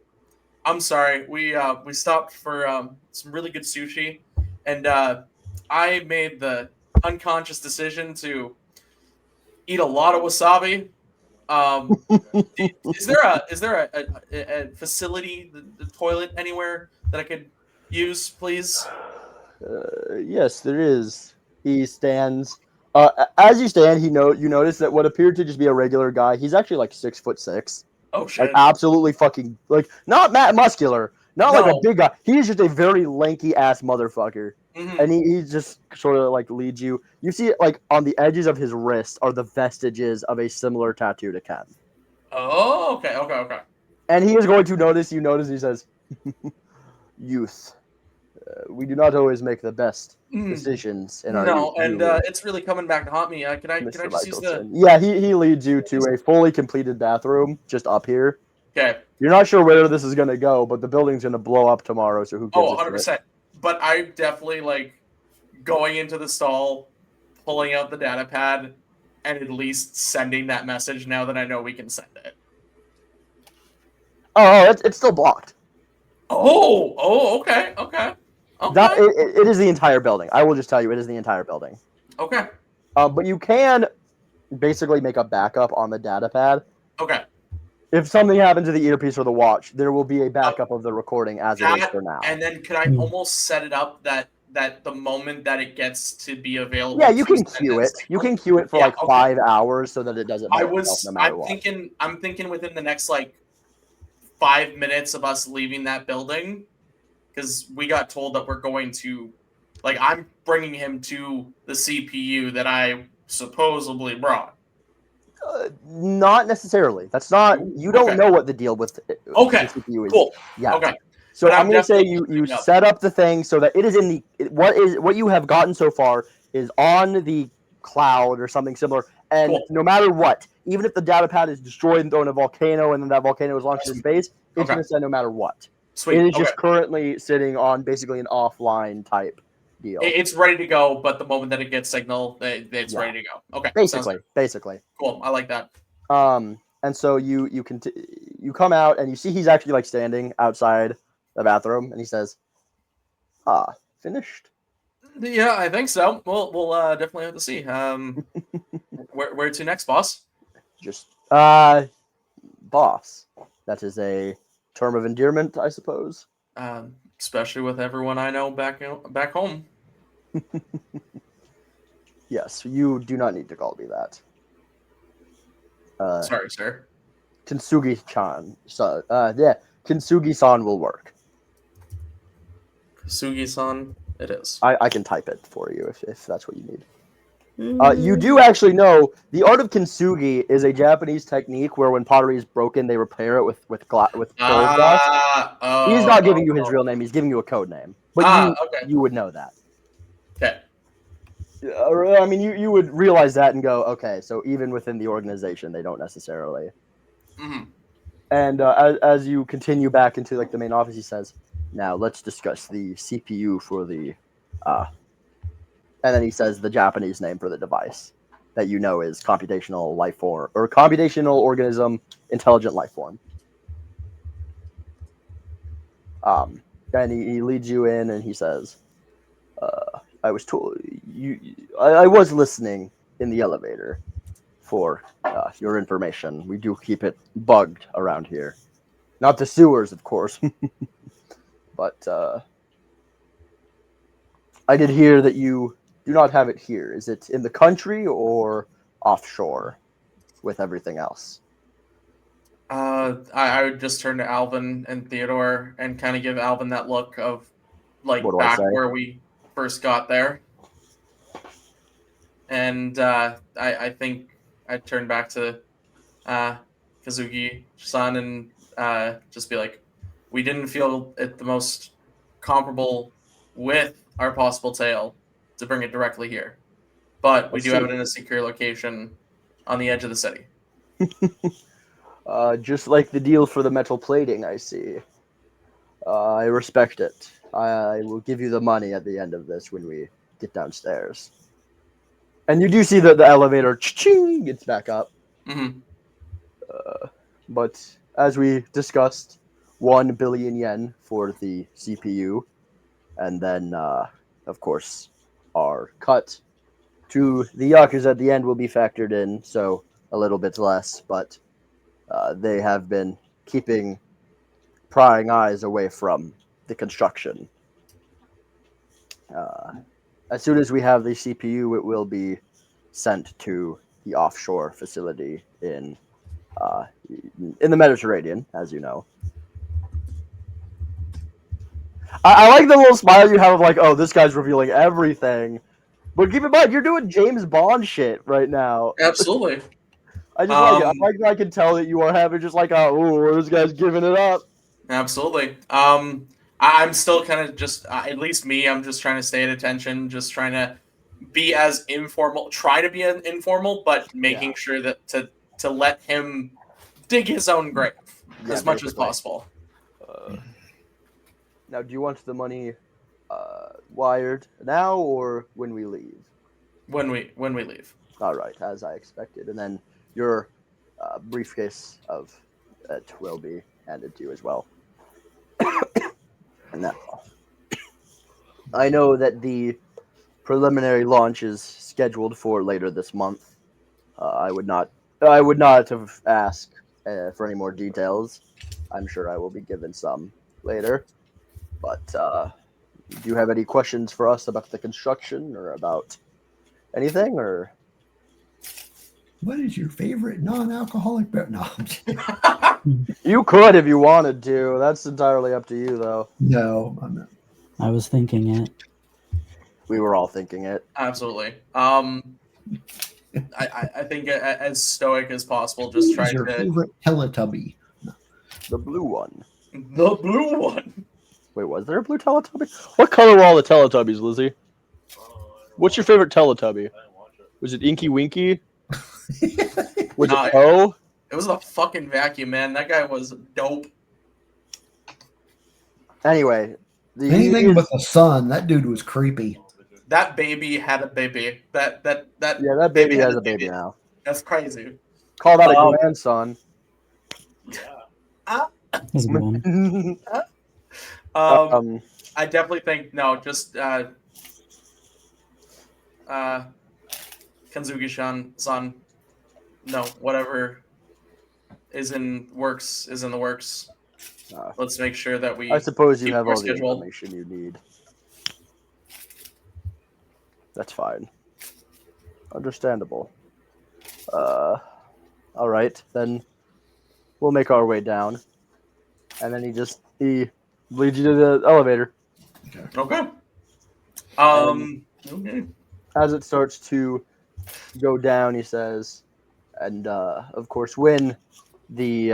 I'm sorry. We stopped for some really good sushi. And I made the unconscious decision to eat a lot of wasabi. Is there a facility, the toilet anywhere that I could use, please? Yes, there is. He stands. As you stand, you notice that what appeared to just be a regular guy, he's actually like 6'6". Oh Like shit. absolutely fucking like not muscular, not like a No. big guy. He's just a very lanky ass motherfucker. Mhm. And he just sort of like leads you. You see like on the edges of his wrist are the vestiges of a similar tattoo to Ken. Oh, okay. And he is going to notice you notice he says, "Youth, we do not always make the best decisions in our No, and youth, it's really coming back to haunt me. Can I Mr. just use the? Michelson." Yeah, he leads you to a fully completed bathroom just up here. Okay. You're not sure where this is going to go, but the building's going to blow up tomorrow, so who gives Oh, a shit? 100%. But I'm definitely like going into the stall, pulling out the data pad, and at least sending that message now that I know we can send it. Oh, it's still blocked. Okay. It is the entire building. I will just tell you, it is the entire building. Okay. But you can basically make a backup on the data pad. Okay. If something happens to the earpiece or the watch, there will be a backup of the recording as it is for now. And then could I almost set it up that the moment that it gets to be available? Yeah, you to can send queue that it. You signal? can queue it for Yeah, like okay. 5 hours so that it doesn't by itself no matter what. I'm thinking within the next like 5 minutes of us leaving that building, because we got told that we're going to, like, I'm bringing him to the CPU that I supposedly brought. Not necessarily. That's not. You don't know what the deal with the CPU is. Cool. Yeah. Okay. So But I'm going to say definitely you setting up. set up the thing so that it is in the what you have gotten so far is on the cloud or something similar. And Cool. no matter what, even if the data pad is destroyed and thrown in a volcano and then that volcano is launched into space, it's Okay. going to send no matter what. Sweet. It is Okay. just currently sitting on basically an offline type deal. It's ready to go, but the moment that it gets signal, it's ready to go. Okay. Basically. Cool. I like that. And so you come out and you see he's actually like standing outside the bathroom and he says, finished. Yeah, I think so. We'll definitely have to see. Where to next, boss? Just boss. That is a term of endearment, I suppose. Especially with everyone I know back home. Yes, you do not need to call me that. Sorry, sir. Kintsugi-chan. So, yeah, Kintsugi-san will work. Sugi-san, it is. I can type it for you if that's what you need. You do actually know the art of kintsugi is a Japanese technique where when pottery is broken, they repair it with gold glass. He's not giving you his real name; he's giving you a code name. But you would know that. Okay. I mean, you would realize that and go, okay, so even within the organization, they don't necessarily. Mm-hmm. And as you continue back into like the main office, he says, "Now let's discuss the CPU for the," and then he says the Japanese name for the device that you know is computational life form or computational organism intelligent life form. And he leads you in and he says, I was told I was listening in the elevator for your information. We do keep it bugged around here. Not the sewers, of course. But I did hear that you do not have it here. Is it in the country or offshore with everything else? I would just turn to Alvin and Theodore and kind of give Alvin that look of like What do I back say? where we first got there. And I think I'd turn back to Kazuki-san and just be like, we didn't feel it the most comparable with our possible tale to bring it directly here. But we do have it in a secure location on the edge of the city. Just like the deal for the metal plating, I see. I respect it. I will give you the money at the end of this when we get downstairs. And you do see that the elevator ching gets back up. Mm-hmm. But as we discussed, 1 billion yen for the CPU. And then, of course, our cut to the Yakuza at the end will be factored in. So a little bit less, but they have been prying eyes away from the construction. As soon as we have the CPU, it will be sent to the offshore facility in the Mediterranean, as you know. I like the little smile you have of like, oh, this guy's revealing everything. But keep in mind, you're doing James Bond shit right now. Absolutely. I just like it. I like that I can tell that you are having just like, oh, this guy's giving it up. Absolutely. I'm still kind of just, at least me, I'm just trying to stay at attention, just trying to be as informal, try to be as informal, but making sure that to let him dig his own grave as much as possible. Now, do you want the money wired now or when we leave? When we leave. All right, as I expected. And then your briefcase of it will be handed to you as well. Now, I know that the preliminary launch is scheduled for later this month. I would not have asked for any more details. I'm sure I will be given some later. But do you have any questions for us about the construction or about anything? Or what is your favorite non-alcoholic beverage? No, you could if you wanted to. That's entirely up to you, though. no, I'm not. I was thinking it. We were all thinking it. Absolutely. I think as stoic as possible. Just try Who's your to favorite Teletubby? The blue one. the blue one. Wait, was there a blue Teletubby? What color were all the Teletubbies, Lizzie? What's your favorite Teletubby? Was it Inky Winky? Was it Poe? It was the fucking vacuum, man. That guy was dope. Anyway, Anything but the sun. That dude was creepy. That baby had a baby. That that baby has a baby now. That's crazy. Call that a grandson. That's a good one. I definitely think just Kanzuki-san, no, whatever is in the works. Let's make sure that we. I suppose you keep have our all the schedule. information you need. That's fine. Understandable. All right, then we'll make our way down, and then he leads you to the elevator. Okay. Okay. As it starts to go down, he says, and of course, when the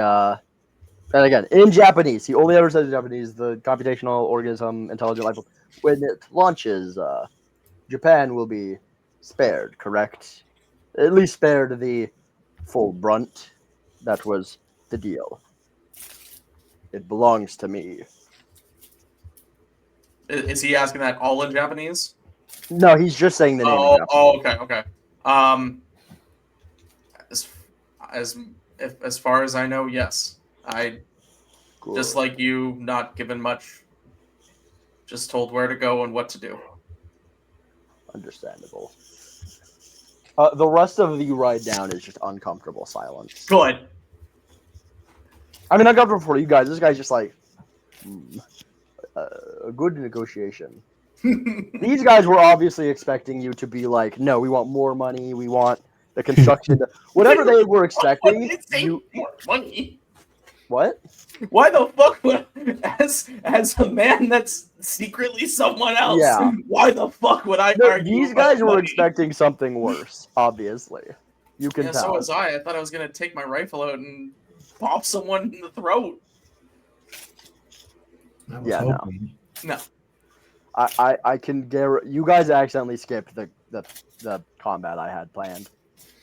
and again in Japanese, he only ever says in Japanese, the computational organism intelligent life form, when it launches, Japan will be spared, correct? At least spared the full brunt. That was the deal. It belongs to me. Is he asking that all in Japanese? No, he's just saying the name. Okay. As far as I know, yes. Cool. Just like you, not given much. Just told where to go and what to do. Understandable. The rest of the ride down is just uncomfortable silence. Good. I mean, uncomfortable for you guys. This guy's just like a good negotiation. These guys were obviously expecting you to be like, no, we want more money. We want the construction. Whatever they were expecting. More money. What? Why the fuck would, as a man that's secretly someone else? Yeah. Why the fuck would I No, argue? these guys were money? expecting something worse. Obviously, you can Yeah, tell. so was I. I thought I was gonna take my rifle out and pop someone in the throat. I was Yeah, hoping. No. I can guarantee you guys accidentally skipped the combat I had planned.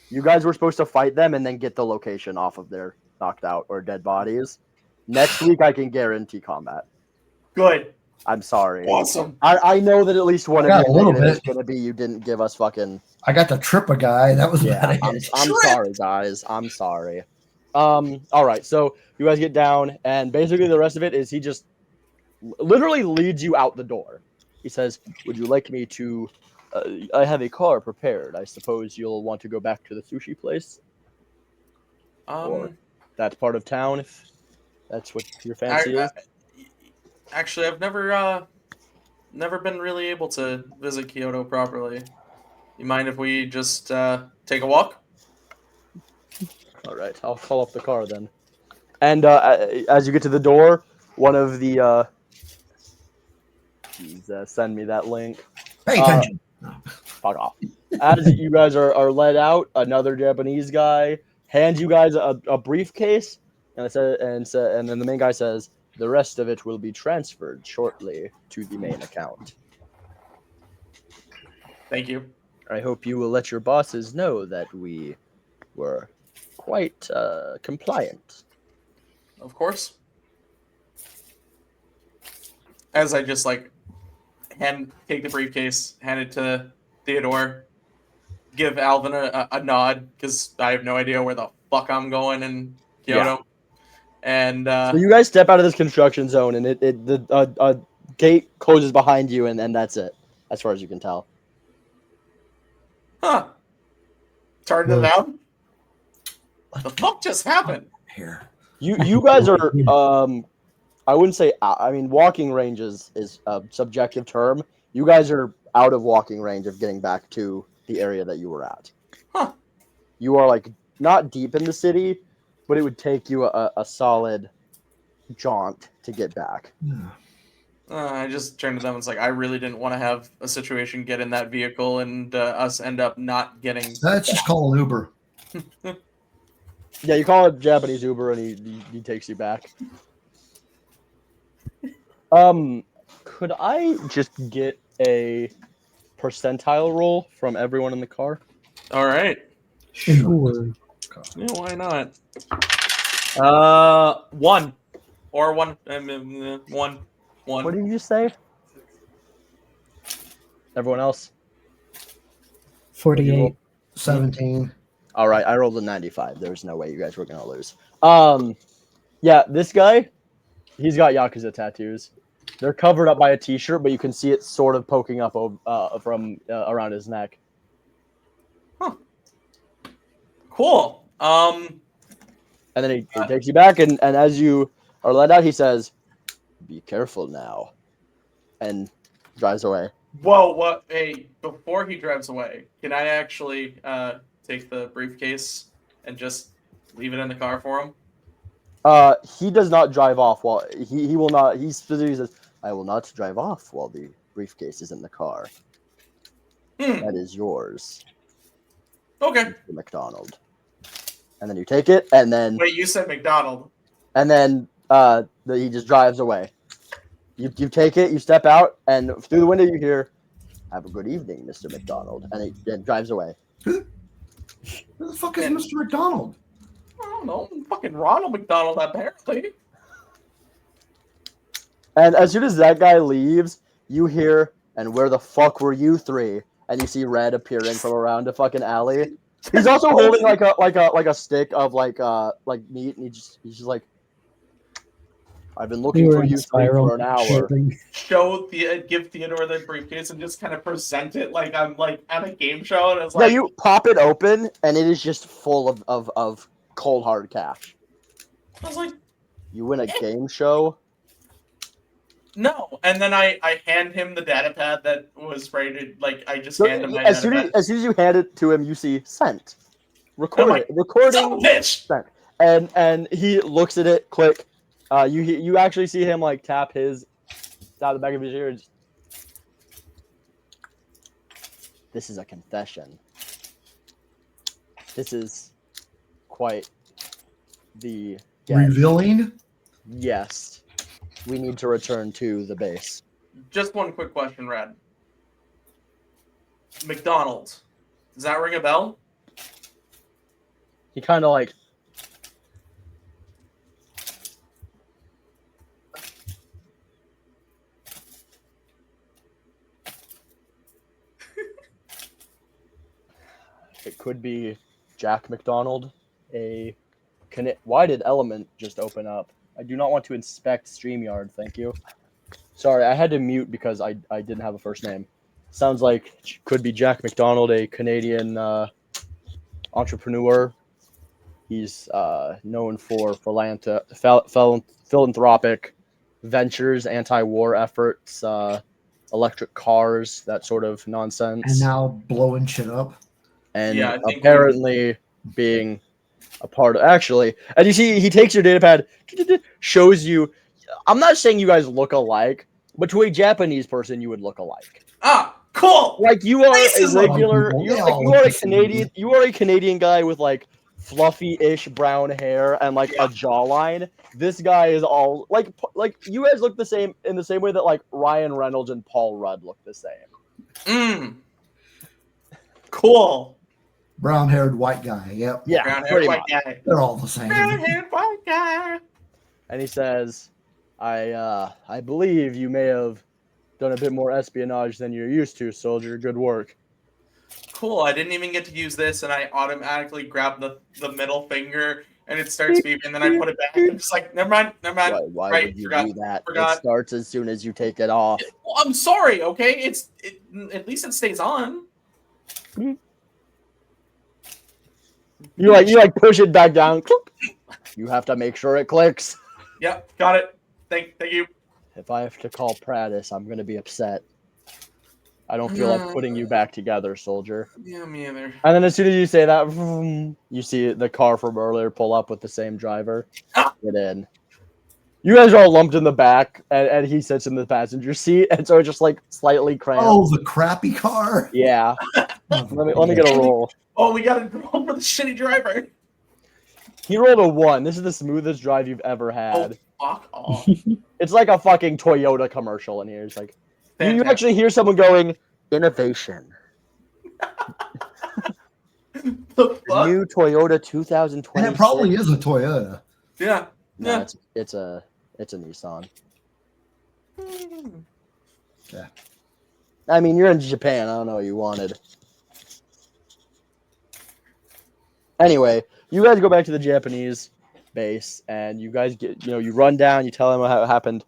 You guys were supposed to fight them and then get the location off of their knocked out or dead bodies. Next week I can guarantee combat. Good. I'm sorry. Awesome. I know that at least one I of got you a little is bit. going to be you didn't give us fucking. I got to trip a guy. That was Yeah, about it. I'm sorry, guys. I'm sorry. All right, so you guys get down, and basically the rest of it is he just literally leads you out the door. He says, "Would you like me to? I have a car prepared. I suppose you'll want to go back to the sushi place, or that part of town if that's what your fancy is." Actually, I've never never been really able to visit Kyoto properly. You mind if we just take a walk? All right, I'll call up the car then. And as you get to the door, one of the send me that link. Pay attention. Fuck off. As you guys are led out, another Japanese guy hands you guys a briefcase, and and then the main guy says, "The rest of it will be transferred shortly to the main account. Thank you. I hope you will let your bosses know that we were quite compliant." Of course. As I just like take the briefcase, hand it to Theodore, give Alvin a nod because I have no idea where the fuck I'm going in Kyoto. And So you guys step out of this construction zone, and the gate closes behind you, and that's it, as far as you can tell. Turn it down. The fuck just happened? Here. You guys are I wouldn't say I mean walking range is a subjective term. You guys are out of walking range of getting back to the area that you were at. Huh. You are like not deep in the city, but it would take you a solid jaunt to get back. I just turned to them and was like, I really didn't want to have a situation get in that vehicle and us end up not getting. Let's just call an Uber. Yeah, you call it Japanese Uber, and he takes you back. Could I just get a percentile roll from everyone in the car? All right. Sure. Yeah, why not? 1 or 1. 1. What did you say? Everyone else? 48. 17. All right, I rolled a 95. There's no way you guys were gonna lose. Yeah, this guy, he's got Yakuza tattoos. They're covered up by a T-shirt, but you can see it sort of poking up from around his neck. Huh. Cool. And then he takes you back, and as you are let out, he says, "Be careful now," and drives away. Whoa, what? Hey, before he drives away, can I actually take the briefcase and just leave it in the car for him? He does not drive off while he will not. He specifically says, "I will not drive off while the briefcase is in the car. That is yours." Okay. Mr. McDonald. And then you take it, and then Wait, you said McDonald. and then he just drives away. You take it, you step out, and through the window you hear, "Have a good evening, Mr. McDonald," and he then drives away. Who the fuck is Mr. McDonald? I don't know. Fucking Ronald McDonald, apparently. And as soon as that guy leaves, you hear, "And where the fuck were you three?" And you see Red appearing from around a fucking alley. He's also holding like a stick of like meat, and he's just like, "I've been looking for you three for an hour." Give Theodore the briefcase and just kind of present it like I'm like at a game show, and it's Yeah, like you pop it open, and it is just full of cold hard cash. I was like, You win a game show? no. And then I hand him the data pad that was rated. Like I just So hand him my as data pad. soon as you hand it to him, you see sent. I'm like, Recording son of a bitch! sent. And he looks at it, click. You actually see him like tap the back of his ear. This is a confession. This is quite the Revealing? Yes. We need to return to the base. Just one quick question, Rad. McDonald's. Does that ring a bell? He kind of like it could be Jack McDonald. Why did Element just open up? I do not want to inspect StreamYard, thank you. Sorry, I had to mute because I didn't have a first name. Sounds like could be Jack McDonald, a Canadian entrepreneur. He's known for philanthropic ventures, anti-war efforts, electric cars, that sort of nonsense. And now blowing shit up. And Yeah, I think apparently being a part of actually, and you see he takes your data pad, shows you. I'm not saying you guys look alike, but to a Japanese person you would look alike. Ah, cool. Like you are a Racism. regular, They you're all like you look are a the same. Canadian, you are a Canadian guy with like fluffy-ish brown hair and like Yeah. a jawline. This guy is all like you guys look the same in the same way that like Ryan Reynolds and Paul Rudd look the same. Cool. Brown-haired white guy. Yep. Yeah, Brown-haired pretty white much. guy. They're all the same. Brown-haired white guy. And he says, I believe you may have done a bit more espionage than you're used to, soldier. Good work. Cool. I didn't even get to use this, and I automatically grabbed the middle finger, and it starts beeping, and then I put it back. I'm just like, never mind. Why Right, would you forgot, do that? forgot. It starts as soon as you take it off. Well, I'm sorry. Okay, at least it stays on. You like push it back down. You have to make sure it clicks. Yep, got it. Thank you. If I have to call Prattis, I'm gonna be upset. I don't feel like putting you back together, soldier. Yeah, me either. And then as soon as you say that, you see the car from earlier pull up with the same driver. Get in. You guys are all lumped in the back, and he sits in the passenger seat, and so it's just like slightly cramped. Oh, the crappy car. Yeah. let me get a roll. Oh, we got to roll for the shitty driver. He rolled a 1. This is the smoothest drive you've ever had. Oh, fuck off. It's like a fucking Toyota commercial in here. It's like you Fantastic. actually hear someone going, innovation. The fuck? New Toyota 2020. And it probably is a Toyota. Yeah. No, Yeah. it's a Nissan. Yeah. I mean, you're in Japan. I don't know what you wanted. Anyway, you guys go back to the Japanese base, and you guys get, you run down, you tell them how it happened.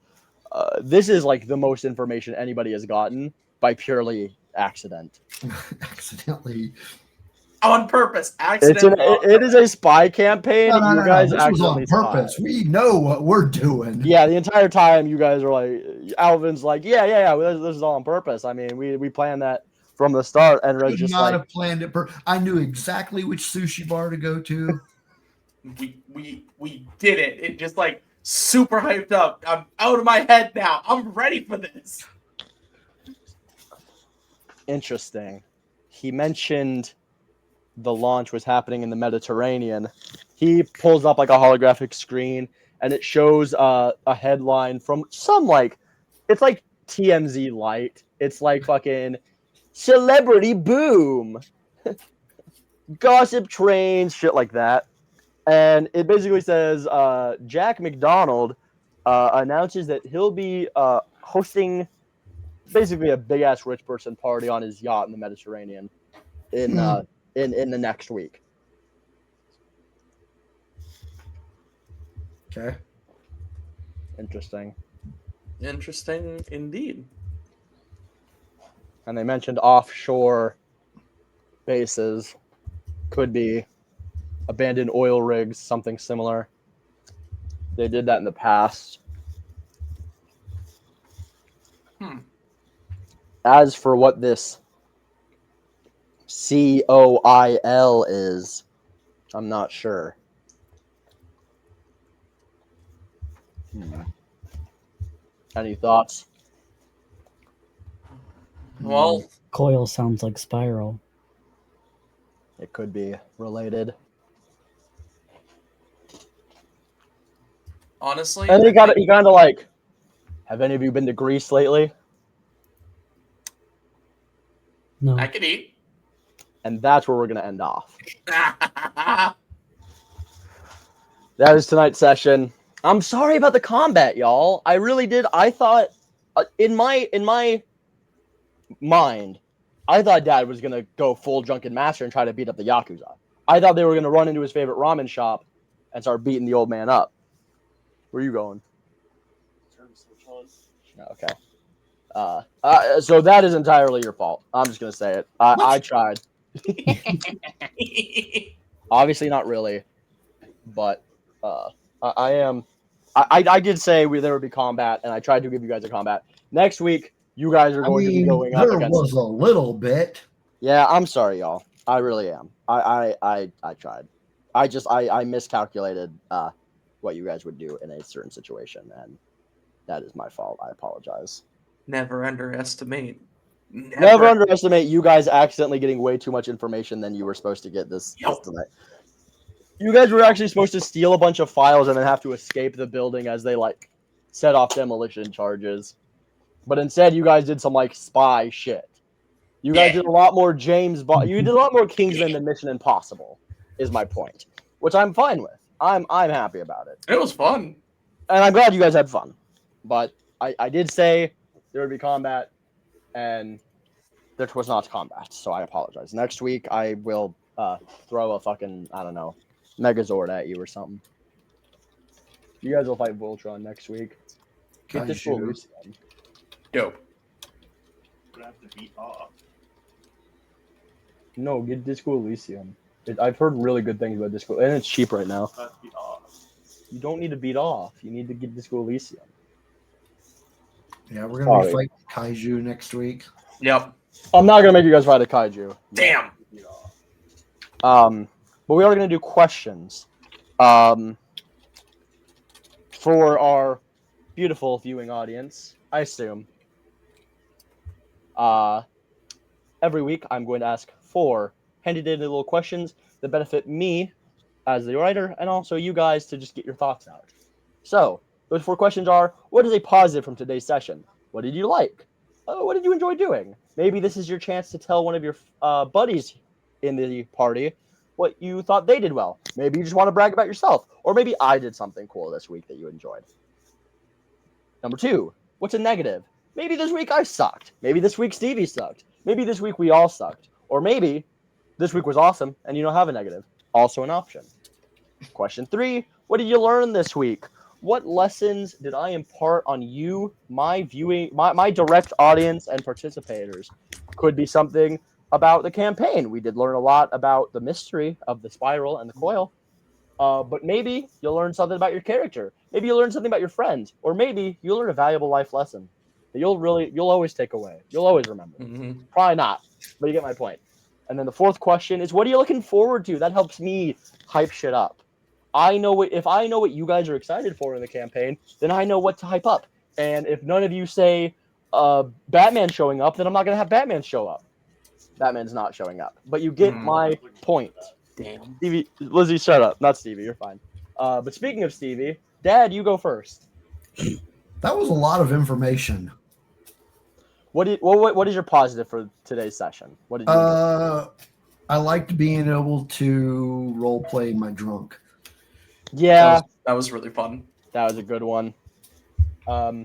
This is like the most information anybody has gotten by purely accident. Accidentally. On purpose. Accident. It is a spy campaign. No, You guys this was accidentally on purpose. spy. We know what we're doing. Yeah, the entire time you guys are like, Alvin's like, yeah, this is all on purpose. I mean, we planned that from the start, and Red's Could just not like, have planned it. I knew exactly which sushi bar to go to. We did it. It just like super hyped up. I'm out of my head now. I'm ready for this. interesting. He mentioned the launch was happening in the Mediterranean. He pulls up like a holographic screen, and it shows a headline from some it's like TMZ Light. It's like fucking celebrity boom, gossip trains, shit like that. And it basically says Jack McDonald announces that he'll be hosting basically a big ass rich person party on his yacht in the Mediterranean in the next week. Okay. Interesting. Interesting indeed. And they mentioned offshore bases, could be abandoned oil rigs, something similar. They did that in the past. As for what this COIL is, I'm not sure. Any thoughts? Well, Coil sounds like spiral. It could be related. honestly, And he kind of like, have any of you been to Greece lately? No. I could eat. And that's where we're going to end off. That is tonight's session. I'm sorry about the combat, y'all. I really did. I thought, in my mind, I thought Dad was going to go full drunken master and try to beat up the Yakuza. I thought they were going to run into his favorite ramen shop and start beating the old man up. Where are you going? Okay. So that is entirely your fault. I'm just going to say it. I tried. Obviously not really, but I am. I did say there would be combat, and I tried to give you guys a combat. Next week, You guys are going to be going up there against. was a little bit. Yeah, I'm sorry, y'all. I really am. I tried. I miscalculated what you guys would do in a certain situation, and that is my fault. I apologize. Never underestimate. Never underestimate you guys accidentally getting way too much information than you were supposed to get this tonight. You guys were actually supposed to steal a bunch of files and then have to escape the building as they like set off demolition charges. But instead, you guys did some like spy shit. You guys did a lot more you did a lot more Kingsman than Mission Impossible, is my point. Which I'm fine with. I'm happy about it. It was fun. And I'm glad you guys had fun. But I did say there would be combat, and there was not combat, so I apologize. Next week I will throw a fucking, I don't know, Megazord at you or something. You guys will fight Voltron next week. Get this full Lucian. Dope. Gonna have to beat off. No, get Disco Elysium. I've heard really good things about Disco, and it's cheap right now. Have to beat off. You don't need to beat off. You need to get Disco Elysium. Yeah, we're gonna be fighting Kaiju next week. Yep. I'm not gonna make you guys fight a kaiju. Damn. But we are gonna do questions. For our beautiful viewing audience, I assume. Every week I'm going to ask 4 handy-dandy little questions that benefit me as the writer, and also you guys to just get your thoughts out. So, those 4 questions are: what is a positive from today's session? What did you like? What did you enjoy doing? Maybe this is your chance to tell one of your buddies in the party what you thought they did well. Maybe you just want to brag about yourself. Or maybe I did something cool this week that you enjoyed. Number 2, what's a negative? Maybe this week I sucked. Maybe this week Stevie sucked. Maybe this week we all sucked. Or maybe this week was awesome and you don't have a negative. Also an option. Question 3, what did you learn this week? What lessons did I impart on you, my direct audience and participators? Could be something about the campaign. We did learn a lot about the mystery of the spiral and the coil. But maybe you'll learn something about your character. Maybe you'll learn something about your friends. Or maybe you'll learn a valuable life lesson that you'll always take away. You'll always remember. Mm-hmm. Probably not, but you get my point. And then the 4th question is, what are you looking forward to? That helps me hype shit up. If I know what you guys are excited for in the campaign, then I know what to hype up. And if none of you say Batman showing up, then I'm not going to have Batman show up. Batman's not showing up. But you get my point. Damn. Stevie, Lizzie, shut up. Not Stevie, you're fine. But speaking of Stevie, Dad, you go first. That was a lot of information. What is your positive for today's session? What did you enjoy? I liked being able to role play my drunk. Yeah, That was really fun. that was a good one. I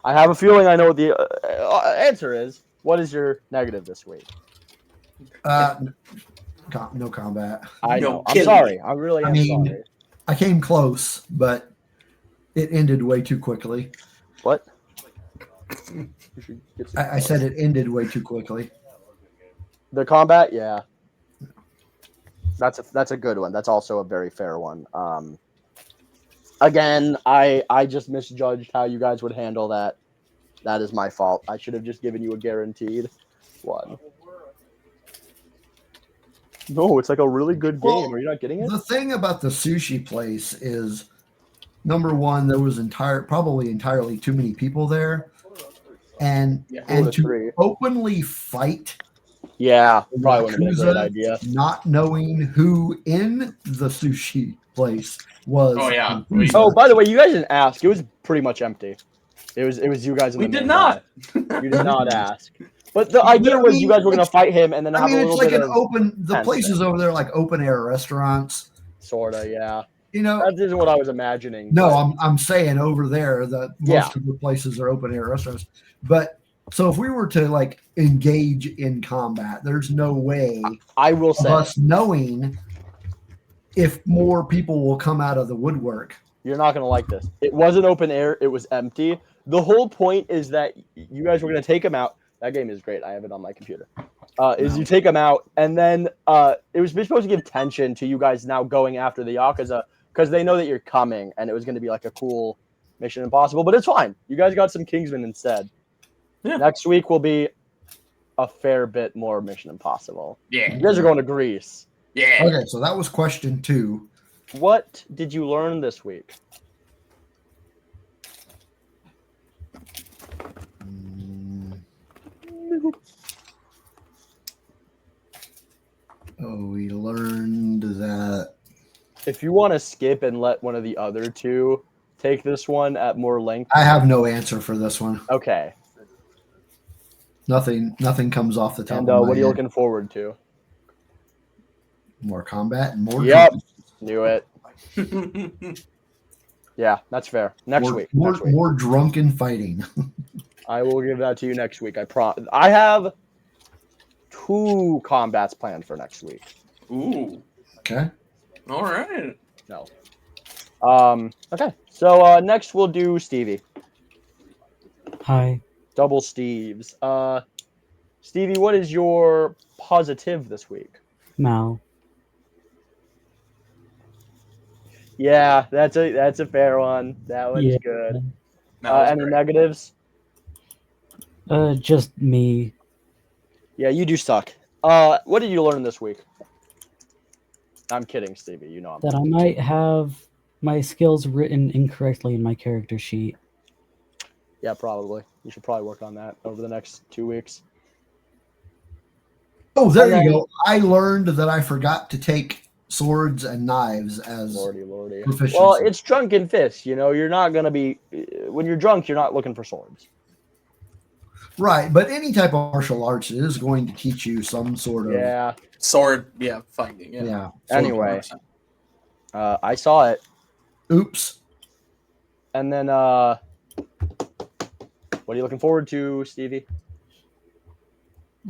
have a feeling I know what the answer is. What is your negative this week? No combat. I No know. I'm kidding. sorry. I really am sorry. I came close, but it ended way too quickly. What? I said it ended way too quickly. The combat, yeah. That's a good one. That's also a very fair one. Again, I just misjudged how you guys would handle that. That is my fault. I should have just given you a guaranteed one. No, it's like a really good game. Well, Are you not getting it? The thing about the sushi place is, number one, there was probably entirely too many people there, and to to openly fight. Yeah, probably wouldn't have been a great Yakuza, idea. Not knowing who in the sushi place was. Oh, yeah. Yakuza. Oh, by the way, you guys didn't ask. It was pretty much empty. It was you guys. In We the did main not. line. You did not ask. But the idea was you guys were going to fight him and then have a it's little like bit an of open. The tension. places over there are like open air restaurants. Sorta, yeah. You know, That isn't what I was imagining. no, but- I'm saying over there that most Yeah. of the places are open air restaurants. But so if we were to like engage in combat, there's no way I will of say us knowing if more people will come out of the woodwork. you're not going to like this. It wasn't open air. It was empty. The whole point is that you guys were going to take him out. That game is great. I have it on my computer. Is you take him out, and then it was supposed to give tension to you guys now going after the Yakuza because they know that you're coming, and it was going to be like a cool Mission Impossible. But it's fine. You guys got some Kingsman instead. Yeah. Next week will be a fair bit more Mission Impossible. Yeah. You guys are going to Greece. Yeah. Okay, so that was question 2. What did you learn this week? We learned that. If you want to skip and let one of the other two take this one at more length. I have no answer for this one. Okay. Nothing comes off the top And of my what are you head. looking forward to? More combat and more Yep. drunk. Knew it. Yeah, that's fair. Next week. More drunken fighting. I will give that to you next week. I have 2 combats planned for next week. Ooh. Okay. All right. No. Okay. So next we'll do Stevie. Hi. Double Steves. Stevie, what is your positive this week? Mal. Yeah, that's a fair one. That one's Yeah. good. That was Any great. negatives? Just me. Yeah, you do suck. What did you learn this week? I'm kidding, Stevie. You know I'm That I might have my skills written incorrectly in my character sheet. Yeah, probably. You should probably work on that over the next 2 weeks. Oh, there And you then- go. I learned that I forgot to take swords and knives as Lordy. proficiency. Well, it's drunken fists. You know, you're not gonna be when you're drunk. You're not looking for swords. right, but any type of martial arts is going to teach you some sort of Yeah. Sword. Yeah. Fighting. Yeah. yeah. Anyway, I saw it, Oops. and then what are you looking forward to, Stevie?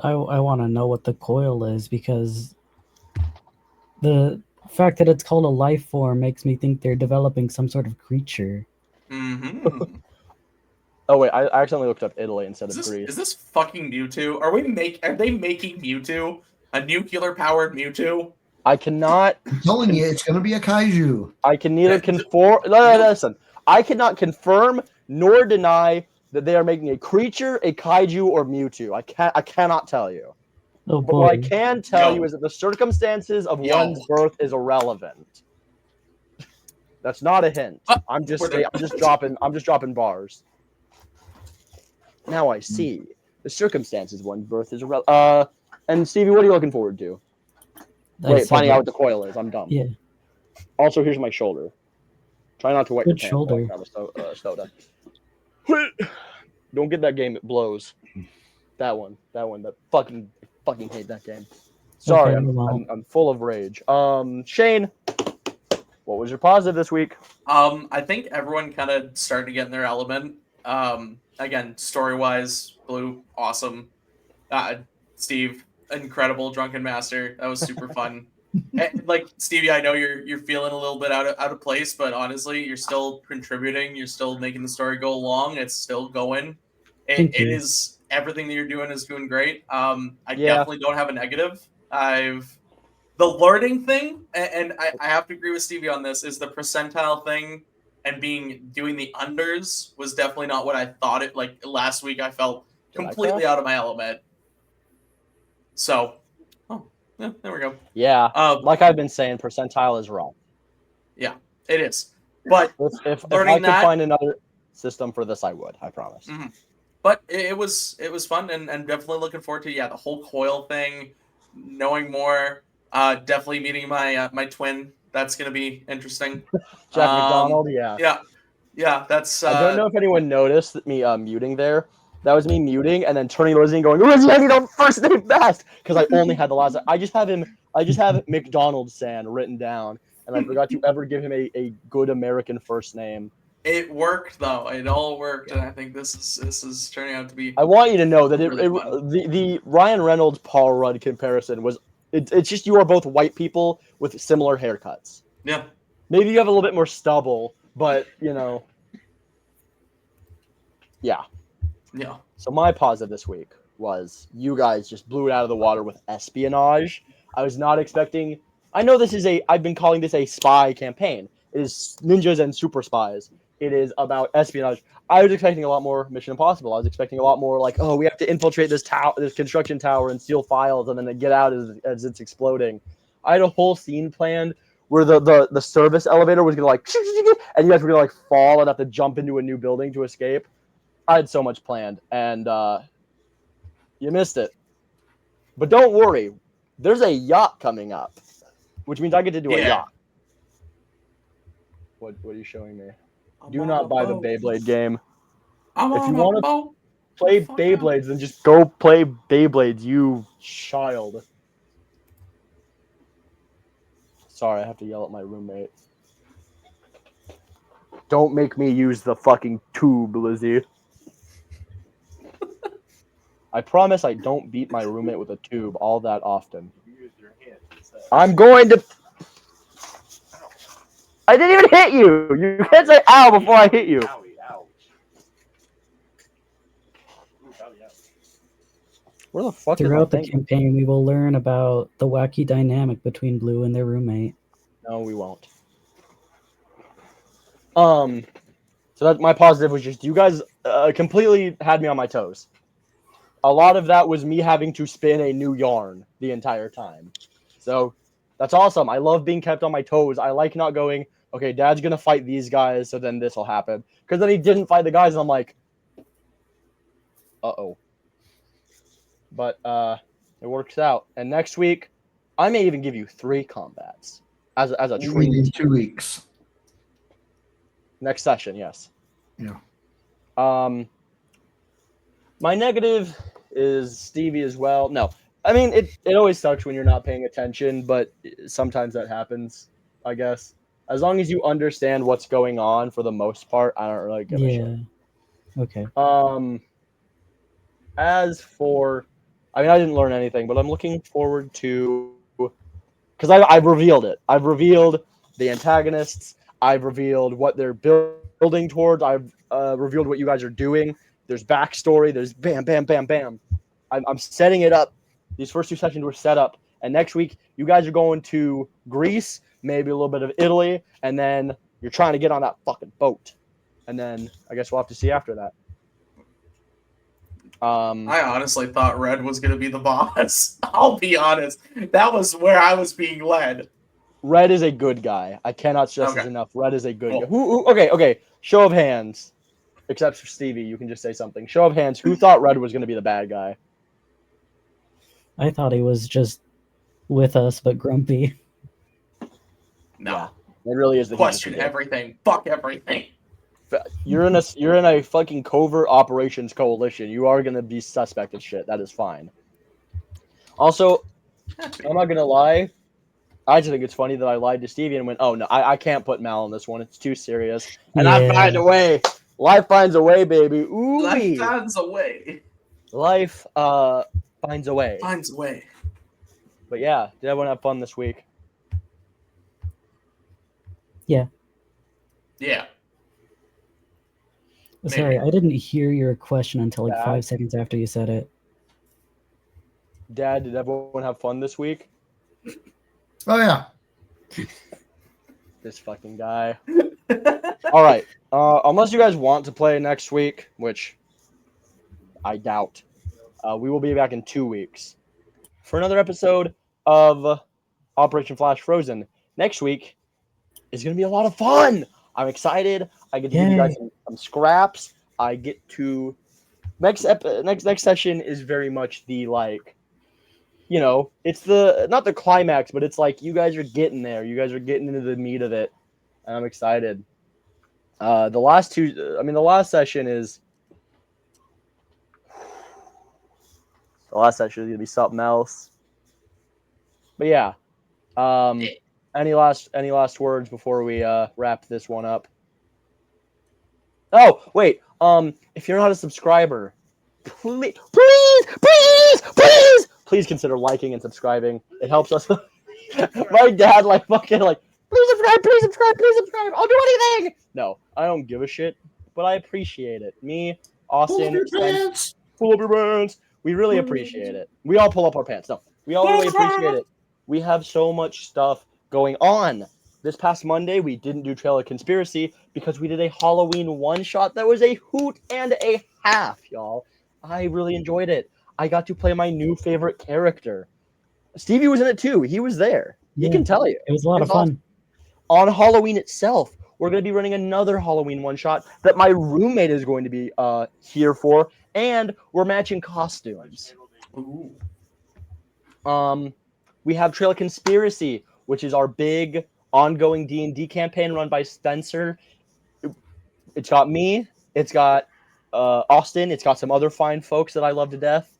I want to know what the coil is because the fact that it's called a life form makes me think they're developing some sort of creature. Mm-hmm. Oh wait, I accidentally looked up Italy instead Is of this, Greece. is this fucking Mewtwo? Are they making Mewtwo? A nuclear powered Mewtwo? I cannot. I'm telling you, it's going to be a kaiju. I can neither confirm. No, listen. I cannot confirm nor deny that they are making a creature, a kaiju, or Mewtwo. I cannot tell you. Oh But what I boy. can tell Yo. you is that the circumstances of Yo. one's birth is irrelevant. That's not a hint. I'm just dropping bars. Now I see the circumstances of one's birth is irrelevant. And Stevie, what are you looking forward to? I Wait, said finding it. out what the coil is. I'm dumb. Yeah. Also, here's my shoulder. Try not to wet your Good pants. shoulder. While I grab a soda. Don't get that game. It blows. That one. That fucking hate that game. Sorry, Okay, well. I'm full of rage. Shane, what was your positive this week? I think everyone kind of started to get in their element. Again, story wise, Blue, awesome. Steve, incredible drunken master. That was super fun. And, like Stevie, I know you're feeling a little bit out of place, but honestly, you're still contributing. You're still making the story go along. It's still going. Thank It you. is everything that you're doing is doing great. I Yeah. definitely don't have a negative. The learning thing, and I have to agree with Stevie on this, is the percentile thing and doing the unders was definitely not what I thought it. Like last week, I felt Did I completely crash? out of my element. So, yeah, there we go. Yeah, like I've been saying, percentile is wrong. Yeah, it is. But If I learning could that- find another system for this, I would. I promise. Mhm. But it was fun and definitely looking forward to the whole coil thing, knowing more. Definitely meeting my my twin. That's gonna be interesting. Jeff McDonald, yeah. Yeah. That's. I don't know if anyone noticed me muting there. That was me muting and then turning to Lizzie and going, "Lizzie, I need a first name fast," because I only had the last. I just have McDonald San written down, and I forgot to ever give him a good American first name. It worked though. It all worked, and I think this is turning out to be. I want you to know that Really fun. the Ryan Reynolds Paul Rudd comparison was it's just you are both white people with similar haircuts. Yeah. Maybe you have a little bit more stubble, but you know, yeah. Yeah. So my positive this week was you guys just blew it out of the water with espionage. I was not expecting. I know this is I've been calling this a spy campaign. It is ninjas and super spies, It is about espionage. I was expecting a lot more Mission Impossible. I was expecting a lot more like, oh, we have to infiltrate this tower, this construction tower, and steal files, and then get out as it's exploding. I had a whole scene planned where the service elevator was gonna like, and you guys were gonna like fall and have to jump into a new building to escape. I had so much planned, and you missed it. But don't worry, there's a yacht coming up, which means I get to do a yacht. What are you showing me? Do not buy the Beyblade game. If you want to play Beyblades, then just go play Beyblades, you child. Sorry, I have to yell at my roommate. Don't make me use the fucking tube, Lizzie. I promise I don't beat my roommate with a tube all that often. I'm going to... I didn't even hit you! You can't say ow before I hit you. Where the fuck Throughout the campaign, we will learn about the wacky dynamic between Blue and their roommate. No, we won't. So that my positive was just you guys completely had me on my toes. A lot of that was me having to spin a new yarn the entire time. So that's awesome. I love being kept on my toes. I like not going, okay, Dad's going to fight these guys, so then this will happen. Because then he didn't fight the guys, and I'm like, uh-oh. But it works out. And next week, I may even give you 3 combats as a treat. In 2 weeks. Next session, yes. Yeah. My negative is Stevie as well. No, I mean it always sucks when you're not paying attention, but sometimes that happens, I guess. As long as you understand what's going on, for the most part, I don't really give a shit. Okay. As for, I mean, I didn't learn anything, but I'm looking forward to, because I've revealed it. I've revealed the antagonists. I've revealed what they're building towards. I've revealed what you guys are doing. There's backstory. There's bam, bam, bam, bam. I'm setting it up. These first 2 sessions were set up. And next week, you guys are going to Greece, maybe a little bit of Italy, and then you're trying to get on that fucking boat. And then I guess we'll have to see after that. I honestly thought Red was going to be the boss. I'll be honest. That was where I was being led. Red is a good guy. I cannot stress this enough. Red is a good guy. Cool. Okay. Show of hands. Except for Stevie, you can just say something. Show of hands. Who thought Red was going to be the bad guy? I thought he was just with us, but grumpy. No. Yeah, it really is the question everything. Fuck everything. You're in a fucking covert operations coalition. You are going to be suspect of shit. That is fine. Also, I'm not going to lie. I just think it's funny that I lied to Stevie and went, oh, no, I can't put Mal on this one. It's too serious. And I find a way. Life finds a way, baby. Ooh. Life finds a way. Life finds a way. Finds a way. But yeah, did everyone have fun this week? Yeah. Yeah. Sorry, I didn't hear your question until like 5 seconds after you said it. Dad, did everyone have fun this week? Oh, yeah. This fucking guy. All right. Unless you guys want to play next week, which I doubt, we will be back in 2 weeks for another episode of Operation Flash Frozen. Next week is going to be a lot of fun. I'm excited. I get to give you guys some scraps. I get to next session is very much the like, you know, it's the not the climax, but it's like you guys are getting there. You guys are getting into the meat of it, and I'm excited. The last session is gonna be something else. But yeah, any last words before we wrap this one up? Oh wait, if you're not a subscriber, please consider liking and subscribing. It helps us. My dad please subscribe. I'll do anything. No, I don't give a shit, but I appreciate it. Me, Austin, pull up your pants. We really appreciate it. We all pull up our pants. No, we all really appreciate it. We have so much stuff going on. this past Monday, we didn't do Trail of Conspiracy because we did a Halloween one-shot that was a hoot and a half, y'all. I really enjoyed it. I got to play my new favorite character. Stevie was in it too. He was there. He can tell you. It was a lot of fun. On Halloween itself, we're going to be running another Halloween one-shot that my roommate is going to be here for, and we're matching costumes. Ooh. We have Trail of Conspiracy, which is our big ongoing D&D campaign run by Spencer. It's got me. It's got Austin. It's got some other fine folks that I love to death.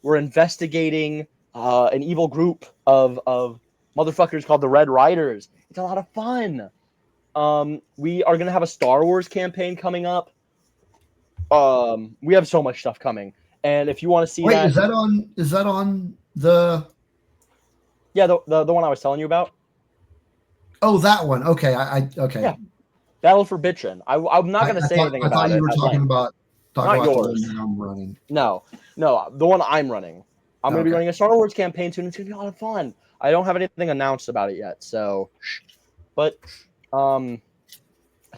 We're investigating an evil group of motherfuckers called the Red Riders. It's a lot of fun. We are going to have a Star Wars campaign coming up. We have so much stuff coming. And if you want to see Wait, is that on the... Yeah, the one I was telling you about. Oh, that one. Okay, okay. Yeah. Battle for Bitchin. I'm not going to say anything about it. I thought you were talking about yours. The one that I'm running. No, the one I'm running. I'm going to be running a Star Wars campaign soon. It's going to be a lot of fun. I don't have anything announced about it yet, so... But, it's a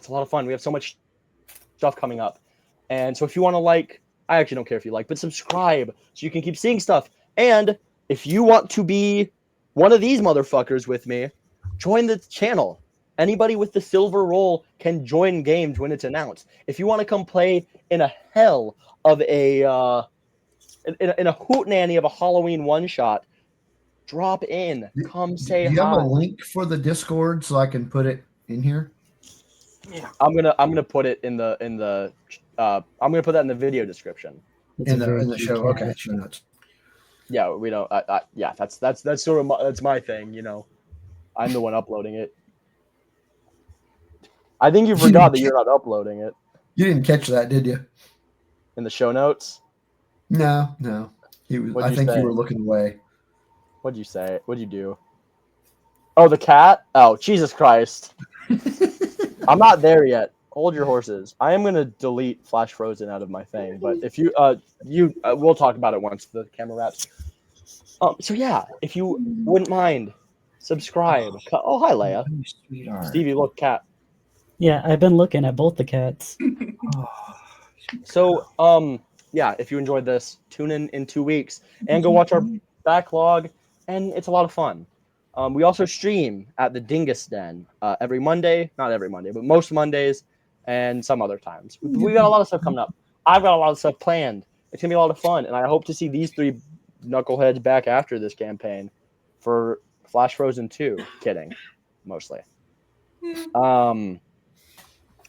lot of fun. We have so much stuff coming up. And so if you want to I actually don't care if you but subscribe so you can keep seeing stuff. And if you want to be one of these motherfuckers with me, join the channel. Anybody with the silver role can join games when it's announced. If you want to come play in a hell of a in a hootenanny of a Halloween one-shot, drop in. Come say hi. Do you have a link for the Discord so I can put it in here? Yeah. I'm gonna put it in the I'm gonna put that in the video description. In the show. Okay, show notes. Yeah, we don't. Yeah, that's sort of that's my thing. You know, I'm the one uploading it. I think you forgot that you're not uploading it. You didn't catch that, did you? In the show notes? No. He was. I think you were looking away. What'd you say? What'd you do? Oh, the cat? Oh, Jesus Christ! I'm not there yet. Hold your horses. I am gonna delete Flash Frozen out of my thing, but if you we'll talk about it once the camera wraps. So yeah, if you wouldn't mind, subscribe. Oh, hi, Leia. Sweetheart. Stevie, look, cat. Yeah, I've been looking at both the cats. So, yeah, if you enjoyed this, tune in 2 weeks and go watch our backlog, and it's a lot of fun. We also stream at the Dingus Den every Monday, not every Monday, but most Mondays and some other times. We got a lot of stuff coming up. I've got a lot of stuff planned. It's going to be a lot of fun, and I hope to see these three knuckleheads back after this campaign for Flash Frozen 2. Kidding, mostly.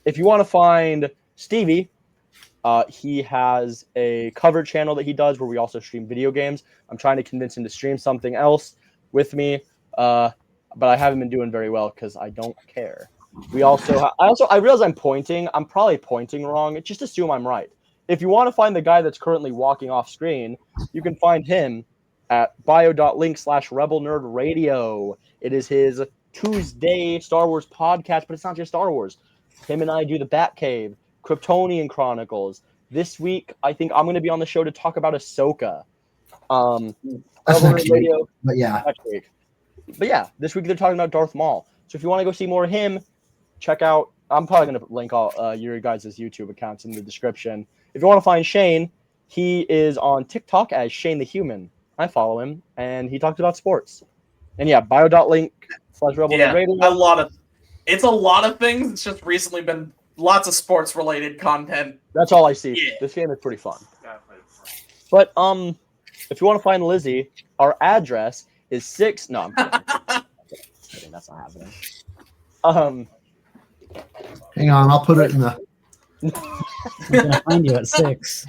If you want to find Stevie, he has a cover channel that he does where we also stream video games. I'm trying to convince him to stream something else with me, but I haven't been doing very well because I don't care. I realize I'm pointing. I'm probably pointing wrong. Just assume I'm right. If you want to find the guy that's currently walking off screen, you can find him at bio.link/rebelnerdradio. It is his Tuesday Star Wars podcast, but it's not just Star Wars. Him and I do the Batcave, Kryptonian Chronicles. This week, I think I'm going to be on the show to talk about Ahsoka. That's next week, but yeah. Next week. But yeah, this week they're talking about Darth Maul. So if you want to go see more of him, check out. I'm probably going to link all your guys' YouTube accounts in the description. If you want to find Shane, he is on TikTok as Shane the Human. I follow him, and he talks about sports. And yeah, bio.link/rebelnerdradio. It's a lot of things. It's just recently been lots of sports related content. That's all I see. Yeah. This game is pretty fun. But if you want to find Lizzie, our address is 6. No, I'm kidding. That's not happening. Hang on, I'll put it in the. I'm gonna find you at 6.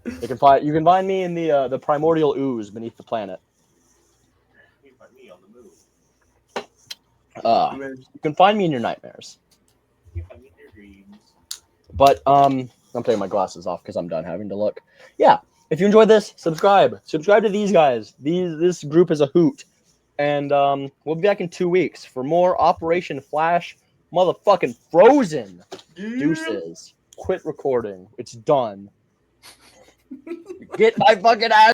You can find me in the primordial ooze beneath the planet. You can find me on the move. You can find me in your nightmares. You can find me in your dreams. But I'm taking my glasses off because I'm done having to look. Yeah, if you enjoyed this, subscribe. Subscribe to these guys. This group is a hoot. And we'll be back in 2 weeks for more Operation Flash motherfucking Frozen. Deuces. Quit recording. It's done. Get my fucking ass.